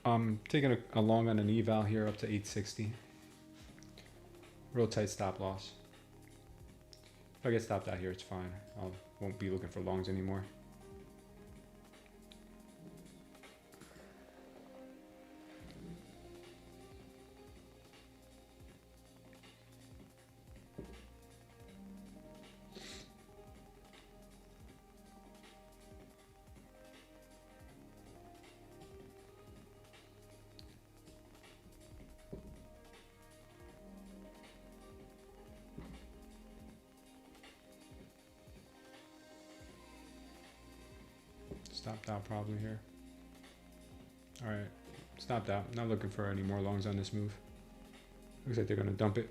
I'm taking a long on an eval here up to 860. Real tight stop loss. If I get stopped out here, it's fine. I won't be looking for longs anymore. Stopped out probably here. All right, stopped out. Not looking for any more longs on this move. Looks like they're gonna dump it.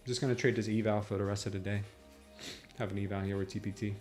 Just gonna trade this eval for the rest of the day. Have an eval here with TPT.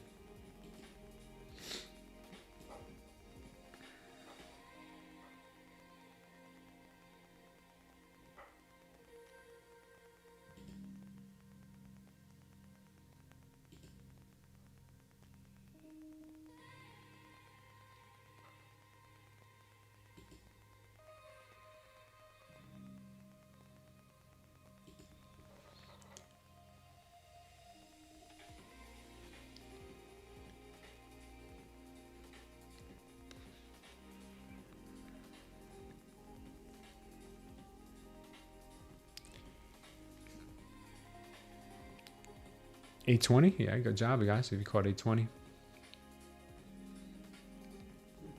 $820? Yeah, good job, guys. If you caught 820.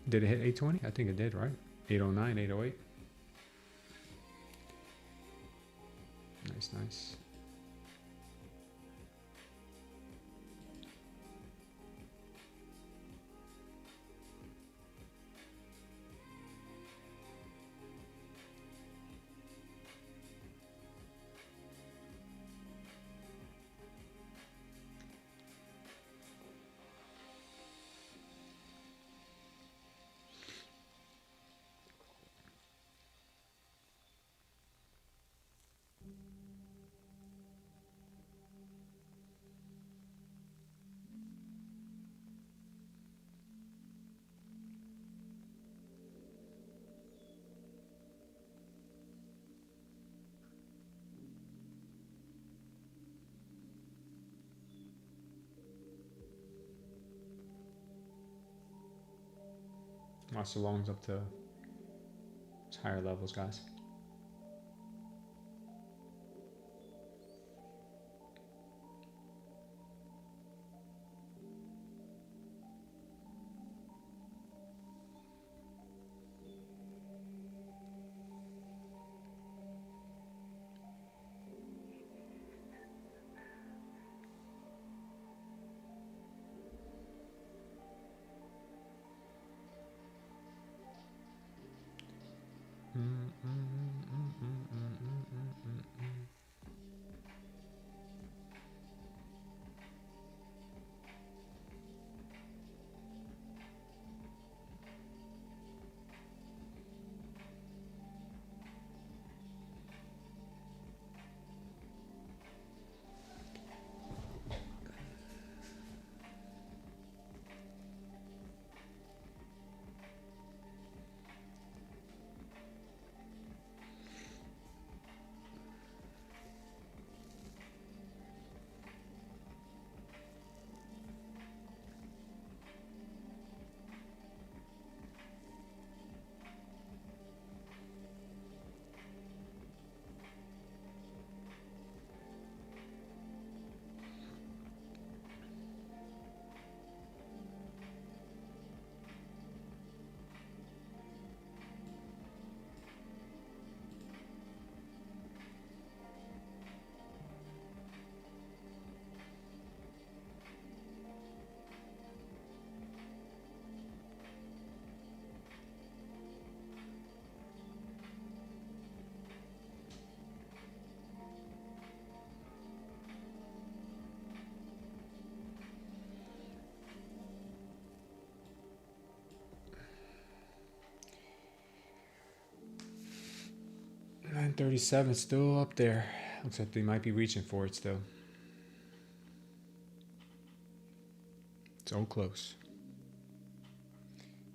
Did it hit 820? I think it did, right? 809, 808. Nice, nice. Watch the longs up to higher levels, guys. $937 still up there. Looks like they might be reaching for it still. So close,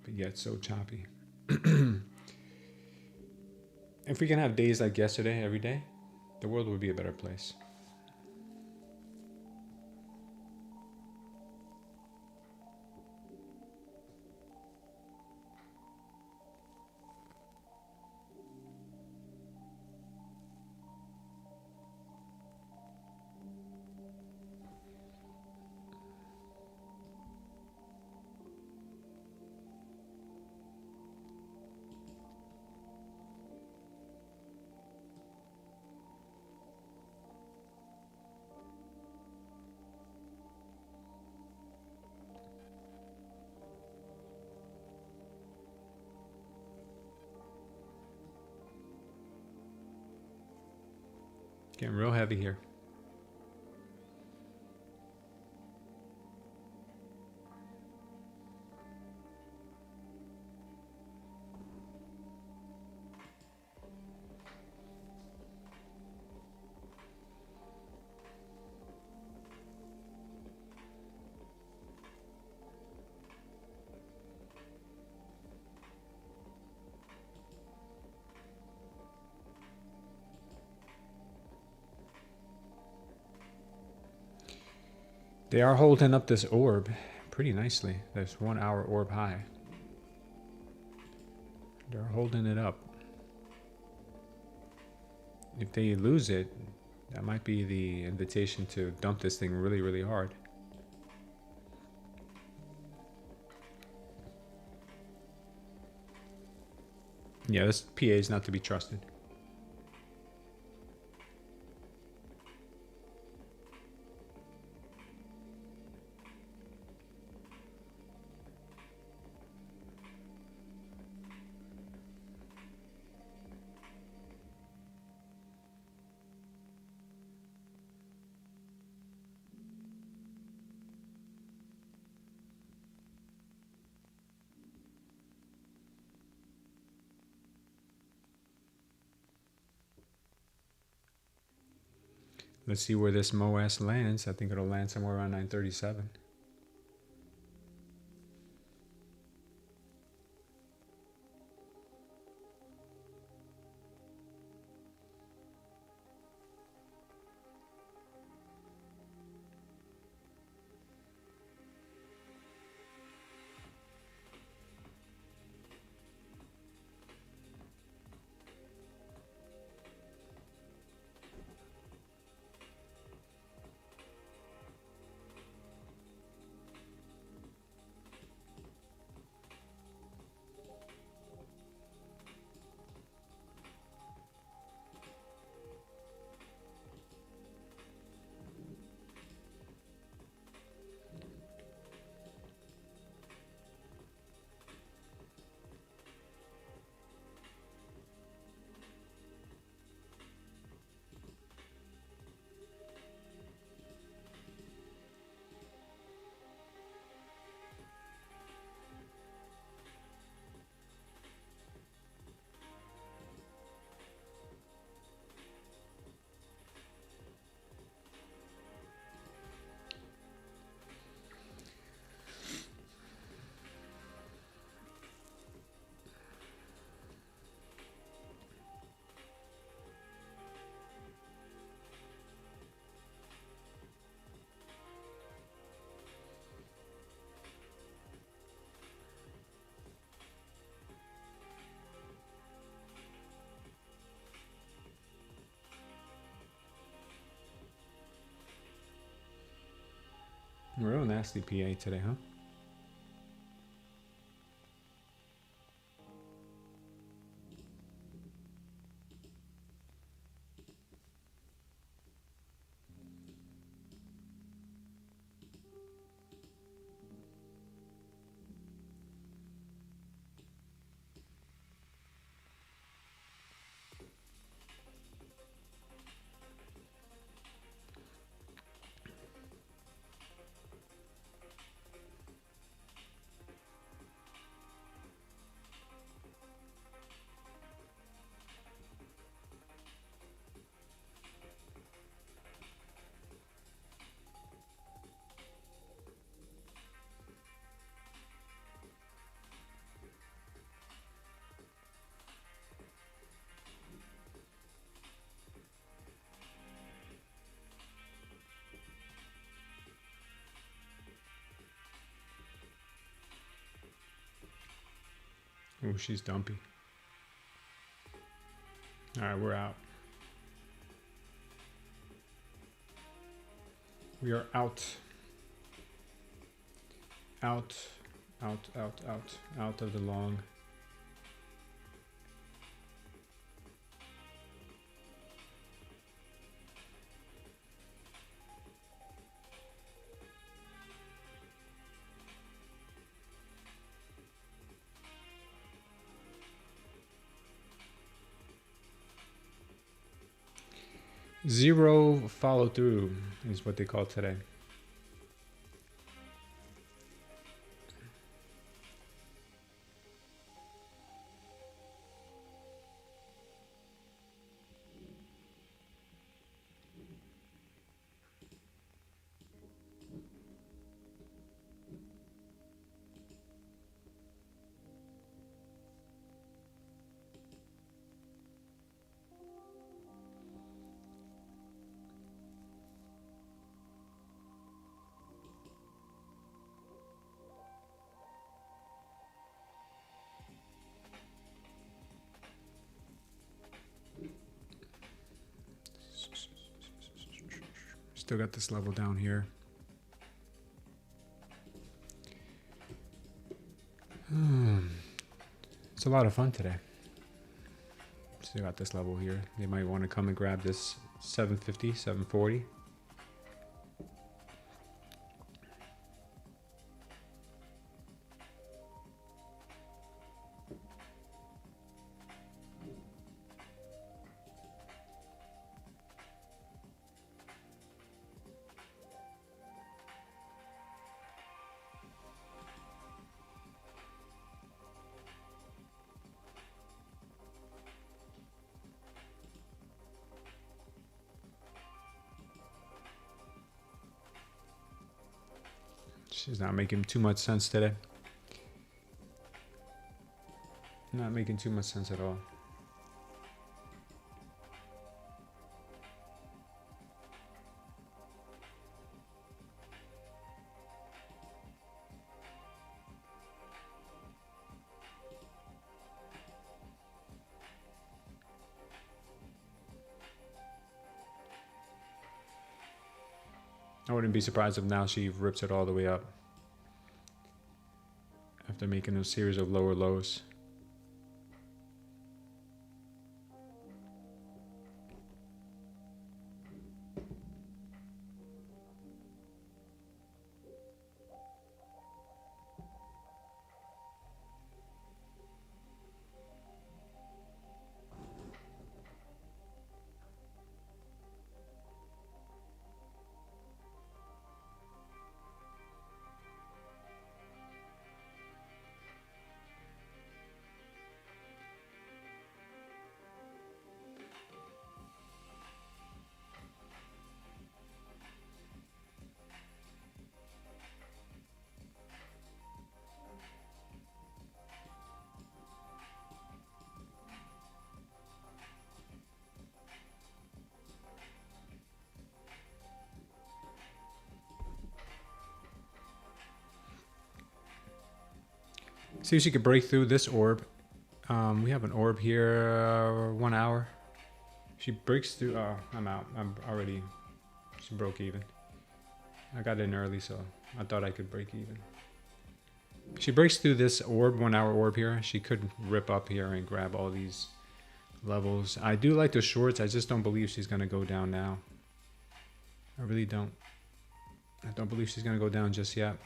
but yet so choppy. If we can have days like yesterday every day, the world would be a better place. Getting real heavy here. They are holding up this orb pretty nicely. There's 1 hour orb high. They're holding it up. If they lose it, that might be the invitation to dump this thing really, really hard. Yeah, this PA is not to be trusted. Let's see where this MOS lands. I think it'll land somewhere around 937. nasty PA today, huh? Oh, she's dumpy. All right, we're out. We are out. Out of the long. Zero follow through is what they call today. Still got this level down here. It's a lot of fun today. Still got this level here. They might want to come and grab this 750, 740. She's not making too much sense today. Not making too much sense at all. I wouldn't be surprised if now she rips it all the way up after making a series of lower lows. See if she could break through this orb. We have an orb here, 1 hour. She breaks through. Oh, I'm out. I'm already. She broke even. I got in early, so I thought I could break even. She breaks through this orb, 1 hour orb here. She could rip up here and grab all these levels. I do like the shorts. I just don't believe she's going to go down now. I really don't. I don't believe she's going to go down just yet.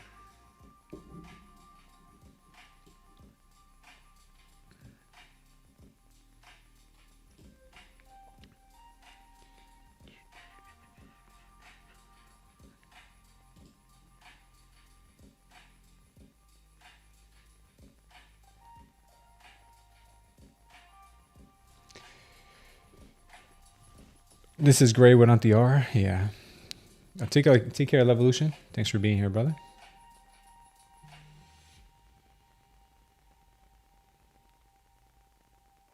This is Gray without the R. Yeah. Take care of Evolution. Thanks for being here, brother.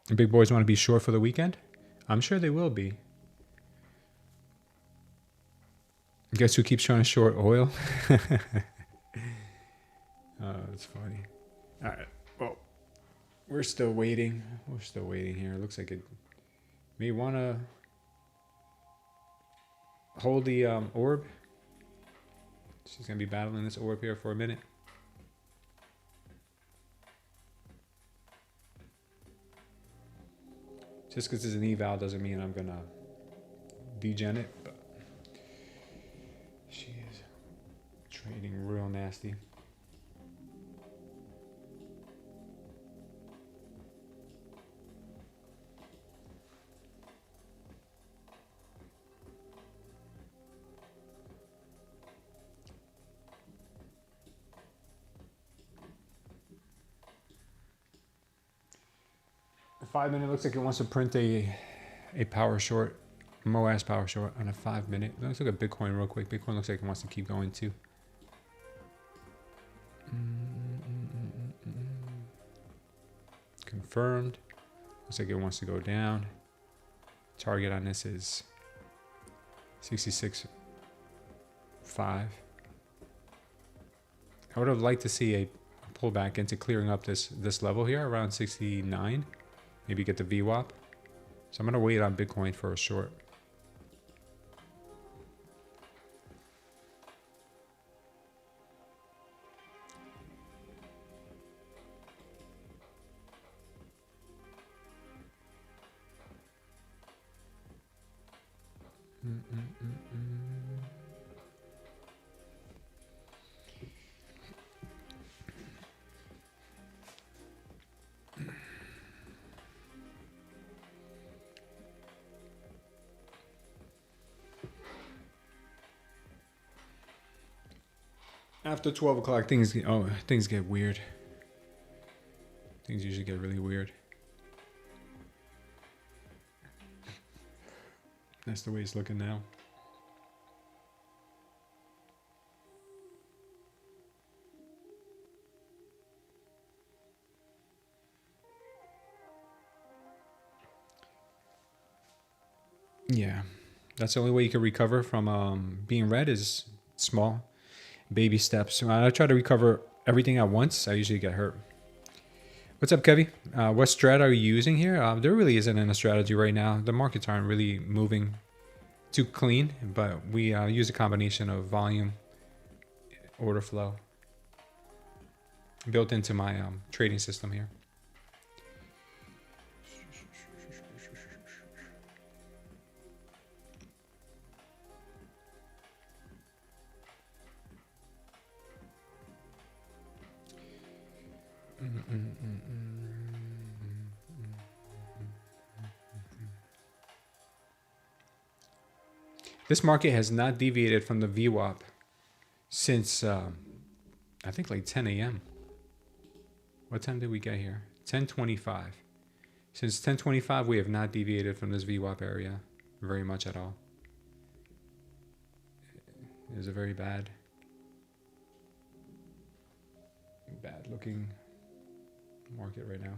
The big boys want to be short for the weekend? I'm sure they will be. Guess who keeps trying to short oil? Oh, that's funny. All right. Well, we're still waiting. We're still waiting here. It looks like it may want to hold the orb. She's going to be battling this orb here for a minute. Just because it's an eval doesn't mean I'm going to degen it, but she is trading real nasty. The 5 minute looks like it wants to print a power short, MOAS power short on a 5 minute. Let's look at Bitcoin real quick. Bitcoin looks like it wants to keep going too. Confirmed. Looks like it wants to go down. Target on this is 66.5. I would have liked to see a pullback into clearing up this level here around 69. Maybe get the VWAP. So I'm going to wait on Bitcoin for a short. After 12 o'clock, things get weird. Things usually get really weird. That's the way it's looking now. Yeah, that's the only way you can recover from being red is small. Baby steps. When I try to recover everything at once, I usually get hurt. What's up, Kevy? What strat are you using here? There really isn't a strategy right now. The markets aren't really moving too clean, but we use a combination of volume, order flow built into my trading system here. This market has not deviated from the VWAP since I think like 10 a.m. What time did we get here? 10:25. Since 10:25, we have not deviated from this VWAP area very much at all. It is a very bad looking market right now.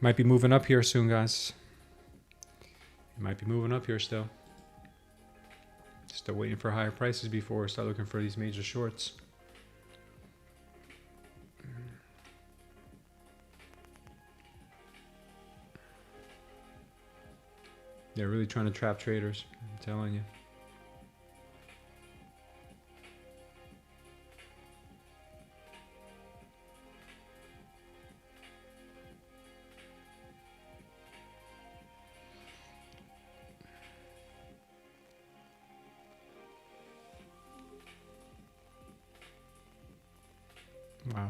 Might be moving up here soon, guys. It might be moving up here still. Still waiting for higher prices before we start looking for these major shorts. They're really trying to trap traders, I'm telling you. Wow.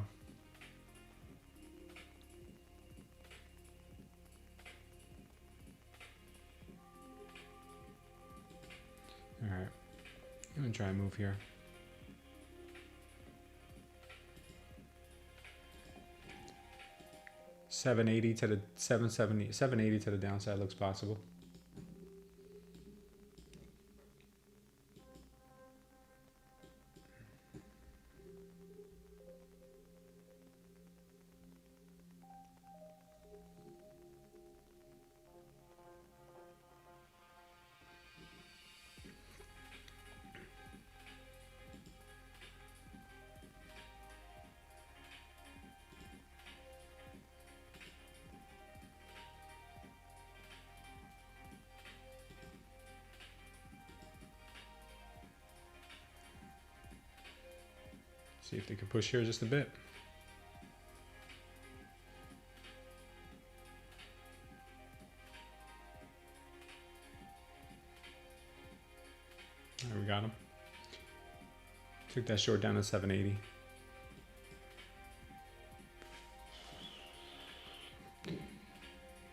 All right, I'm gonna try and move here. $780 to the 780 to the downside looks possible. See if they can push here just a bit. There we got him. Took that short down to 780.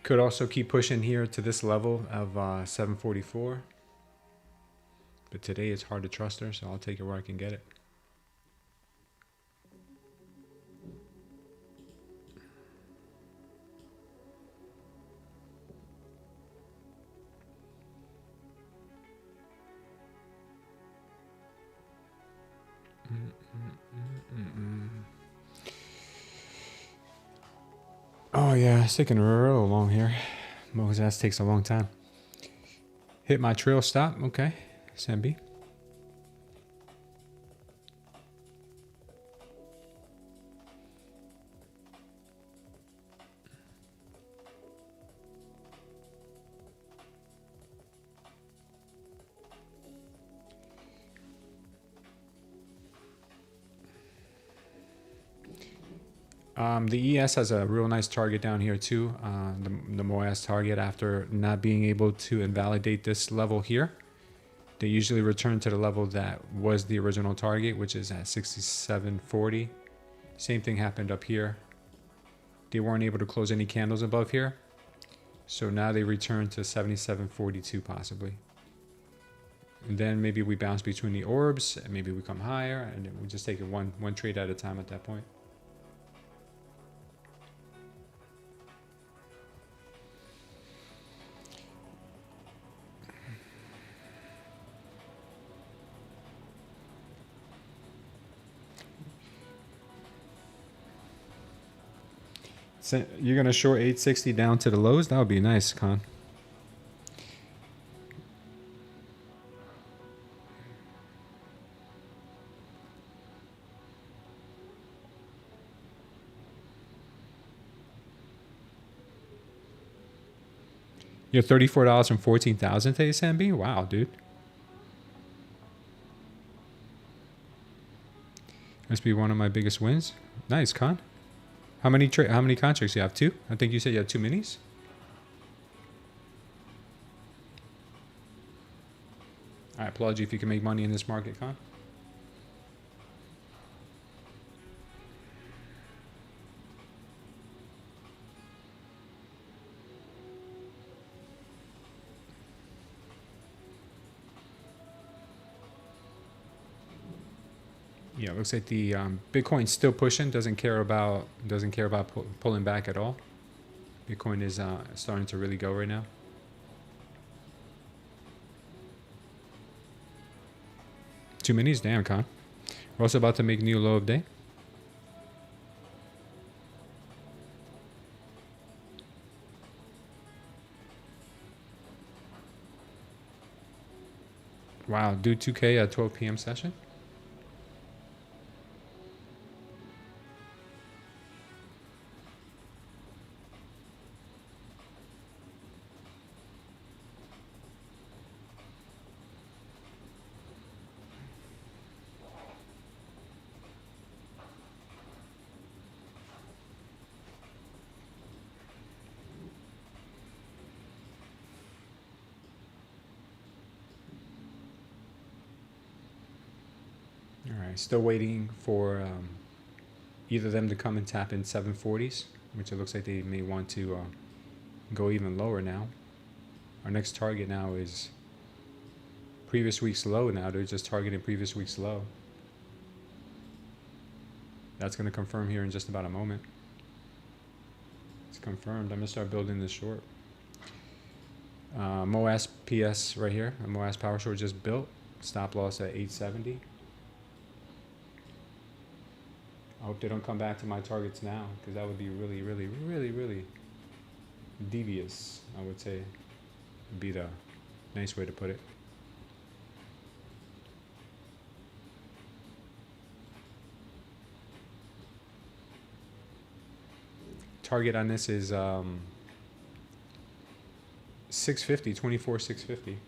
Could also keep pushing here to this level of 744. But today it's hard to trust her, so I'll take it where I can get it. Oh yeah, it's taking real long here. Mo's ass takes a long time. Hit my trail stop. Okay, SMB. The ES has a real nice target down here too. The MOAS target, after not being able to invalidate this level here, they usually return to the level that was the original target, which is at 67.40. Same thing happened up here. They weren't able to close any candles above here, so now they return to 77.42 possibly. And then maybe we bounce between the orbs, and maybe we come higher, and then we just take it one trade at a time at that point. So you're gonna short 860 down to the lows? That would be nice, Con. You're $34 from 14,000 today, Sambi? Wow, dude. Must be one of my biggest wins. Nice, Con. How many contracts do you have? 2? I think you said you had 2 minis. I applaud you if you can make money in this market, Con. Yeah, it looks like the Bitcoin's still pushing. Doesn't care about pulling back at all. Bitcoin is starting to really go right now. Two minis, damn, Con. We're also about to make new low of day. 2 minutes, Wow, do 2K at 12 p.m. session? All right, still waiting for either of them to come and tap in 740s, which it looks like they may want to go even lower now. Our next target now is previous week's low now. They're just targeting previous week's low. That's going to confirm here in just about a moment. It's confirmed. I'm going to start building this short. MOAS PS right here. A MOAS power short just built. Stop loss at 870. I hope they don't come back to my targets now, because that would be really, really, really, really devious, I would say. Would be the nice way to put it. Target on this is 650, 24,650.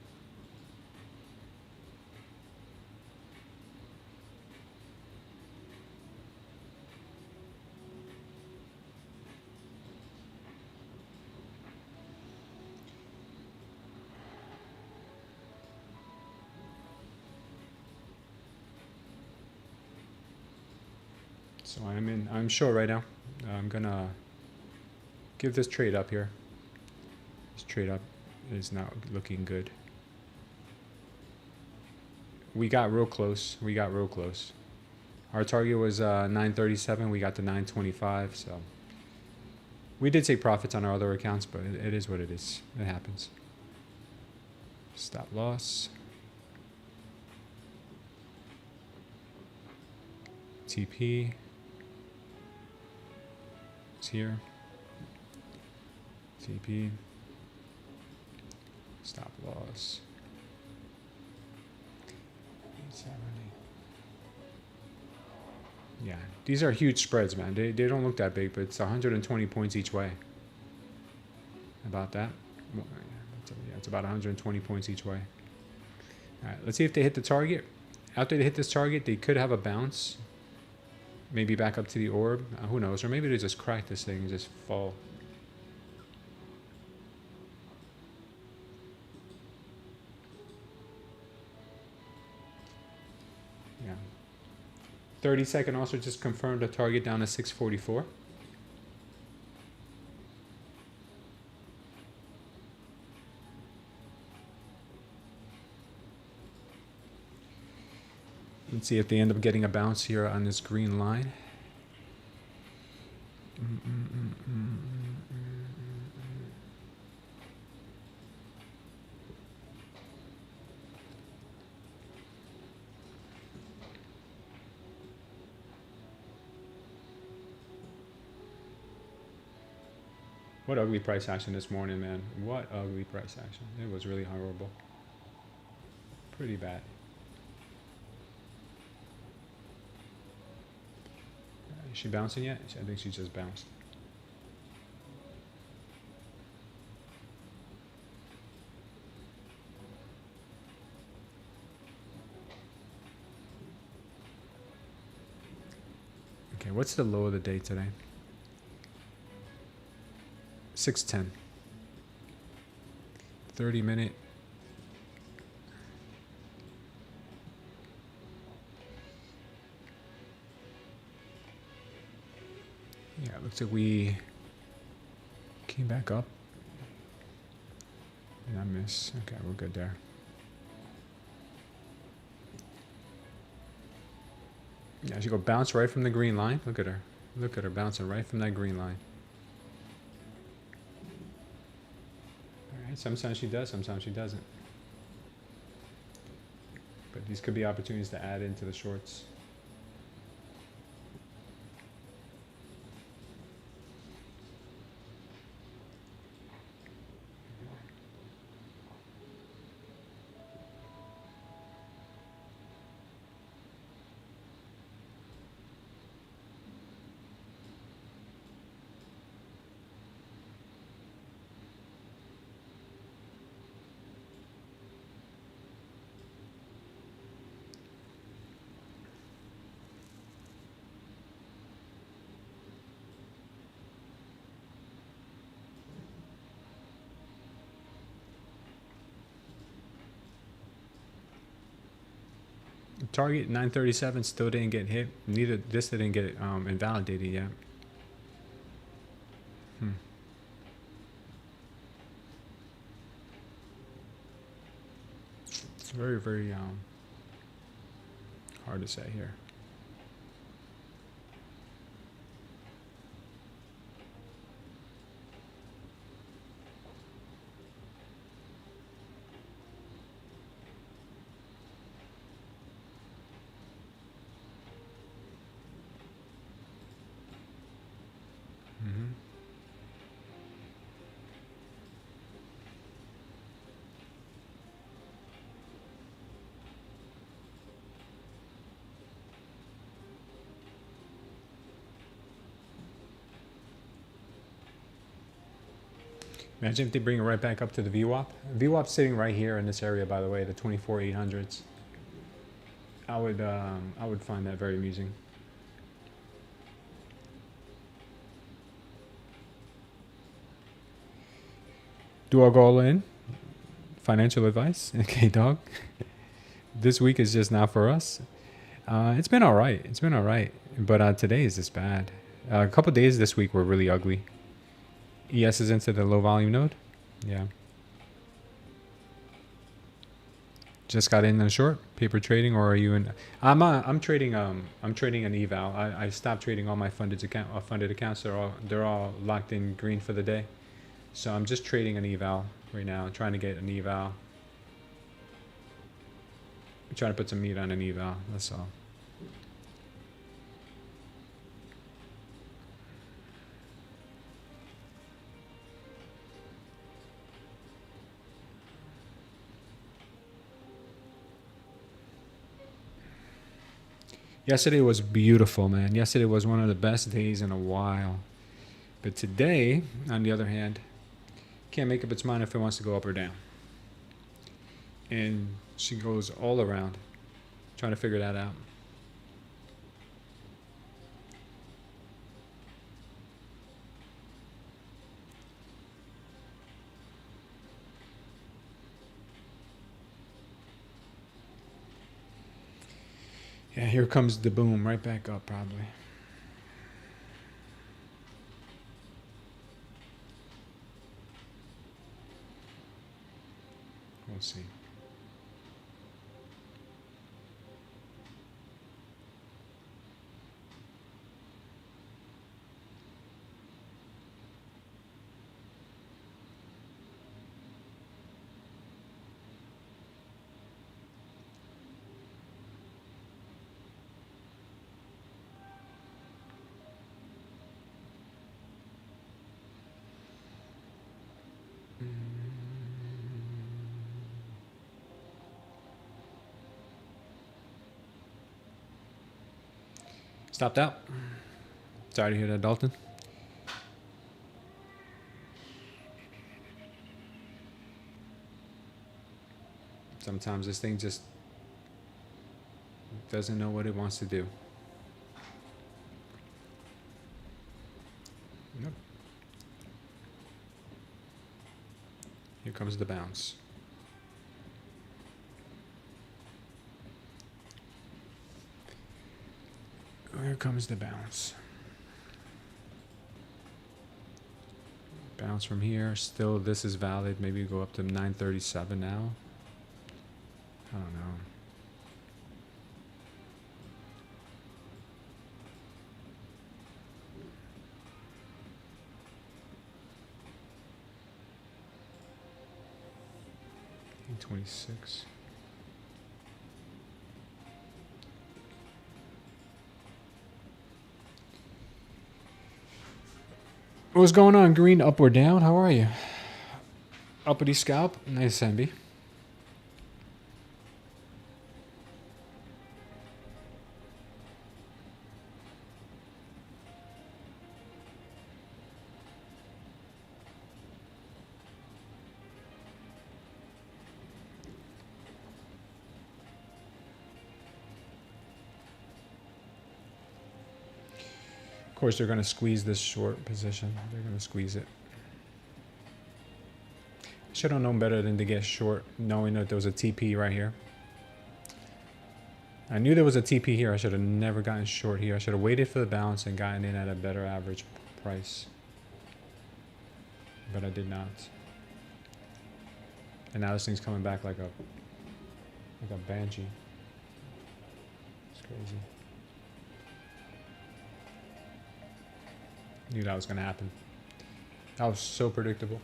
So I'm short right now. I'm gonna give this trade up here. This trade up is not looking good. We got real close. We got real close. Our target was 937. We got to 925. So we did take profits on our other accounts, but it is what it is. It happens. Stop loss. TP. It's here. TP. Stop loss. 870. Yeah, these are huge spreads, man. They don't look that big, but it's 120 points each way. About that. Yeah, it's about 120 points each way. All right, let's see if they hit the target. After they hit this target, they could have a bounce. Maybe back up to the orb. Who knows? Or maybe they just crack this thing and just fall. Yeah. 30-second also just confirmed a target down to 644. Let's see if they end up getting a bounce here on this green line. What ugly price action this morning, man. What ugly price action. It was really horrible. Pretty bad. Is she bouncing yet? I think she just bounced. Okay, what's the low of the day today? 610. 30-minute. Yeah, it looks like we came back up. Did I miss? Okay, we're good there. Yeah, she go bounce right from the green line. Look at her. Look at her bouncing right from that green line. All right, sometimes she does, sometimes she doesn't. But these could be opportunities to add into the shorts. Target 937 still didn't get hit. Neither this didn't get invalidated yet. It's very, very hard to say here. Imagine if they bring it right back up to the VWAP. VWAP's sitting right here in this area, by the way, the 24,800s. I would find that very amusing. Do I go all in? Financial advice? Okay, dog. This week is just not for us. It's been all right. It's been all right. But today is just bad. A couple days this week were really ugly. ES is into the low volume node. Yeah. Just got in a short paper trading, or are you in? I'm trading an eval. I stopped trading all my funded accounts. They're all locked in green for the day. So I'm just trading an eval right now. I'm trying to get an eval. I'm trying to put some meat on an eval. That's all. Yesterday was beautiful, man. Yesterday was one of the best days in a while. But today, on the other hand, can't make up its mind if it wants to go up or down. And she goes all around trying to figure that out. Yeah, here comes the boom right back up probably. We'll see. Stopped out. Sorry to hear that, Dalton. Sometimes this thing just doesn't know what it wants to do. Nope. Here comes the bounce. Here comes the bounce. Bounce from here. Still, this is valid. Maybe go up to 937 now. I don't know. $26. What's going on, Green? Up or down? How are you? Uppity scalp? Nice, MB. Of course, they're going to squeeze this short position. They're going to squeeze it. Should have known better than to get short, knowing that there was a TP right here. I knew there was a TP here. I should have never gotten short here. I should have waited for the bounce and gotten in at a better average price. But I did not. And now this thing's coming back like a banshee. It's crazy. Knew that was gonna happen. That was so predictable.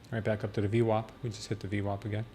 Right back up to the VWAP. We just hit the VWAP again.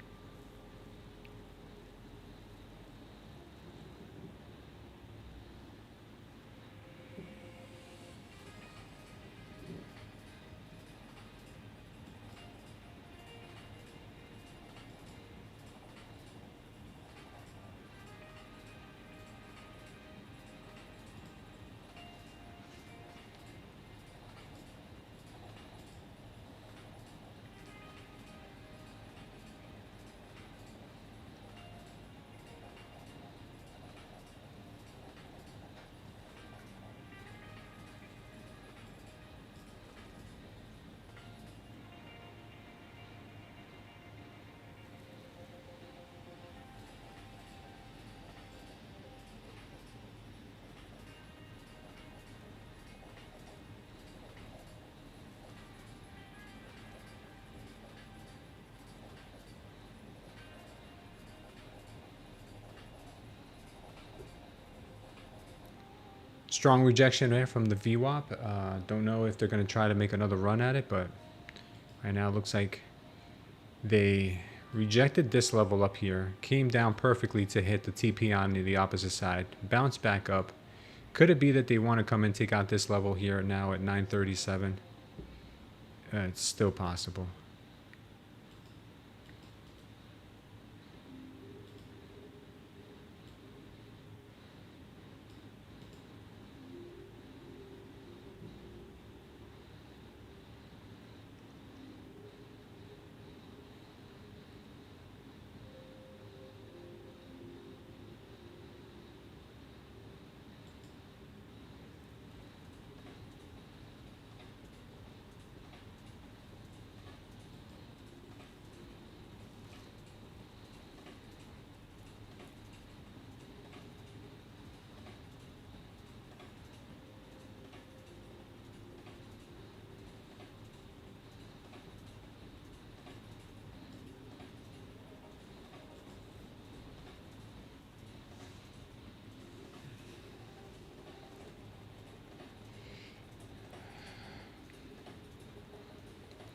Strong rejection there from the VWAP. Don't know if they're going to try to make another run at it, but right now it looks like they rejected this level up here, came down perfectly to hit the TP on the opposite side, bounced back up. Could it be that they want to come and take out this level here now at 937? It's still possible.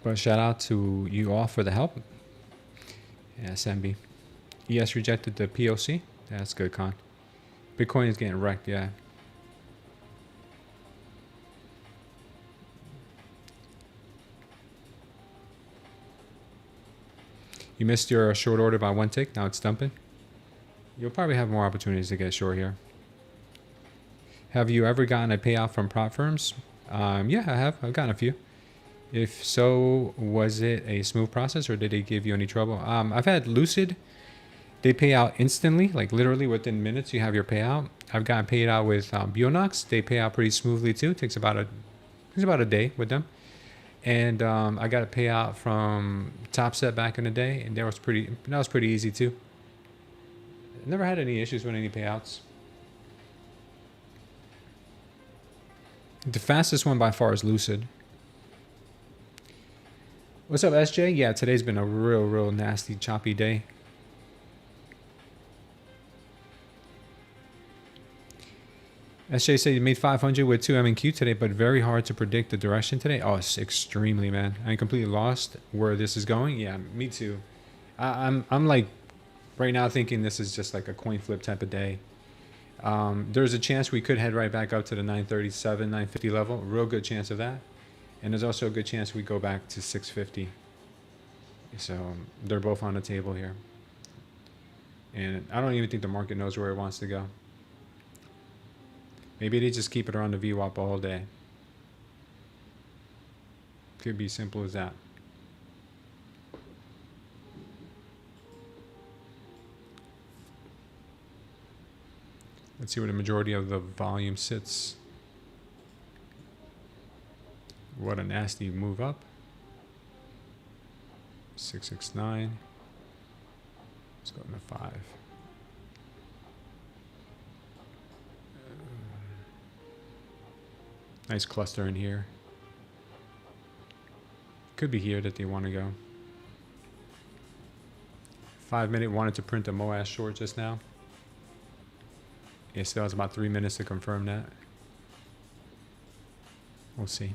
But shout out to you all for the help. Yeah, SMB. ES rejected the POC. That's good, Con. Bitcoin is getting wrecked, yeah. You missed your short order by one tick. Now it's dumping. You'll probably have more opportunities to get short here. Have you ever gotten a payout from prop firms? Yeah, I have. I've gotten a few. If so, was it a smooth process or did they give you any trouble? I've had Lucid. They pay out instantly, like literally within minutes you have your payout. I've gotten paid out with Bionox. They pay out pretty smoothly too. It takes about a day with them. And I got a payout from TopStep back in the day, and that was pretty easy too. Never had any issues with any payouts. The fastest one by far is Lucid. What's up, SJ? Yeah, today's been a real nasty, choppy day. SJ said you made 500 with 2 M&Q today, but very hard to predict the direction today. Oh, it's extremely, man. I'm completely lost where this is going. Yeah, me too. I'm like right now thinking this is just like a coin flip type of day. There's a chance we could head right back up to the 937, 950 level. Real good chance of that. And there's also a good chance we go back to 650. So they're both on the table here. And I don't even think the market knows where it wants to go. Maybe they just keep it around the VWAP all day. Could be simple as that. Let's see where the majority of the volume sits. What a nasty move up. 669. Let's go into 5. Nice cluster in here. Could be here that they want to go. 5 minute wanted to print a MOAS short just now. It still has about 3 minutes to confirm that. We'll see.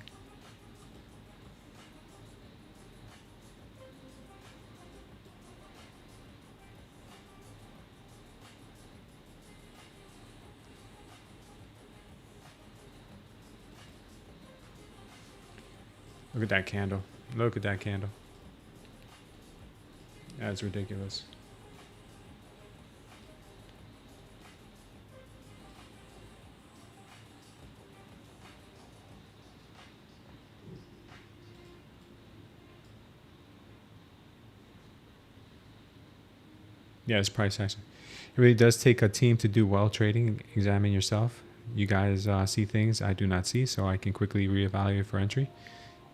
Look at that candle. Look at that candle. That's ridiculous. Yeah, it's price action. It really does take a team to do well trading. Examine yourself. You guys see things I do not see, so I can quickly reevaluate for entry.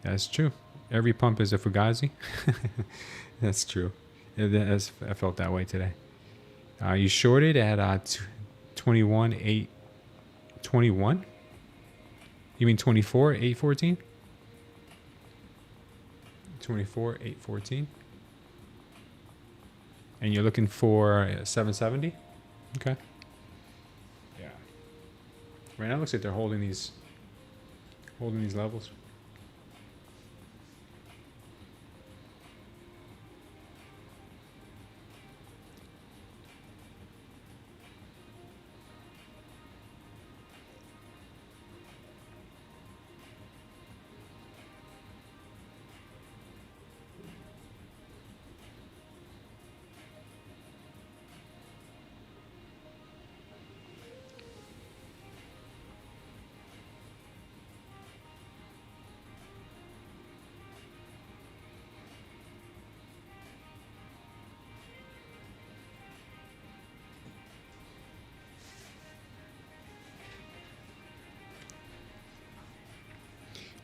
That's true. Every pump is a fugazi. That's true. I felt that way today. You shorted at 21.821? You mean 24.814? 24.814? And you're looking for 770? Okay. Yeah. Right now it looks like they're holding these levels.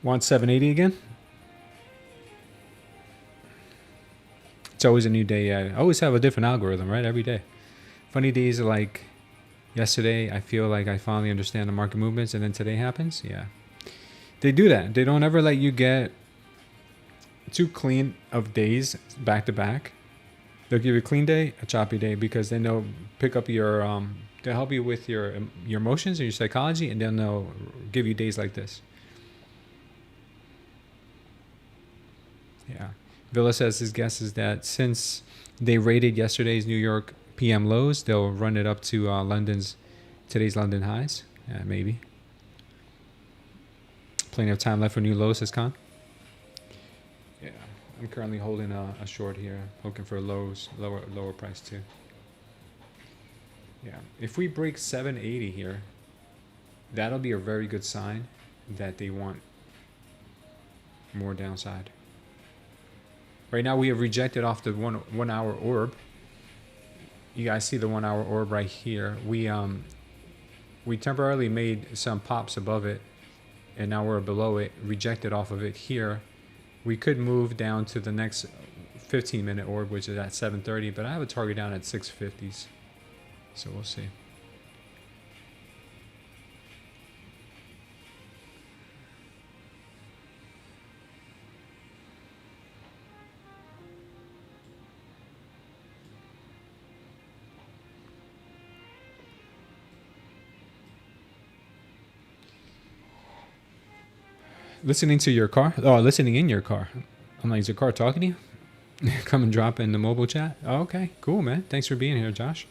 Want 780 again? It's always a new day. I always have a different algorithm, right? Every day. Funny days are like yesterday. I feel like I finally understand the market movements, and then today happens. Yeah. They do that. They don't ever let you get too clean of days back to back. They'll give you a clean day, a choppy day, because then they'll pick up your, they'll help you with your emotions and your psychology, and then they'll give you days like this. Yeah. Villa says his guess is that since they rated yesterday's New York PM lows, they'll run it up to today's London highs. Yeah, maybe. Plenty of time left for new lows, says Khan. Yeah, I'm currently holding a short here, looking for lows, lower price too. Yeah, if we break 780 here, that'll be a very good sign that they want more downside. Right now we have rejected off the one hour orb. You guys see the 1 hour orb right here. We temporarily made some pops above it, and now we're below it, rejected off of it here. We could move down to the next 15-minute orb, which is at 730, but I have a target down at 650s. So we'll see. Listening to your car? Oh, listening in your car. I'm like, is your car talking to you? Come and drop in the mobile chat. Oh, okay, cool, man. Thanks for being here, Josh.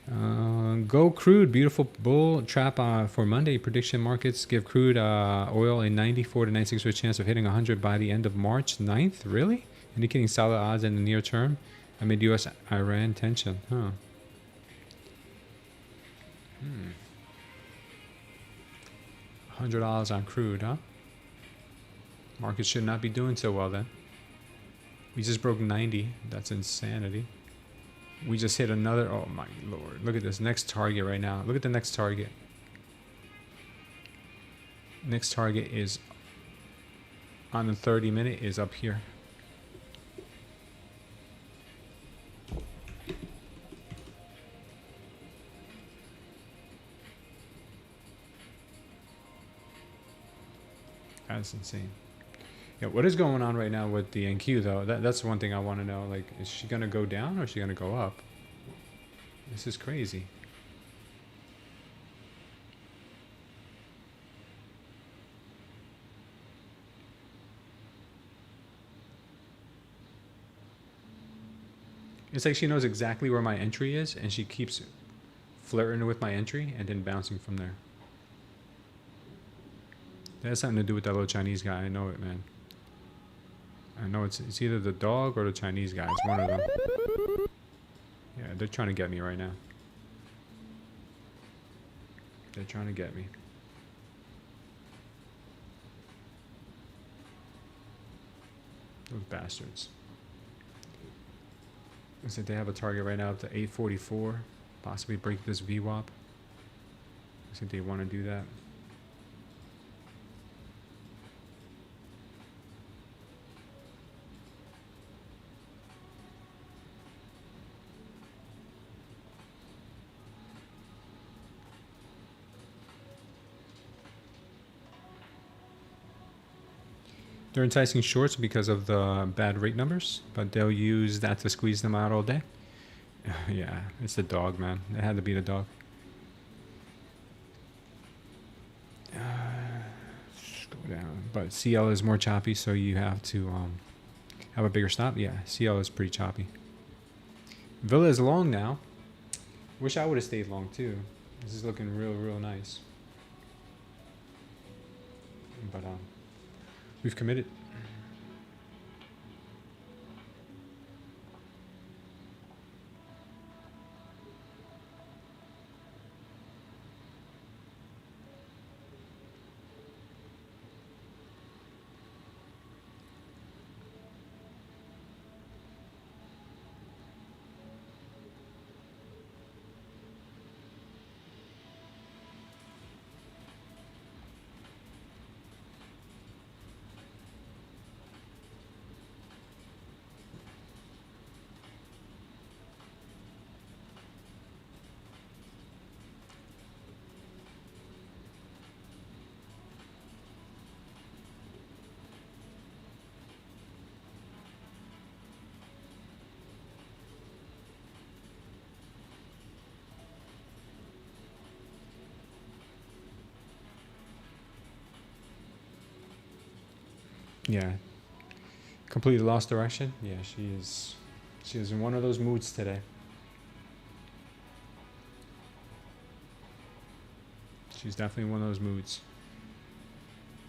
Go crude, beautiful bull trap for Monday. Prediction markets give crude oil a 94 to 96% chance of hitting 100 by the end of March 9th. Really? Indicating solid odds in the near term. amid U.S. Iran tension. Huh. $100 on crude, huh? Market should not be doing so well then. We just broke 90. That's insanity. We just hit another. Oh my lord! Look at this next target right now. Look at the next target. Next target is on the 30-minute is up here. That's insane. Yeah, what is going on right now with the NQ though? That's one thing I want to know. Like, is she gonna go down or is she gonna go up? This is crazy. It's like she knows exactly where my entry is and she keeps flirting with my entry and then bouncing from there. That has something to do with that little Chinese guy. I know it, man. I know it's either the dog or the Chinese guy. It's one of them. Yeah, they're trying to get me right now. They're trying to get me. Those bastards. I said they have a target right now up to 844. Possibly break this VWAP. I think they want to do that. They're enticing shorts because of the bad rate numbers, but they'll use that to squeeze them out all day. Yeah, it's the dog, man. It had to be the dog. Go down. But CL is more choppy, so you have to have a bigger stop. Yeah, CL is pretty choppy. Villa is long now. Wish I would have stayed long too. This is looking real nice. But we've committed. Yeah, completely lost direction. Yeah, she is in one of those moods today. She's definitely in one of those moods.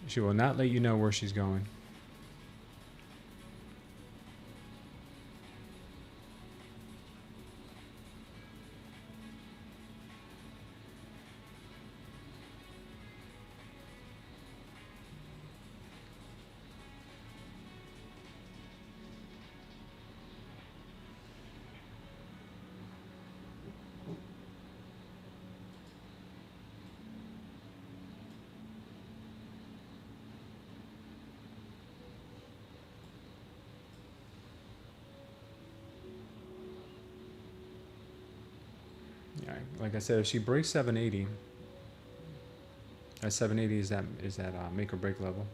She will not let you know where she's going. Yeah, like I said, if she breaks 780, that 780 is that make or break level.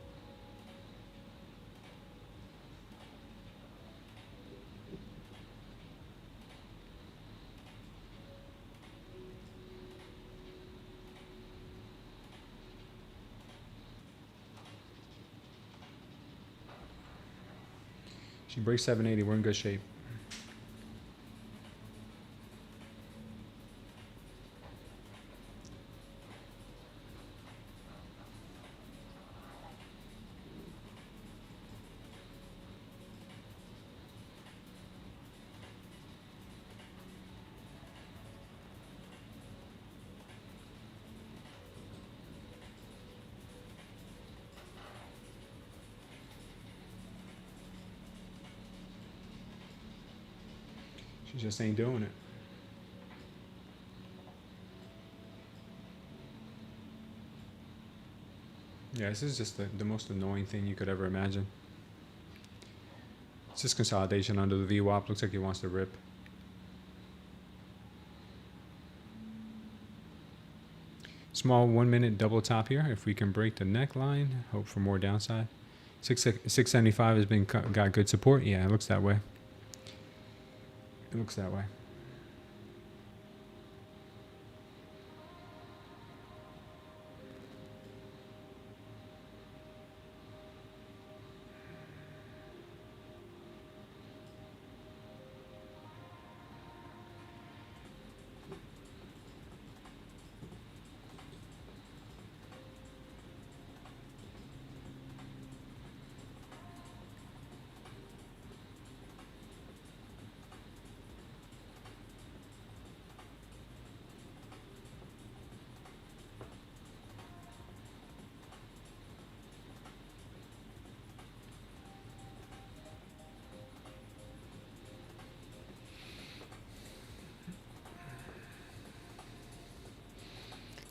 She breaks 780, we're in good shape. She just ain't doing it. Yeah, this is just the most annoying thing you could ever imagine. It's just consolidation under the VWAP. Looks like he wants to rip. Small 1 minute double top here. If we can break the neckline, hope for more downside. 675 has been got good support. Yeah, it looks that way. It looks that way.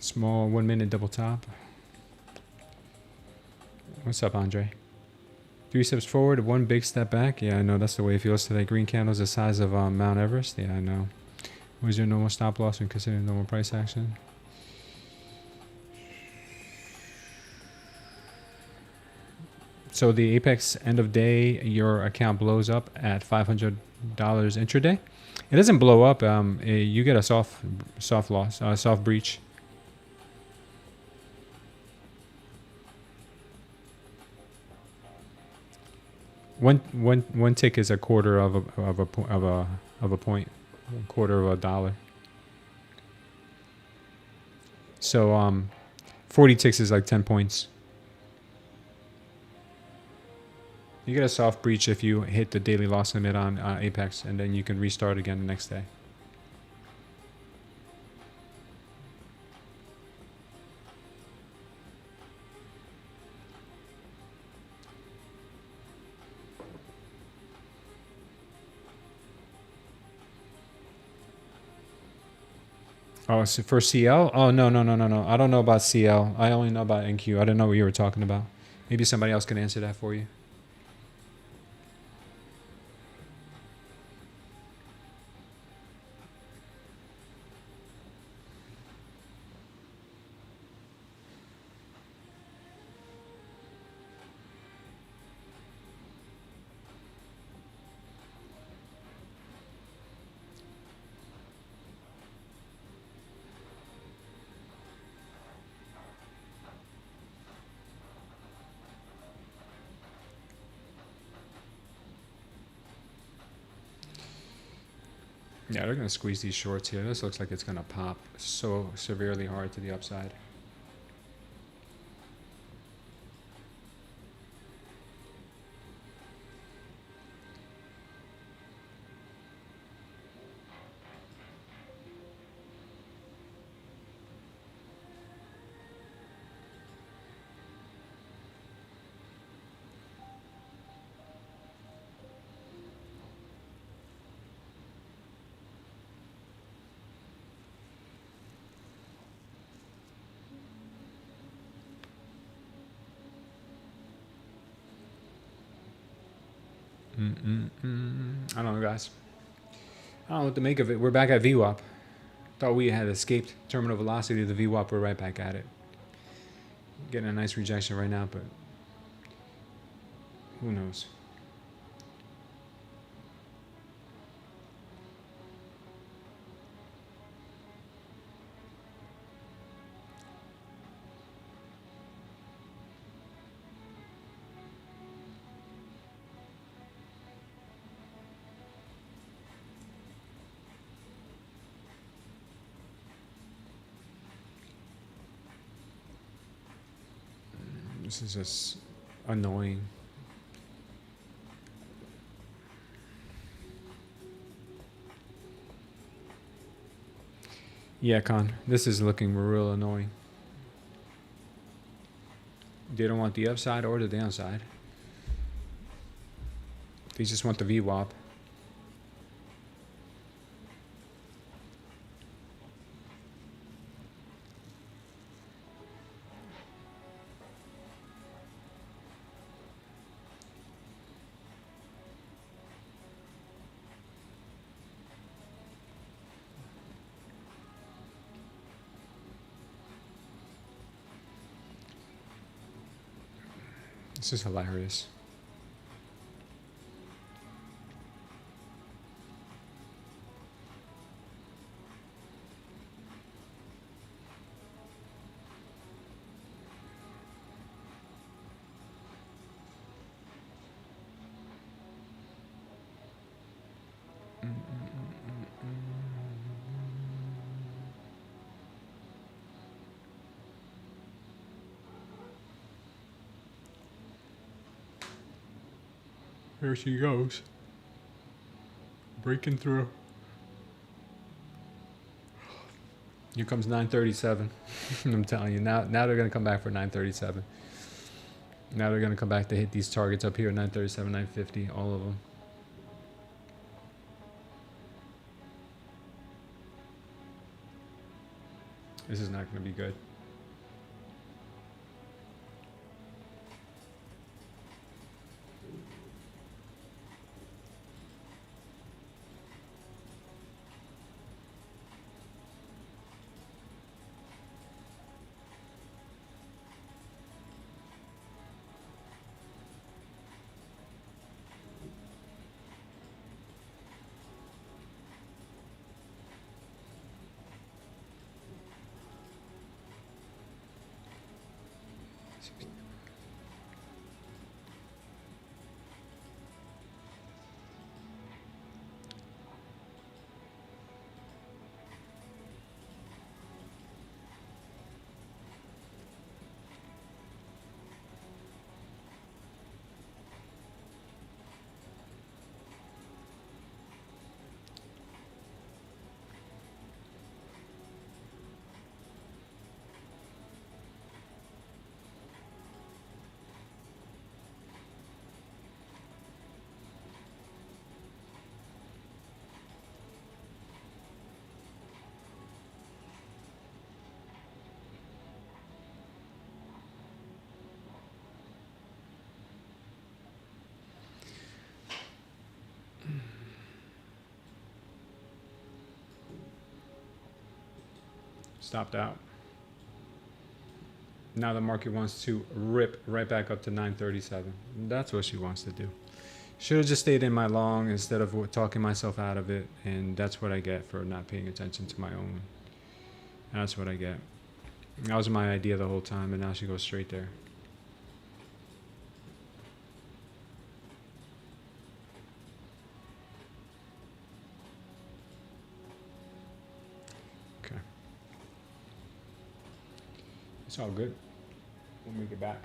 Small 1 minute double top. What's up, Andre? 3 steps forward, 1 big step back. Yeah, I know that's the way it feels today. Green candles the size of Mount Everest. Yeah, I know. What is your normal stop loss when considering normal price action? So the Apex end of day, your account blows up at $500 intraday. It doesn't blow up. You get a soft loss, soft breach. One tick is a quarter of a point, a quarter of a dollar. So 40 ticks is like 10 points. You get a soft breach if you hit the daily loss limit on Apex, and then you can restart again the next day. Oh, so for CL? Oh, no. I don't know about CL. I only know about NQ. I didn't know what you were talking about. Maybe somebody else can answer that for you. Yeah, they're going to squeeze these shorts here. This looks like it's going to pop so severely hard to the upside. I don't know, guys. I don't know what to make of it. We're back at VWAP. Thought we had escaped terminal velocity of the VWAP. We're right back at it. Getting a nice rejection right now, but who knows? This is just annoying. Yeah, Con, this is looking real annoying. They don't want the upside or the downside. They just want the VWAP. This is hilarious. Here she goes. Breaking through. Here comes 937. I'm telling you, now they're going to come back for 937. Now they're going to come back to hit these targets up here, 937, 950, all of them. This is not going to be good. Stopped out. Now the market wants to rip right back up to 937. That's what she wants to do. Should have just stayed in my long instead of talking myself out of it. And that's what I get for not paying attention to my own. That's what I get. That was my idea the whole time, and now she goes straight there. Okay. It's all good. We'll make it back.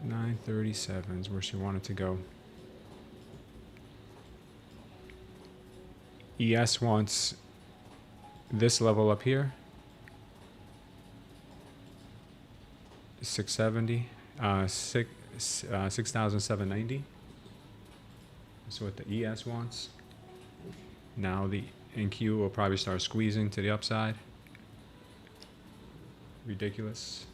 $937 is where she wanted to go. ES wants this level up here. 670, 6,790. That's what the ES wants. Now the NQ will probably start squeezing to the upside. Ridiculous.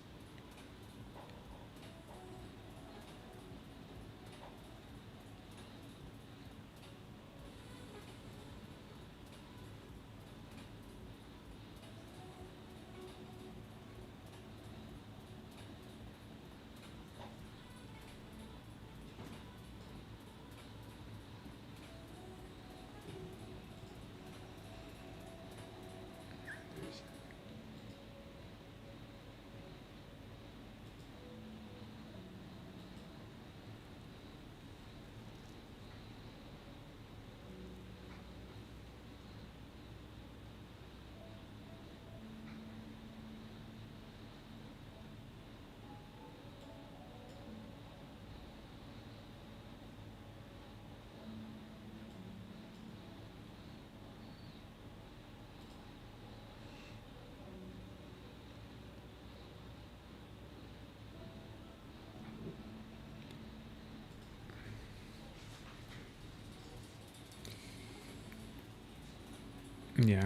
Yeah.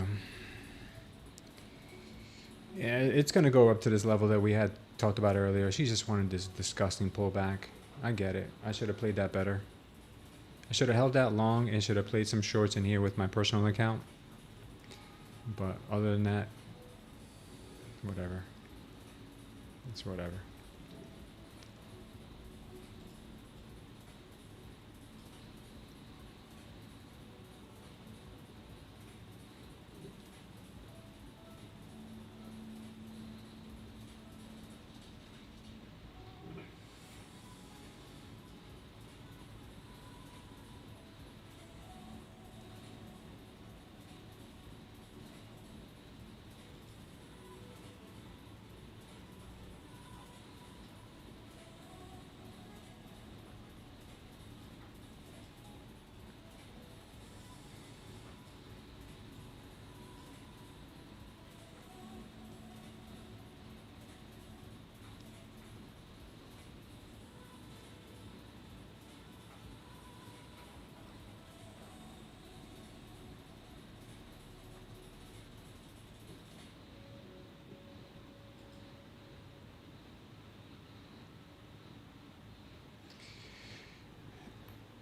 Yeah, it's going to go up to this level that we had talked about earlier. She just wanted this disgusting pullback. I get it. I should have played that better. I should have held that long and should have played some shorts in here with my personal account. But other than that, whatever. It's whatever.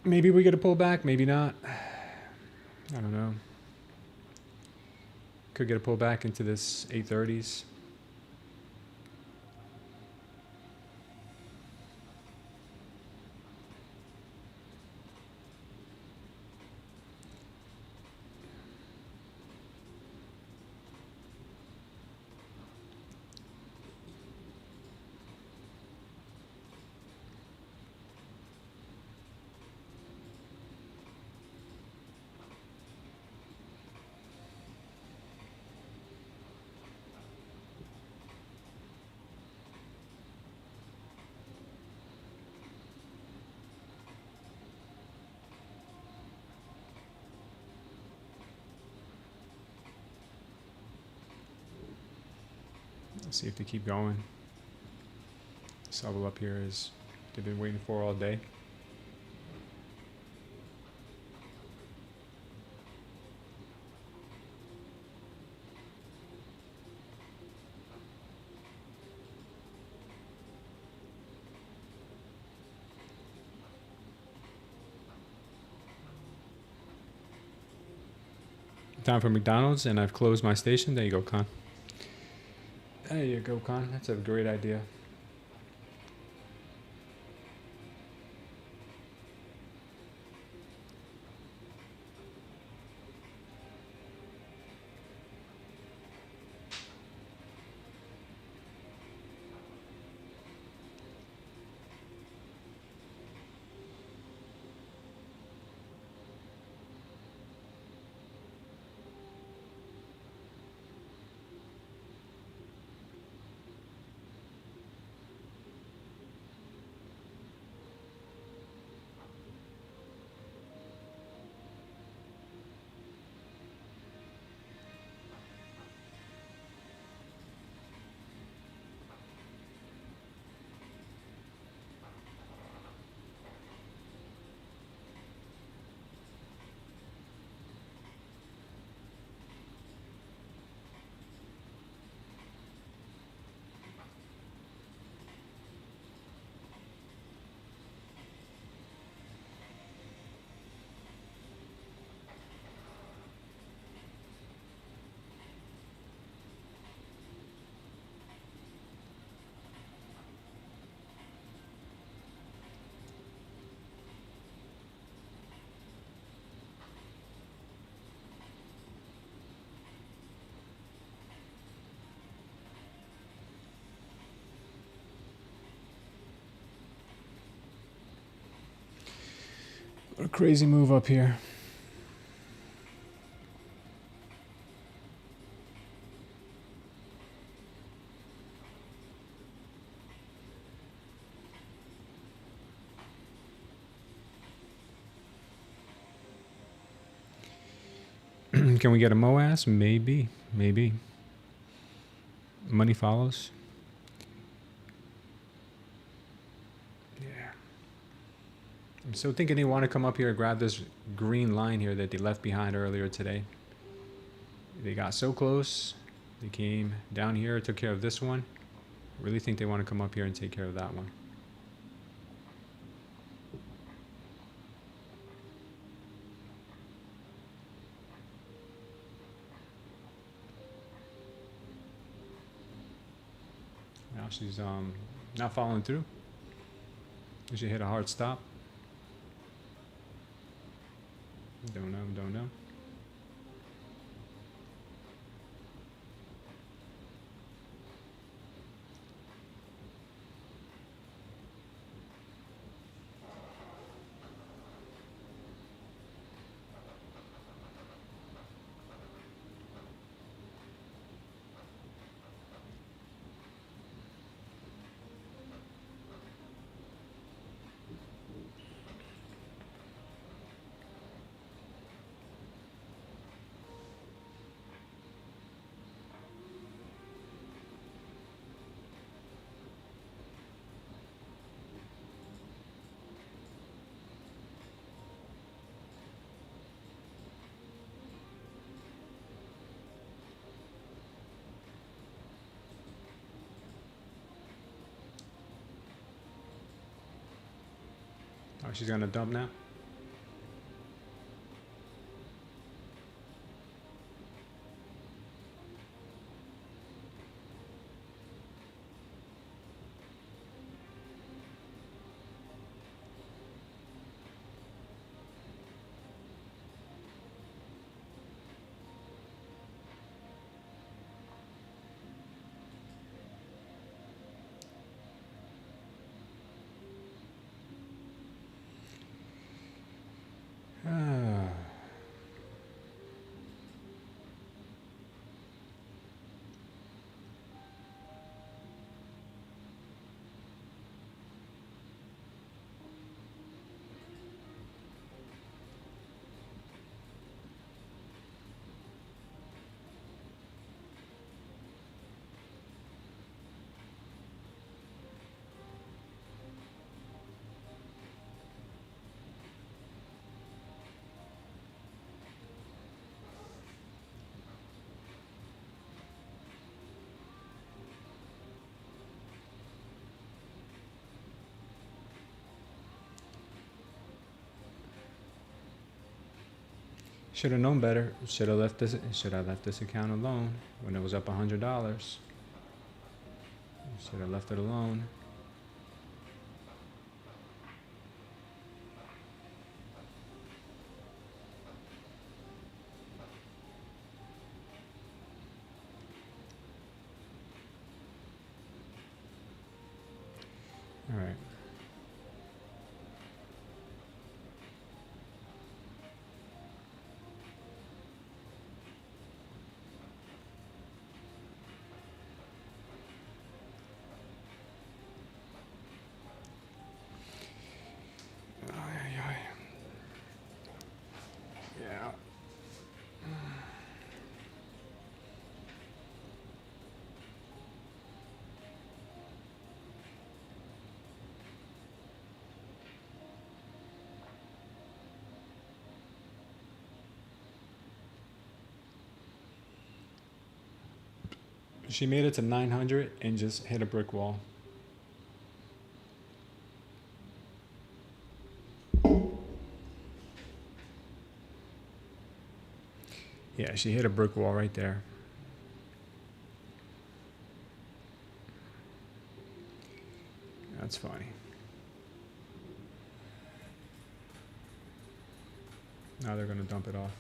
Maybe we get a pullback, maybe not. I don't know. Could get a pullback into this 830s. Let's see if they keep going. This level up here is they've been waiting for all day. Time for McDonald's, and I've closed my station. There you go, Con. There you go, Con. That's a great idea. What a crazy move up here. Can we get a MOAS? Maybe. Maybe. Money follows. I'm still thinking they want to come up here and grab this green line here that they left behind earlier today. They got so close. They came down here, took care of this one. I really think they want to come up here and take care of that one. Now she's not following through. She hit a hard stop. Don't know. Oh, she's gonna dump now. Should have known better. Should have left this account alone when it was up $100. Should have left it alone. All right. Yeah. She made it to 900 and just hit a brick wall. Yeah, she hit a brick wall right there. That's funny. Now they're gonna dump it off.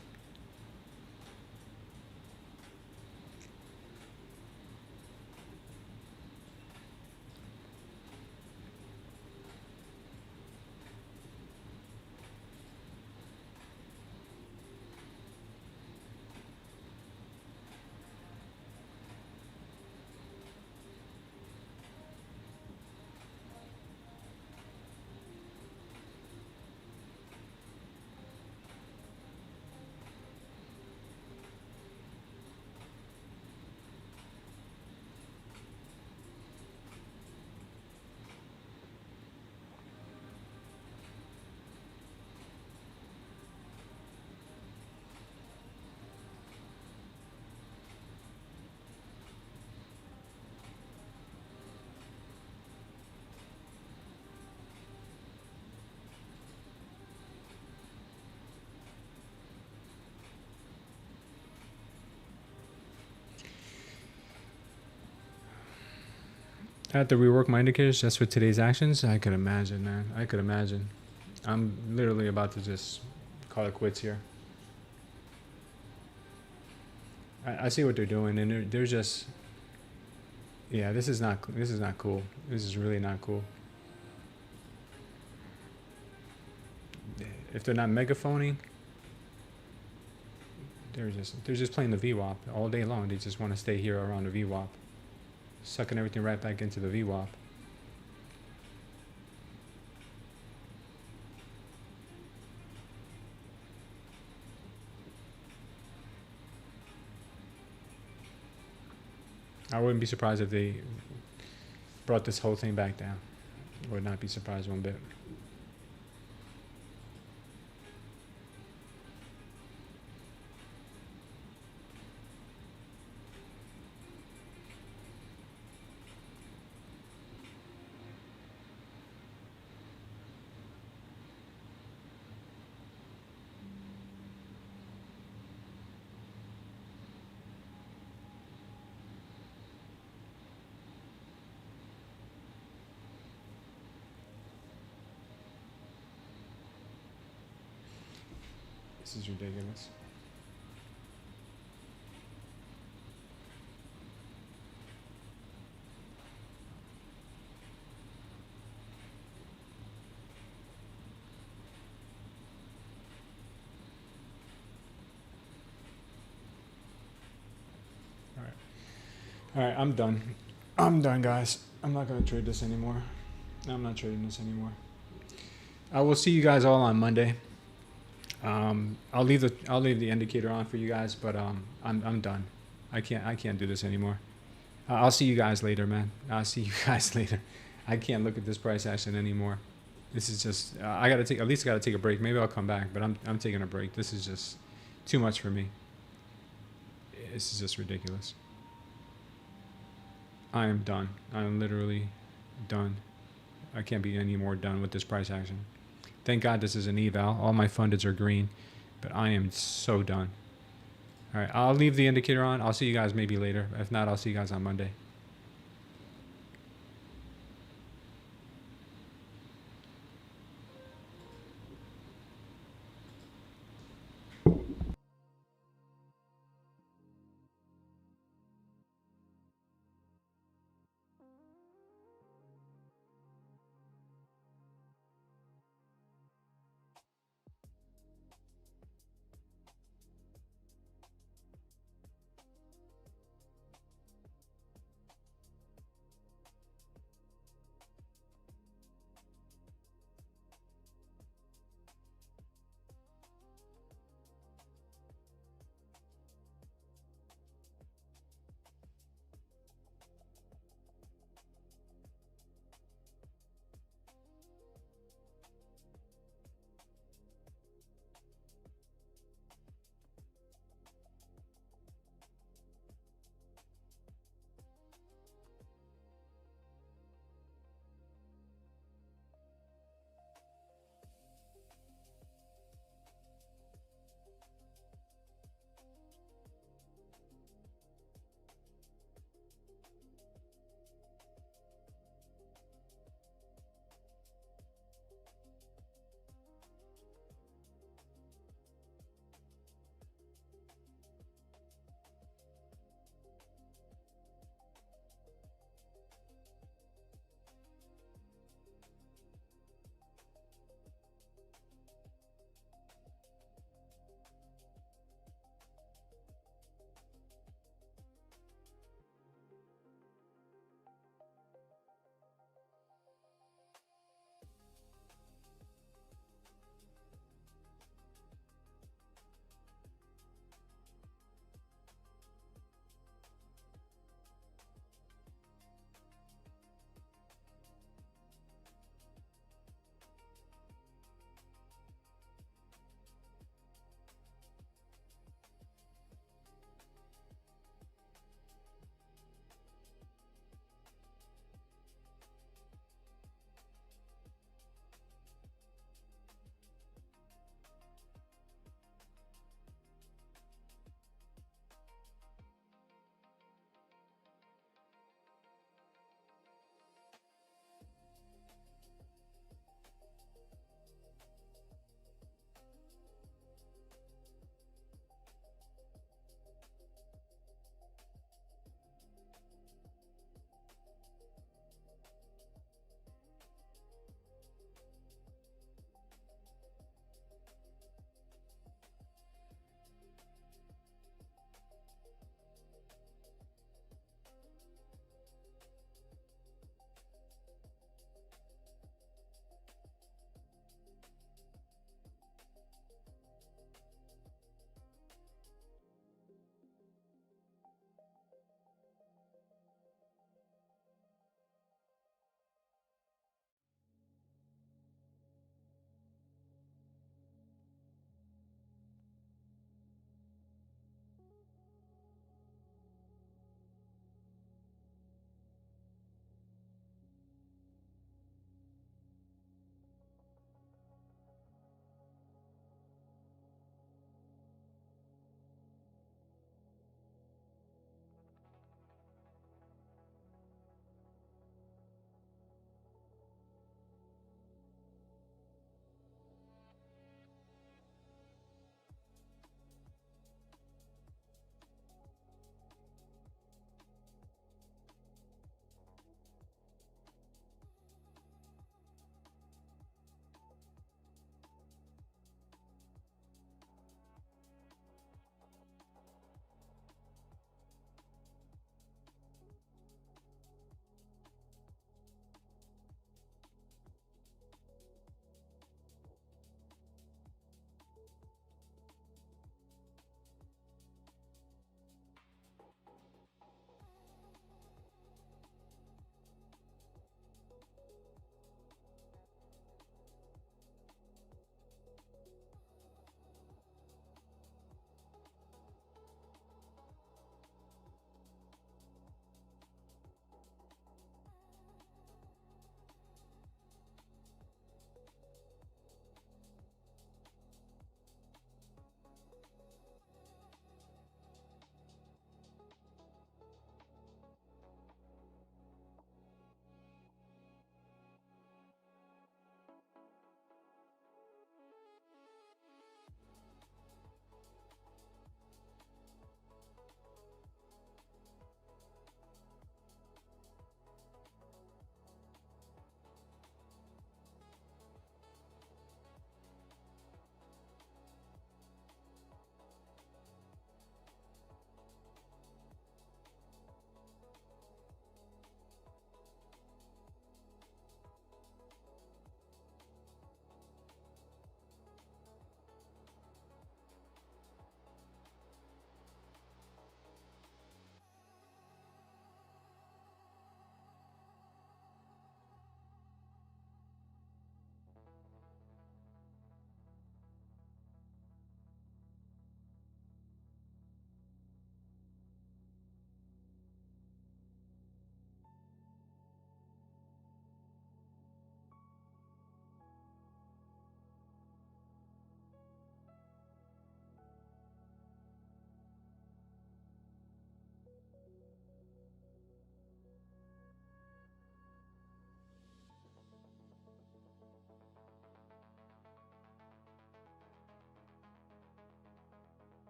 I have to rework my indicators just for today's actions. I could imagine, man. I could imagine. I'm literally about to just call it quits here. I see what they're doing, and they're just, yeah. This is not cool. This is really not cool. If they're not megaphoning, they're just playing the VWAP all day long. They just want to stay here around the VWAP, sucking everything right back into the VWAP. I wouldn't be surprised if they brought this whole thing back down. Would not be surprised one bit. This is ridiculous. All right, I'm done. I'm done, guys. I'm not gonna trade this anymore. I'm not trading this anymore. I will see you guys all on Monday. I'll leave the indicator on for you guys, but I'm done. I can't do this anymore. I'll see you guys later, man. I'll see you guys later. I can't look at this price action anymore. This is just I gotta take a break. Maybe I'll come back, but I'm taking a break. This is just too much for me. This is just ridiculous. I am done. I'm literally done. I can't be any more done with this price action. Thank God this is an eval. All my fundeds are green, but I am so done. All right, I'll leave the indicator on. I'll see you guys maybe later. If not, I'll see you guys on Monday.